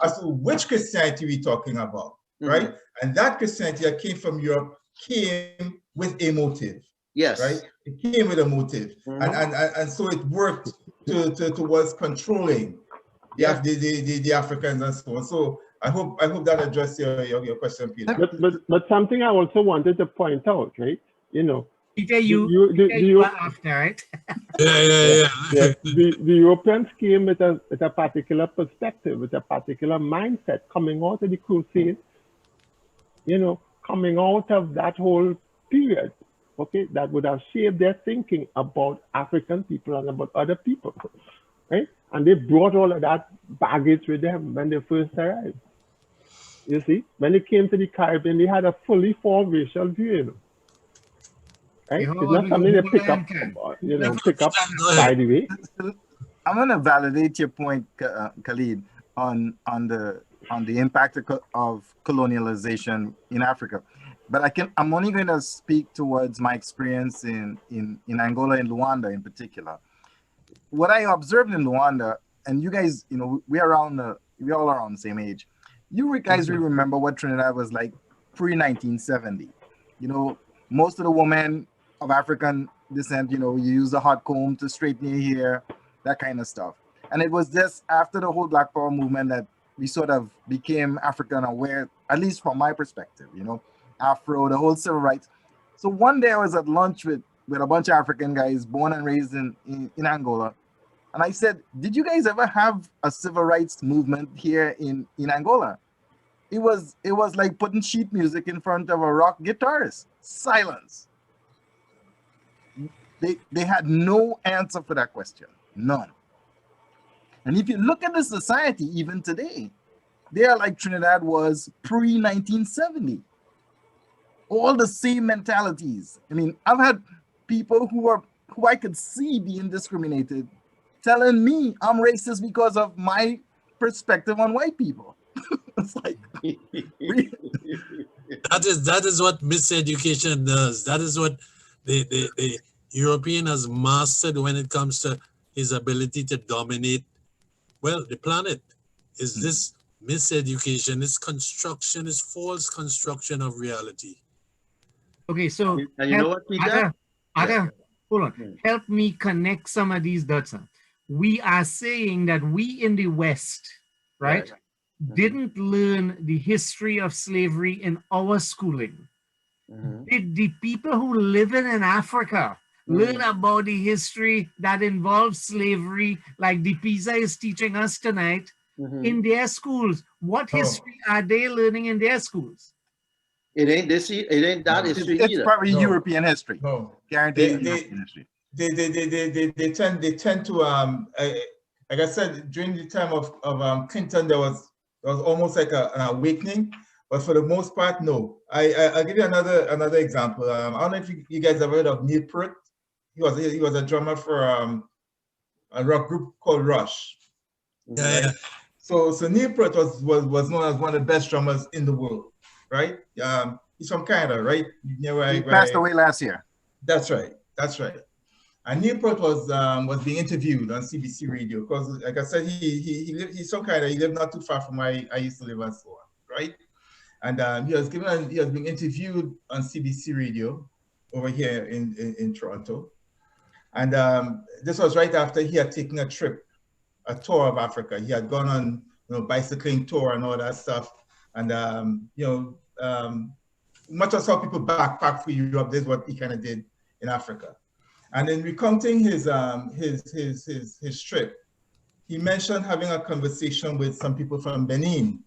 as to which Christianity we're talking about, right? And that Christianity that came from Europe came with a motive. Yes. Right? It came with a motive. And so it worked towards controlling the Africans and so on. So I hope that addressed your question, Peter. But something I also wanted to point out, right? You know, Peter, you are after, right? Yeah. The Europeans came with a particular perspective, with a particular mindset coming out of the Crusades, you know, coming out of that whole period, okay, that would have shaped their thinking about African people and about other people, right? And they brought all of that baggage with them when they first arrived. You see, when they came to the Caribbean, they had a fully formed racial view, you know, right? It's not something they pick up, pick up by the way. I'm going to validate your point, Khalid, on the impact of colonialization in Africa. But I'm only going to speak towards my experience in Angola and Luanda in particular. What I observed in Luanda, and you guys, you know, we all around the same age. You guys will remember what Trinidad was like pre-1970. You know, most of the women of African descent, you know, you use a hot comb to straighten your hair, that kind of stuff. And it was just after the whole Black Power movement that we sort of became African aware, at least from my perspective, you know, Afro, the whole civil rights. So one day I was at lunch with a bunch of African guys born and raised in Angola. And I said, did you guys ever have a civil rights movement here in Angola? It was like putting sheet music in front of a rock guitarist. Silence. They had no answer for that question. None. And if you look at the society even today, they are like Trinidad was pre-1970. All the same mentalities. I mean, I've had people who I could see being discriminated telling me I'm racist because of my perspective on white people. It's like that is what miseducation does. That is what the European has mastered when it comes to his ability to dominate, well, the planet. Is this miseducation, this construction, this false construction of reality. Okay, so and you know what, Peter? Ada, hold on. Help me connect some of these dots. We are saying that we in the West, right, didn't learn the history of slavery in our schooling. Did the people who live in Africa learn about the history that involves slavery, like the PISA is teaching us tonight, in their schools? What history are they learning in their schools? It ain't that history it's either. probably European history. No, guaranteed European history. They tend to like I said, during the time of Clinton, there was almost like an awakening, but for the most part, no. I'll give you another example. I don't know if you guys have heard of Neil Peart. He was a drummer for a rock group called Rush. Yeah. So Neil Peart was known as one of the best drummers in the world, right? He's from Canada, right? He passed away last year. That's right. And Neil Peart was being interviewed on CBC Radio because, like I said, he's from Canada. He lived not too far from where I used to live and so on, right? And he was being interviewed on CBC Radio over here in Toronto. And this was right after he had taken a tour of Africa. He had gone on bicycling tour and all that stuff. And much as how people backpack for Europe, this is what he kind of did in Africa. And in recounting his trip, he mentioned having a conversation with some people from Benin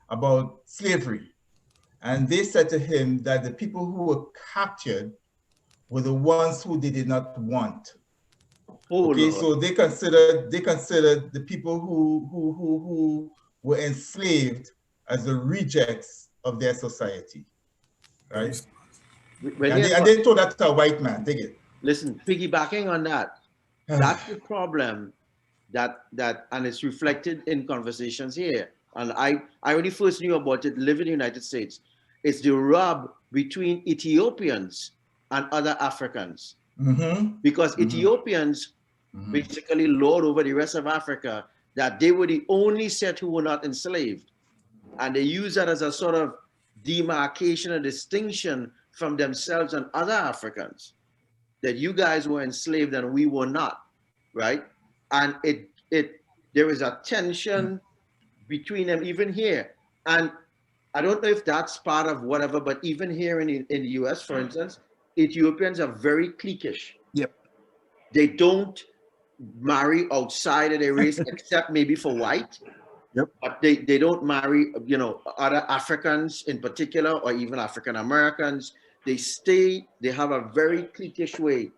about slavery. And they said to him that the people who were captured were the ones who they did not want. Okay, so they considered the people who were enslaved as the rejects of their society, right? And they told that to a white man. Dig it. Listen, piggybacking on that, that's the problem and it's reflected in conversations here. And I already first knew about it living in the United States. It's the rub between Ethiopians and other Africans. Because Ethiopians basically lord over the rest of Africa, that they were the only set who were not enslaved. And they use that as a sort of demarcation, a distinction from themselves and other Africans, that you guys were enslaved and we were not, right? And there is a tension between them even here. And I don't know if that's part of whatever, but even here in the US, for instance, Ethiopians are very cliquish. Yep. They don't marry outside of their race, except maybe for white. Yep. But they don't marry, other Africans in particular, or even African Americans. they have a very cliquish way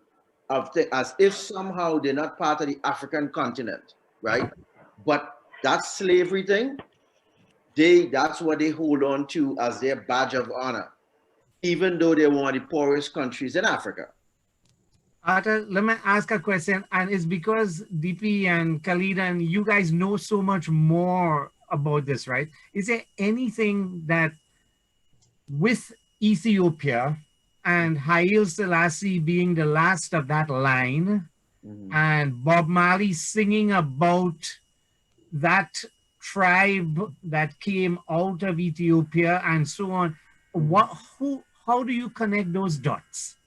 of as if somehow they're not part of the African continent, right? But that slavery thing, that's what they hold on to as their badge of honor, even though they're one of the poorest countries in Africa. Arthur, let me ask a question, and it's because DP and Khalid and you guys know so much more about this, right? Is there anything that with Ethiopia and Haile Selassie being the last of that line, and Bob Marley singing about that tribe that came out of Ethiopia and so on, how do you connect those dots?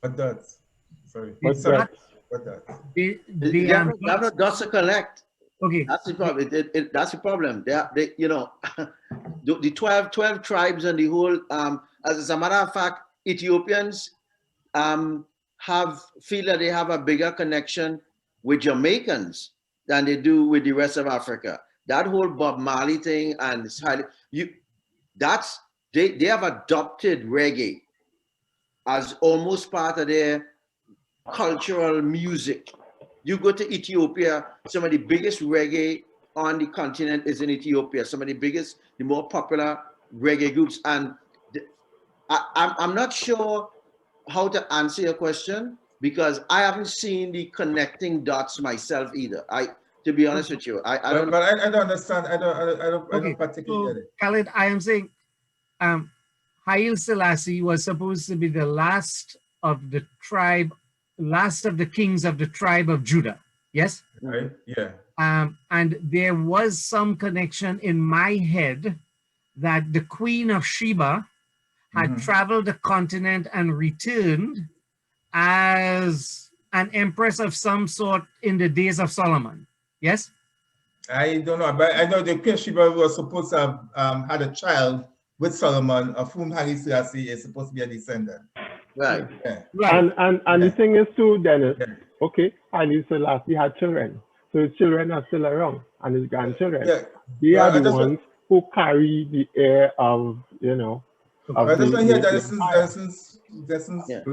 What dots? Sorry. What dots? They have not dots to connect. Okay. That's the problem. That's the problem. They you know, the 12 tribes and the whole, as a matter of fact, Ethiopians feel that they have a bigger connection with Jamaicans than they do with the rest of Africa. That whole Bob Marley thing and they have adopted reggae as almost part of their cultural music. You go to Ethiopia, some of the biggest reggae on the continent is in Ethiopia. Some of the biggest, the more popular reggae groups. And I'm not sure how to answer your question because I haven't seen the connecting dots myself either. To be honest with you, I don't. But I don't understand. I don't particularly get it. Khalid, I am saying, Haile Selassie was supposed to be the last of the tribe, last of the kings of the tribe of Judah. Yes. Right. Yeah. And there was some connection in my head that the Queen of Sheba had traveled the continent and returned as an empress of some sort in the days of Solomon. Yes? I don't know, but I know the Queen of Sheba was supposed to have had a child with Solomon, of whom Haile Selassie is supposed to be a descendant. Right. Yeah. Right. And the thing is too, Dennis, okay, Haile Selassie had children. So his children are still around and his grandchildren. Yeah. They are the ones who carry the air of, you know, of I just want to hear the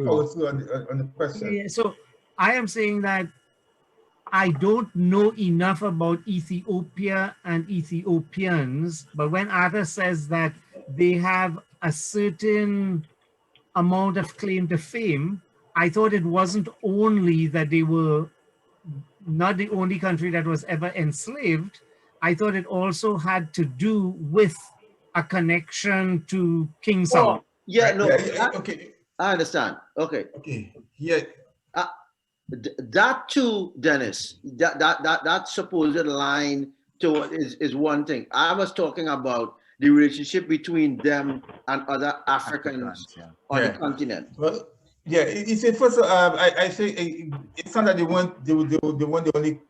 follow through on the question. Yeah, so I am saying that I don't know enough about Ethiopia and Ethiopians, but when Arthur says that they have a certain amount of claim to fame, I thought it wasn't only that they were not the only country that was ever enslaved. I thought it also had to do with a connection to King Solomon. Yeah, no, okay. I understand. Okay. Okay. Yeah. That too, Dennis, that supposed line to is one thing. I was talking about the relationship between them and other Africans on the continent. Well, yeah, it's first. I say it's not that they weren't the only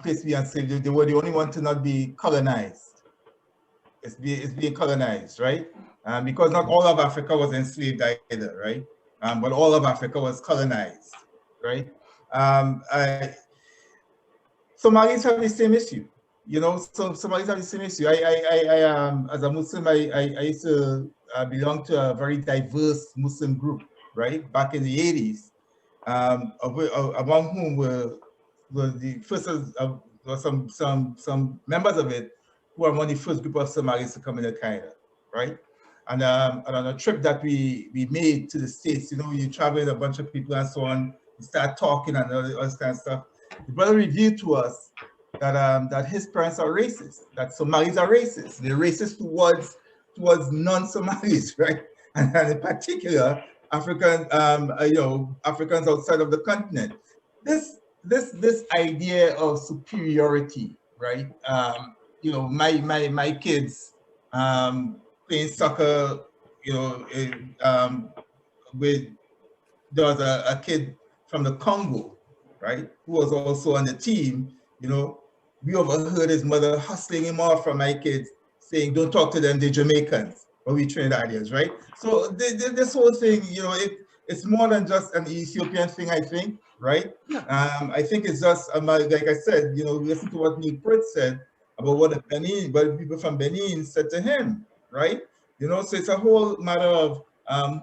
place to be enslaved. They were the only one to not be colonized. It's being colonized, right? Because not all of Africa was enslaved either, right? But all of Africa was colonized, right? Somalis have the same issue, you know. So Somalis have the same issue. I as a Muslim, I used to belong to a very diverse Muslim group, right? Back in the 80s, among whom were the first some members of it who are one of the first group of Somalis to come in Canada, right? And on a trip that we made to the States, you know, you travel with a bunch of people and so on, you start talking and all this kind of stuff. The brother revealed to us that that his parents are racist, that Somalis are racist. They're racist towards non-Somalis, right? And in particular, Africans outside of the continent. This idea of superiority, right? You know, my kids playing soccer, you know, there was a kid from the Congo, right, who was also on the team. You know, we overheard his mother hustling him off from my kids, saying, "Don't talk to them, they're Jamaicans," or we Trinidadians, right? So this whole thing, you know, it's more than just an Ethiopian thing, I think, right? I think it's just, like I said, you know, listen to what Neil Peart said about what the people from Benin said to him, right? You know, so it's a whole matter of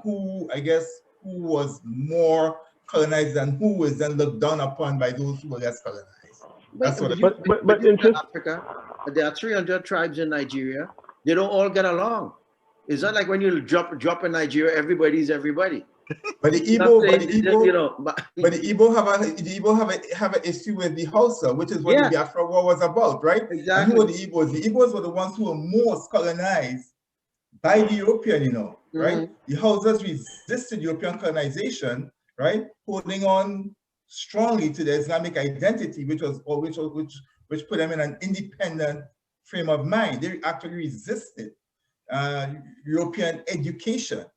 who, I guess, who was more colonized and who was then looked down upon by those who were less colonized. That's what but in Africa, there are 300 tribes in Nigeria. They don't all get along. It's not like when you drop in Nigeria, everybody's everybody. But the Igbo have an issue with the Hausa, which is what the Biafra War was about, right? Exactly. And who were the Igbos? The Igbos were the ones who were most colonized by the European, right? The Hausas resisted European colonization, right? Holding on strongly to their Islamic identity, which put them in an independent frame of mind. They actually resisted European education,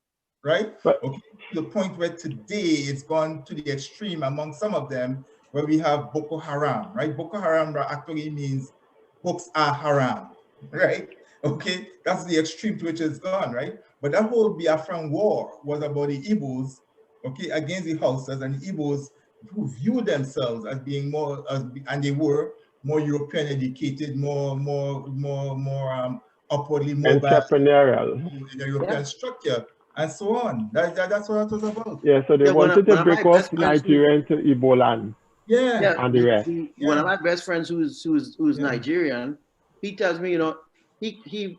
right? Okay, to the point where today it's gone to the extreme among some of them, where we have Boko Haram, right? Boko Haram actually means books are haram, right? Okay, that's the extreme to which it's gone, right? But that whole Biafran war was about the Igbos, okay, against the Hausas, and the Igbos who viewed themselves as being more, and they were more European educated, more upwardly mobile, entrepreneurial in the European structure, and so on. That's what it was about. Yeah, so they wanted to break off Nigeria into Igbo land. Yeah, and the rest. One of my best friends who's Nigerian, he tells me, he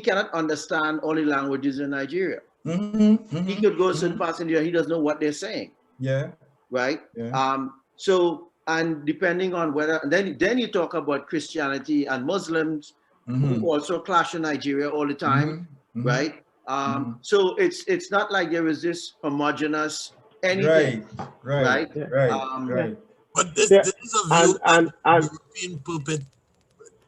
cannot understand all the languages in Nigeria. He could go to certain parts in Nigeria, he doesn't know what they're saying. Yeah. Right? Yeah. So, and depending on whether, then you talk about Christianity and Muslims who also clash in Nigeria all the time, right? So it's not like there is this homogeneous anything, right? Right. But this is a view of European pulpit.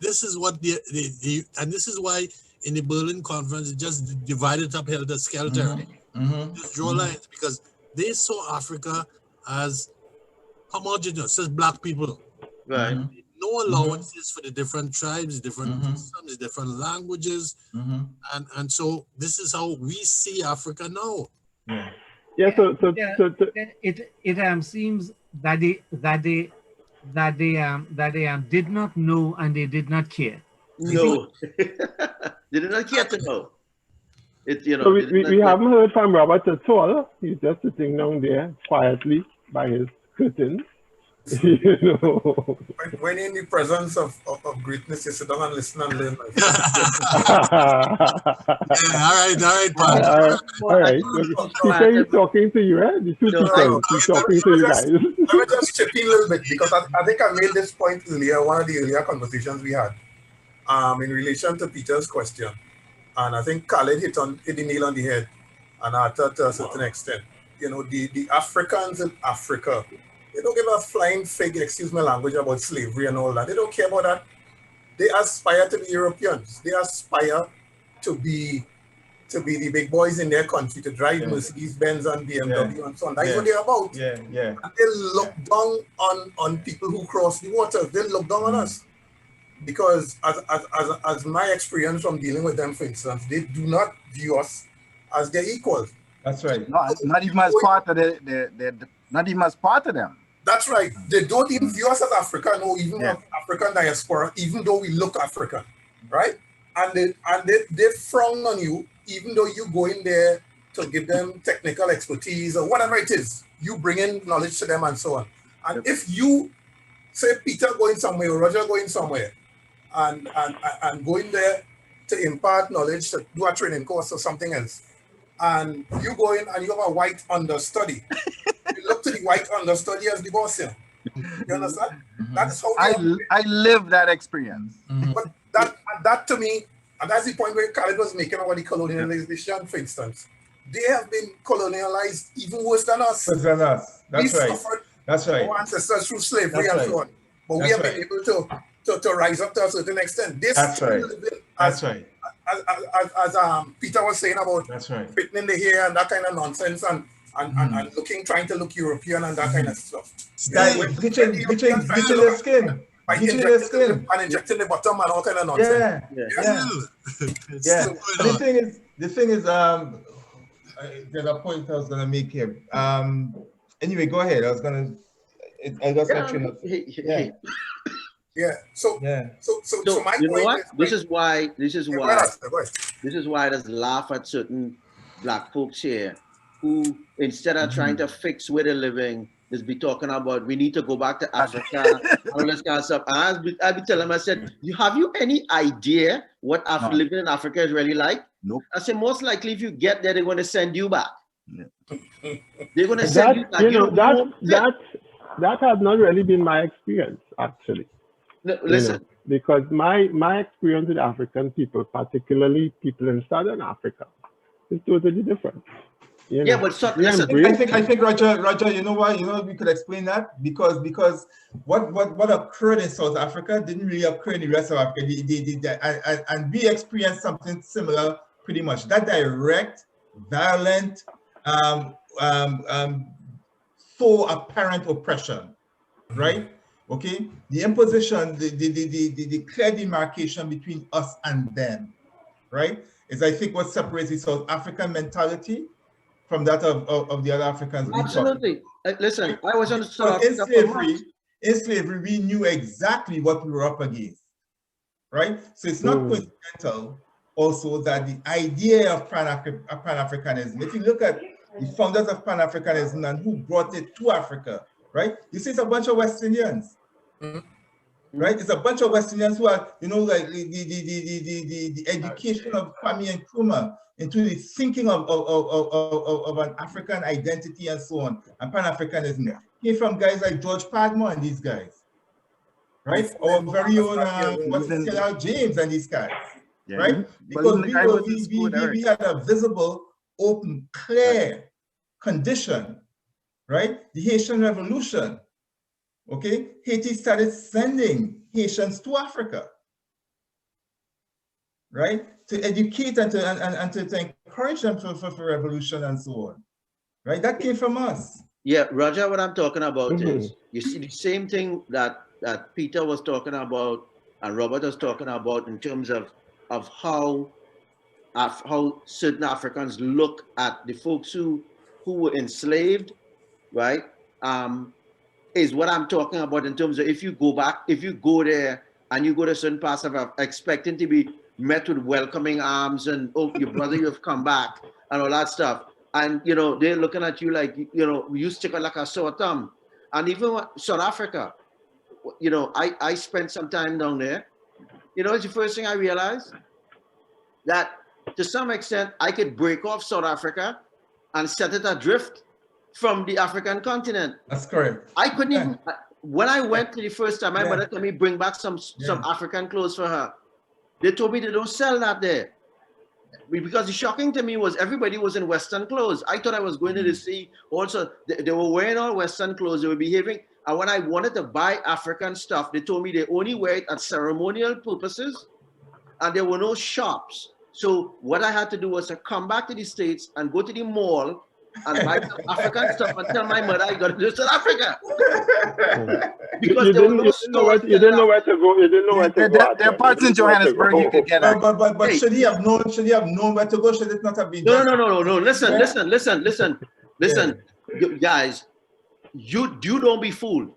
This is what and this is why in the Berlin conference it just divided up helter-skelter. Just draw lines because they saw Africa as homogeneous, as black people. Right. No allowances for the different tribes, different customs, different languages, and so this is how we see Africa now. Yeah. So it seems that they did not know and they did not care. No, they did not care to know. So we haven't heard from Robert at all. He's just sitting down there quietly by his curtains. When in the presence of greatness, you sit down and listen and learn. All right. He said he's talking to you, right? The two people. He's talking to you guys. Let me just chip in a little bit because I think I made this point earlier, one of the earlier conversations we had, in relation to Peter's question. And I think Khaled hit the nail on the head, and Arthur to a certain extent. The Africans in Africa, they don't give a flying fig, excuse my language, about slavery and all that. They don't care about that. They aspire to be Europeans. They aspire to be the big boys in their country, to drive Mercedes Benz and BMW and so on. That's what they're about. And they look down on people who cross the water. They look down on us. Because as my experience from dealing with them, for instance, they do not view us as their equals. That's right. Not even as part of not even as part of them. That's right. They don't even view us as African or even African diaspora, even though we look African, right? And they frown on you, even though you go in there to give them technical expertise or whatever it is. You bring in knowledge to them and so on. And if you say Peter going somewhere or Roger going somewhere, and going there to impart knowledge, to do a training course or something else, and you go in and you have a white understudy, you look to the white understudy as the boss here. You understand? That's how I live that experience. But that to me, and that's the point where Khaled was making about the colonialization, for instance. They have been colonialized even worse than us. That's right. That's right. Our ancestors through slavery and so on. But we have been able to rise up to a certain extent. That's right. As Peter was saying about fitting the hair and that kind of nonsense and trying to look European and that kind of stuff. Bleaching their skin. And injecting the bottom and all kind of nonsense. The thing is, there's a point I was gonna make here. Anyway, go ahead. So my you know point what? This is why there's laugh at certain black folks here who, instead of trying to fix where they're living, is be talking about we need to go back to Africa and all this kind of stuff. And I'd be telling them, I said, have you any idea what living in Africa is really like? Nope. I said, most likely if you get there, they're going to send you back. Yeah. They're going to send you back. You know, that has not really been my experience, actually. No, listen. You know, because my experience with African people, particularly people in Southern Africa, is totally different. You know, but so, listen, I think Roger, you know why? You know, we could explain that because what occurred in South Africa didn't really occur in the rest of Africa. And we experienced something similar, pretty much. That direct, violent, so apparent oppression, right? Okay, the imposition, the clear demarcation between us and them, right, is I think what separates the South African mentality from that of the other Africans. Absolutely. Listen, I was on South Africa in slavery, we knew exactly what we were up against, right? So it's not coincidental also that the idea of Pan-Africanism, if you look at the founders of Pan-Africanism and who brought it to Africa, right? You see it's a bunch of West Indians. Right, it's a bunch of West Indians who are, you know, like the education of Kwame Nkrumah into the thinking of an African identity and so on, and Pan-Africanism came from guys like George Padmore and these guys, right? Our very own James and these guys, right? Because we had a visible, open, clear condition, right? The Haitian Revolution. Okay, Haiti started sending Haitians to Africa, right, to educate and to encourage them for revolution and so on, right? That came from us. Yeah, Roger, what I'm talking about is, you see the same thing that Peter was talking about and Robert was talking about in terms of how certain Africans look at the folks who were enslaved, right? Is what I'm talking about in terms of if you go back, if you go there and you go to certain parts of Africa expecting to be met with welcoming arms and, oh, your brother, you've come back and all that stuff. And, you know, they're looking at you like, you know, you stick it like a sore thumb. And even South Africa, you know, I spent some time down there. You know, it's the first thing I realized that to some extent I could break off South Africa and set it adrift from the African continent. That's correct. I couldn't even, when I went to the first time, my mother told me bring back some African clothes for her. They told me they don't sell that there. Because the shocking to me was everybody was in Western clothes. I thought I was going to the sea. Also, they were wearing all Western clothes. They were behaving. And when I wanted to buy African stuff, they told me they only wear it at ceremonial purposes. And there were no shops. So what I had to do was to come back to the States and go to the mall and buy some African stuff and tell my mother I got to do South Africa. Because you didn't know where to go. You didn't know where to go. There are parts in Johannesburg you could get at. But hey, should he have known where to go? Should it not have been? No. Listen. You guys, you don't be fooled.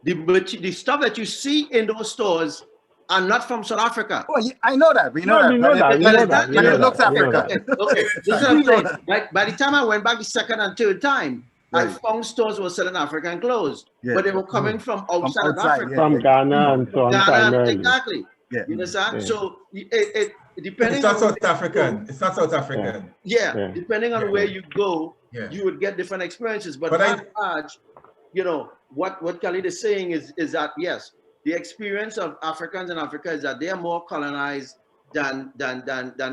The stuff that you see in those stores are not from South Africa. Oh, I know that. We know that. But it looks African. Okay. This is what I'm saying. By the time I went back the second and third time, I found stores were selling African clothes, but they were coming from outside of Africa. From Ghana and so on. Ghana, exactly. Yeah. You understand? Yeah. So it depending. It's not South African. It's not South African. Yeah. Depending on where you go, you would get different experiences. But by and large, you know, what Khalid is saying is that yes, the experience of Africans in Africa is that they are more colonized than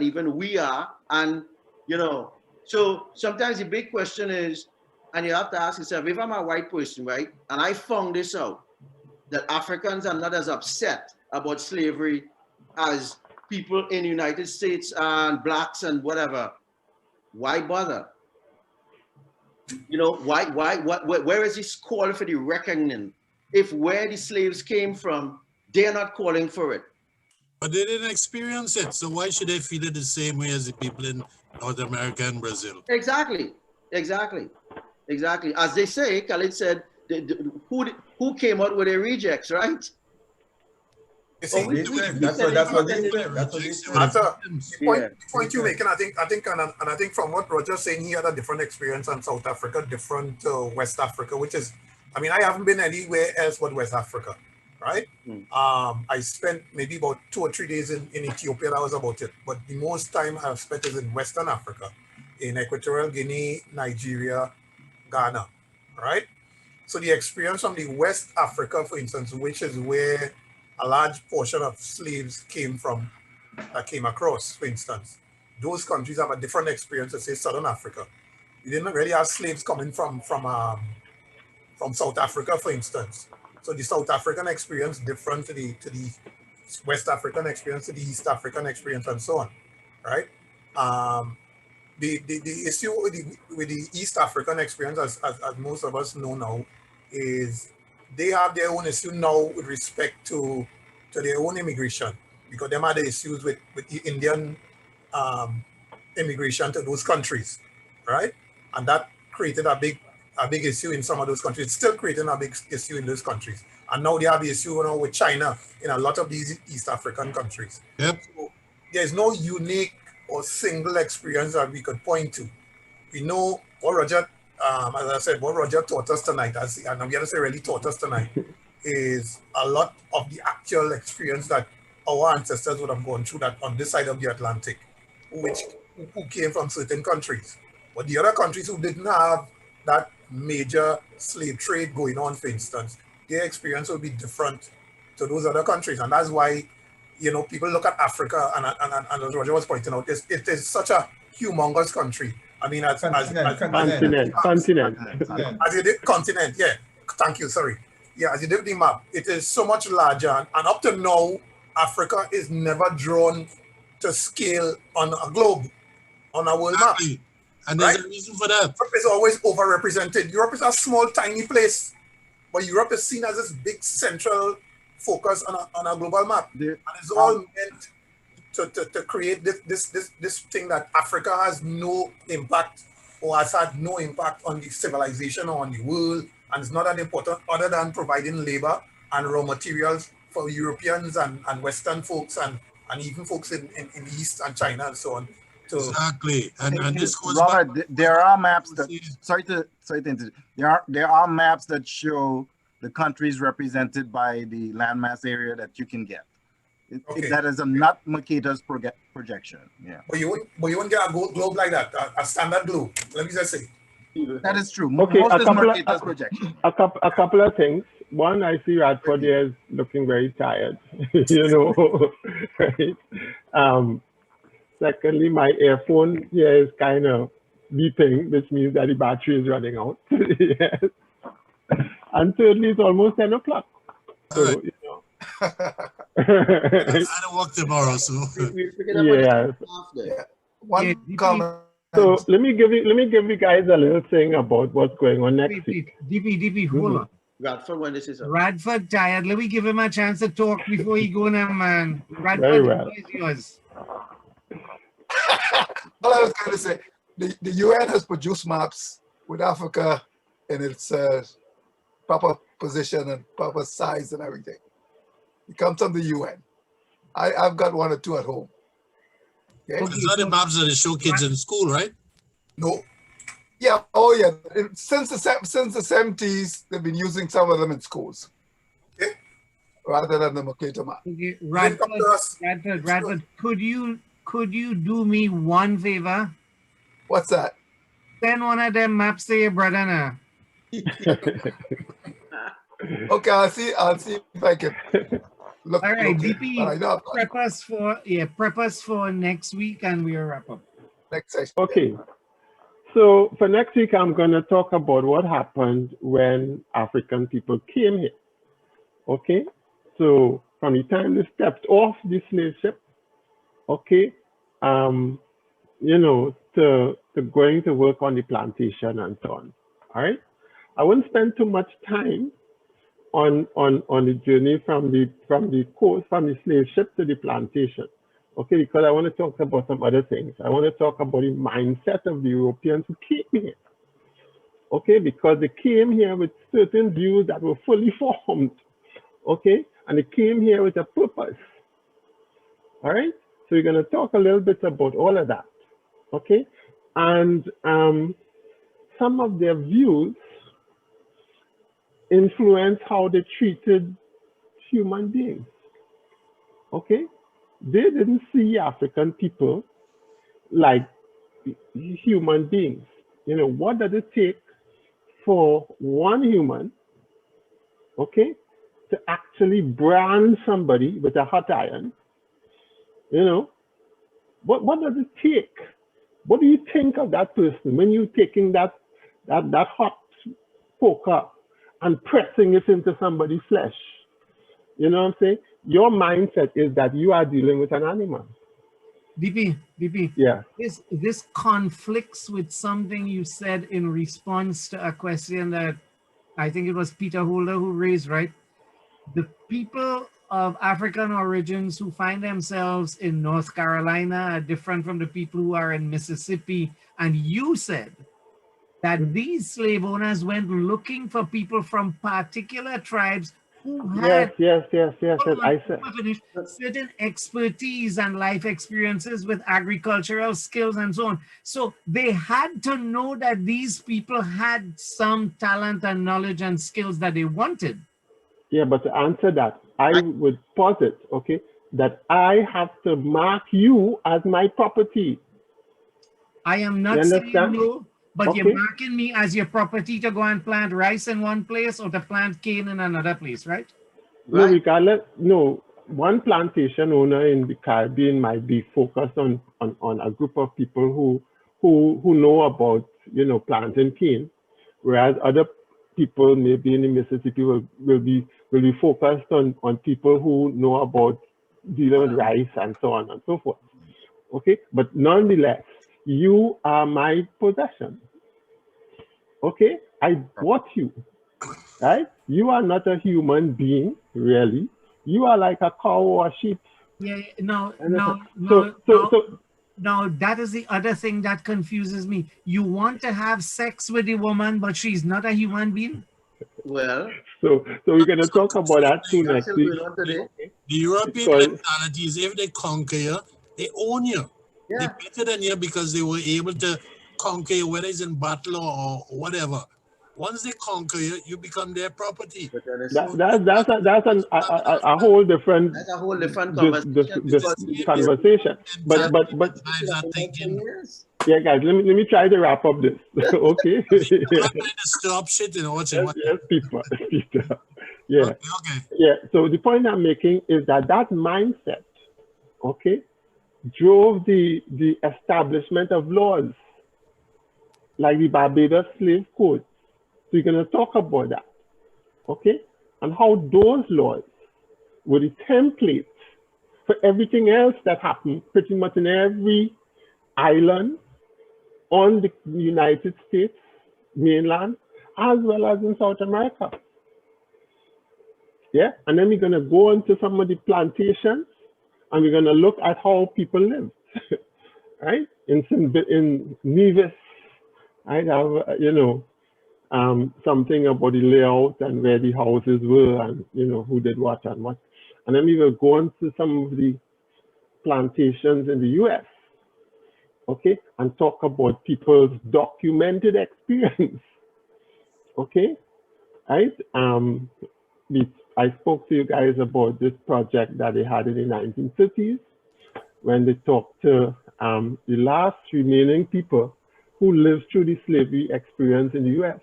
even we are. And, you know, so sometimes the big question is, and you have to ask yourself, if I'm a white person, right, and I found this out, that Africans are not as upset about slavery as people in the United States and blacks and whatever, why bother? You know, where is this call for the reckoning? If where the slaves came from, they're not calling for it. But they didn't experience it, so why should they feel it the same way as the people in North America and Brazil? Exactly. As they say, Khalid said, who came out with their rejects, right? You see, That's what they said. That's what they said. The point you're making, I think, and I think from what Roger's saying, he had a different experience in South Africa, different to West Africa, which is, I mean, I haven't been anywhere else but West Africa, right? I spent maybe about 2 or 3 days in Ethiopia. That was about it. But the most time I've spent is in Western Africa, in Equatorial Guinea, Nigeria, Ghana, right? So the experience from the West Africa, for instance, which is where a large portion of slaves came from, that came across, for instance, those countries have a different experience than, say, Southern Africa. You didn't really have slaves coming from South Africa, for instance. So the South African experience different to the West African experience, to the East African experience, and so on, right? The issue with the East African experience, as most of us know now, is they have their own issue now with respect to their own immigration, because them had the issues with the Indian immigration to those countries, right? And that created a big issue in some of those countries. It's still creating a big issue in those countries. And now they have the issue with China in a lot of these East African countries. Yep. So there's no unique or single experience that we could point to. We know what Roger, as I said, what Roger taught us tonight, and I'm going to say really taught us tonight, is a lot of the actual experience that our ancestors would have gone through that on this side of the Atlantic, who came from certain countries. But the other countries who didn't have that major slave trade going on, for instance, their experience will be different to those other countries. And that's why, you know, people look at Africa, and as Roger was pointing out, it is such a humongous country. I mean, continent. As you did, continent, yeah. Thank you, sorry. Yeah, as you did the map, it is so much larger. And up to now, Africa is never drawn to scale on a globe, on a world map. And there's a reason for that. Europe is always overrepresented. Europe is a small, tiny place, but Europe is seen as this big central focus on a global map. And it's all meant to create this thing that Africa has no impact, or has had no impact on the civilization or on the world, and it's not that important other than providing labor and raw materials for Europeans and Western folks and even folks in the East and China and so on. Exactly, and this goes Robert, back. There are maps that there are maps that show the countries represented by the landmass area that you can get. That is not Makita's projection. Yeah. But you won't get a globe like that, a standard globe. Let me just say. That is true. Okay, Most is Makita's projection. A couple of things. One, I see Radford there is looking very tired. You know, right? Secondly, my earphone here is kind of beeping, which means that the battery is running out. Yes. And thirdly, it's almost 10 o'clock. So, you know. I don't work tomorrow, so. Yes. One comment. So let me give you guys a little thing about what's going on next week. DP, hold on. Radford, when this is up. Radford tired. Let me give him a chance to talk before he go now, man. Radford, very well. Is yours. All I was going to say, the UN has produced maps with Africa in its proper position and proper size and everything. It comes from the UN. I've got 1 or 2 at home. Okay? It's not the maps that they show kids in school, right? No. Yeah. Oh, yeah. Since the 70s, they've been using some of them in schools, rather than the Makita map. Okay. Radford, could you do me one favor? What's that? Send one of them maps to your brother now. Okay, I'll see if I can look. All right, DP, prep us for next week, and we'll wrap up. Next session. Okay. So for next week, I'm going to talk about what happened when African people came here. Okay. So from the time they stepped off the slave ship, okay, you know, to going to work on the plantation and so on. All right. I won't spend too much time on the journey from the coast, from the slave ship to the plantation. Okay, because I want to talk about some other things. I want to talk about the mindset of the Europeans who came here. Okay, because they came here with certain views that were fully formed. Okay, and they came here with a purpose. All right? So we're going to talk a little bit about all of that. Okay? And some of their views influence how they treated human beings. Okay? They didn't see African people like human beings. You know, what does it take for one human, okay, to actually brand somebody with a hot iron? You know, what does it take? What do you think of that person when you're taking that hot poker and pressing it into somebody's flesh? You know what I'm saying? Your mindset is that you are dealing with an animal. DP, yeah. This conflicts with something you said in response to a question that I think it was Peter Holder who raised, right? The people of African origins who find themselves in North Carolina are different from the people who are in Mississippi. And you said that these slave owners went looking for people from particular tribes who had yes. I said certain expertise and life experiences with agricultural skills and so on. So they had to know that these people had some talent and knowledge and skills that they wanted. Yeah, but to answer that, I would posit, okay, that I have to mark you as my property. I am not saying no, but you're marking me as your property to go and plant rice in one place or to plant cane in another place, right? No, regardless, no. One plantation owner in the Caribbean might be focused on a group of people who know about, you know, planting cane, whereas other people maybe in the Mississippi will be focused on people who know about dealing with rice and so on and so forth. Okay, but nonetheless, you are my possession. Okay, I bought you, right? You are not a human being, really. You are like a cow or a sheep. Yeah, no, that is the other thing that confuses me. You want to have sex with the woman, but she's not a human being? Well, so we're going to talk about that too next week. The European mentality is if they conquer you, they own you. Yeah. They're better than you because they were able to conquer you, whether it's in battle or whatever. Once they conquer you, you become their property. That's a whole different. That's a whole different conversation. But yeah, guys, let me try to wrap up this. Okay. Stop shit, you know what's yes, Peter. Yeah. Okay. Yeah. So the point I'm making is that mindset, okay, drove the establishment of laws like the Barbados Slave Code. So we're going to talk about that, okay, and how those laws were the template for everything else that happened pretty much in every island on the United States mainland, as well as in South America. Yeah, and then we're going to go into some of the plantations, and we're going to look at how people live, right? In Nevis, I have, you know, something about the layout and where the houses were and, you know, who did what and what. And then we will go into some of the plantations in the US, okay, and talk about people's documented experience, okay, right? I spoke to you guys about this project that they had in the 1950s when they talked to the last remaining people who lived through the slavery experience in the US.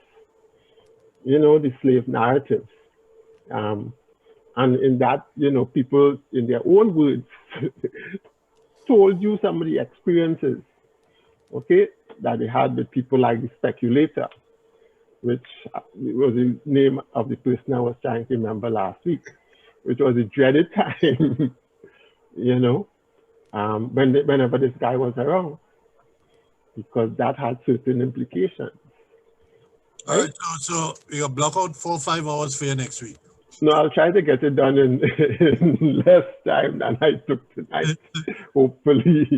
You know, the slave narrative. And in that, you know, people in their own words told you some of the experiences, okay, that they had with people like the speculator, which was the name of the person I was trying to remember last week, which was a dreaded time, you know, whenever this guy was around, because that had certain implications. All right, so you'll block out 4 or 5 hours for you next week. No, I'll try to get it done in less time than I took tonight, hopefully.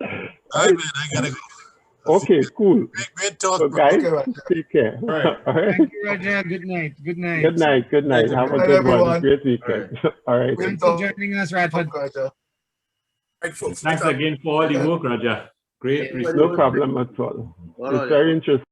All right, man, I gotta go. Okay, cool. Great talk. So guys, Okay, take care. All right. All right. Thank you, Raja. Good night. Good night. Good night. Good night. Have a good one. Great weekend. All right. Thanks for joining us, Radford. Right, folks. Thanks again for all the work, Raja. Great. No problem at all. It's very interesting.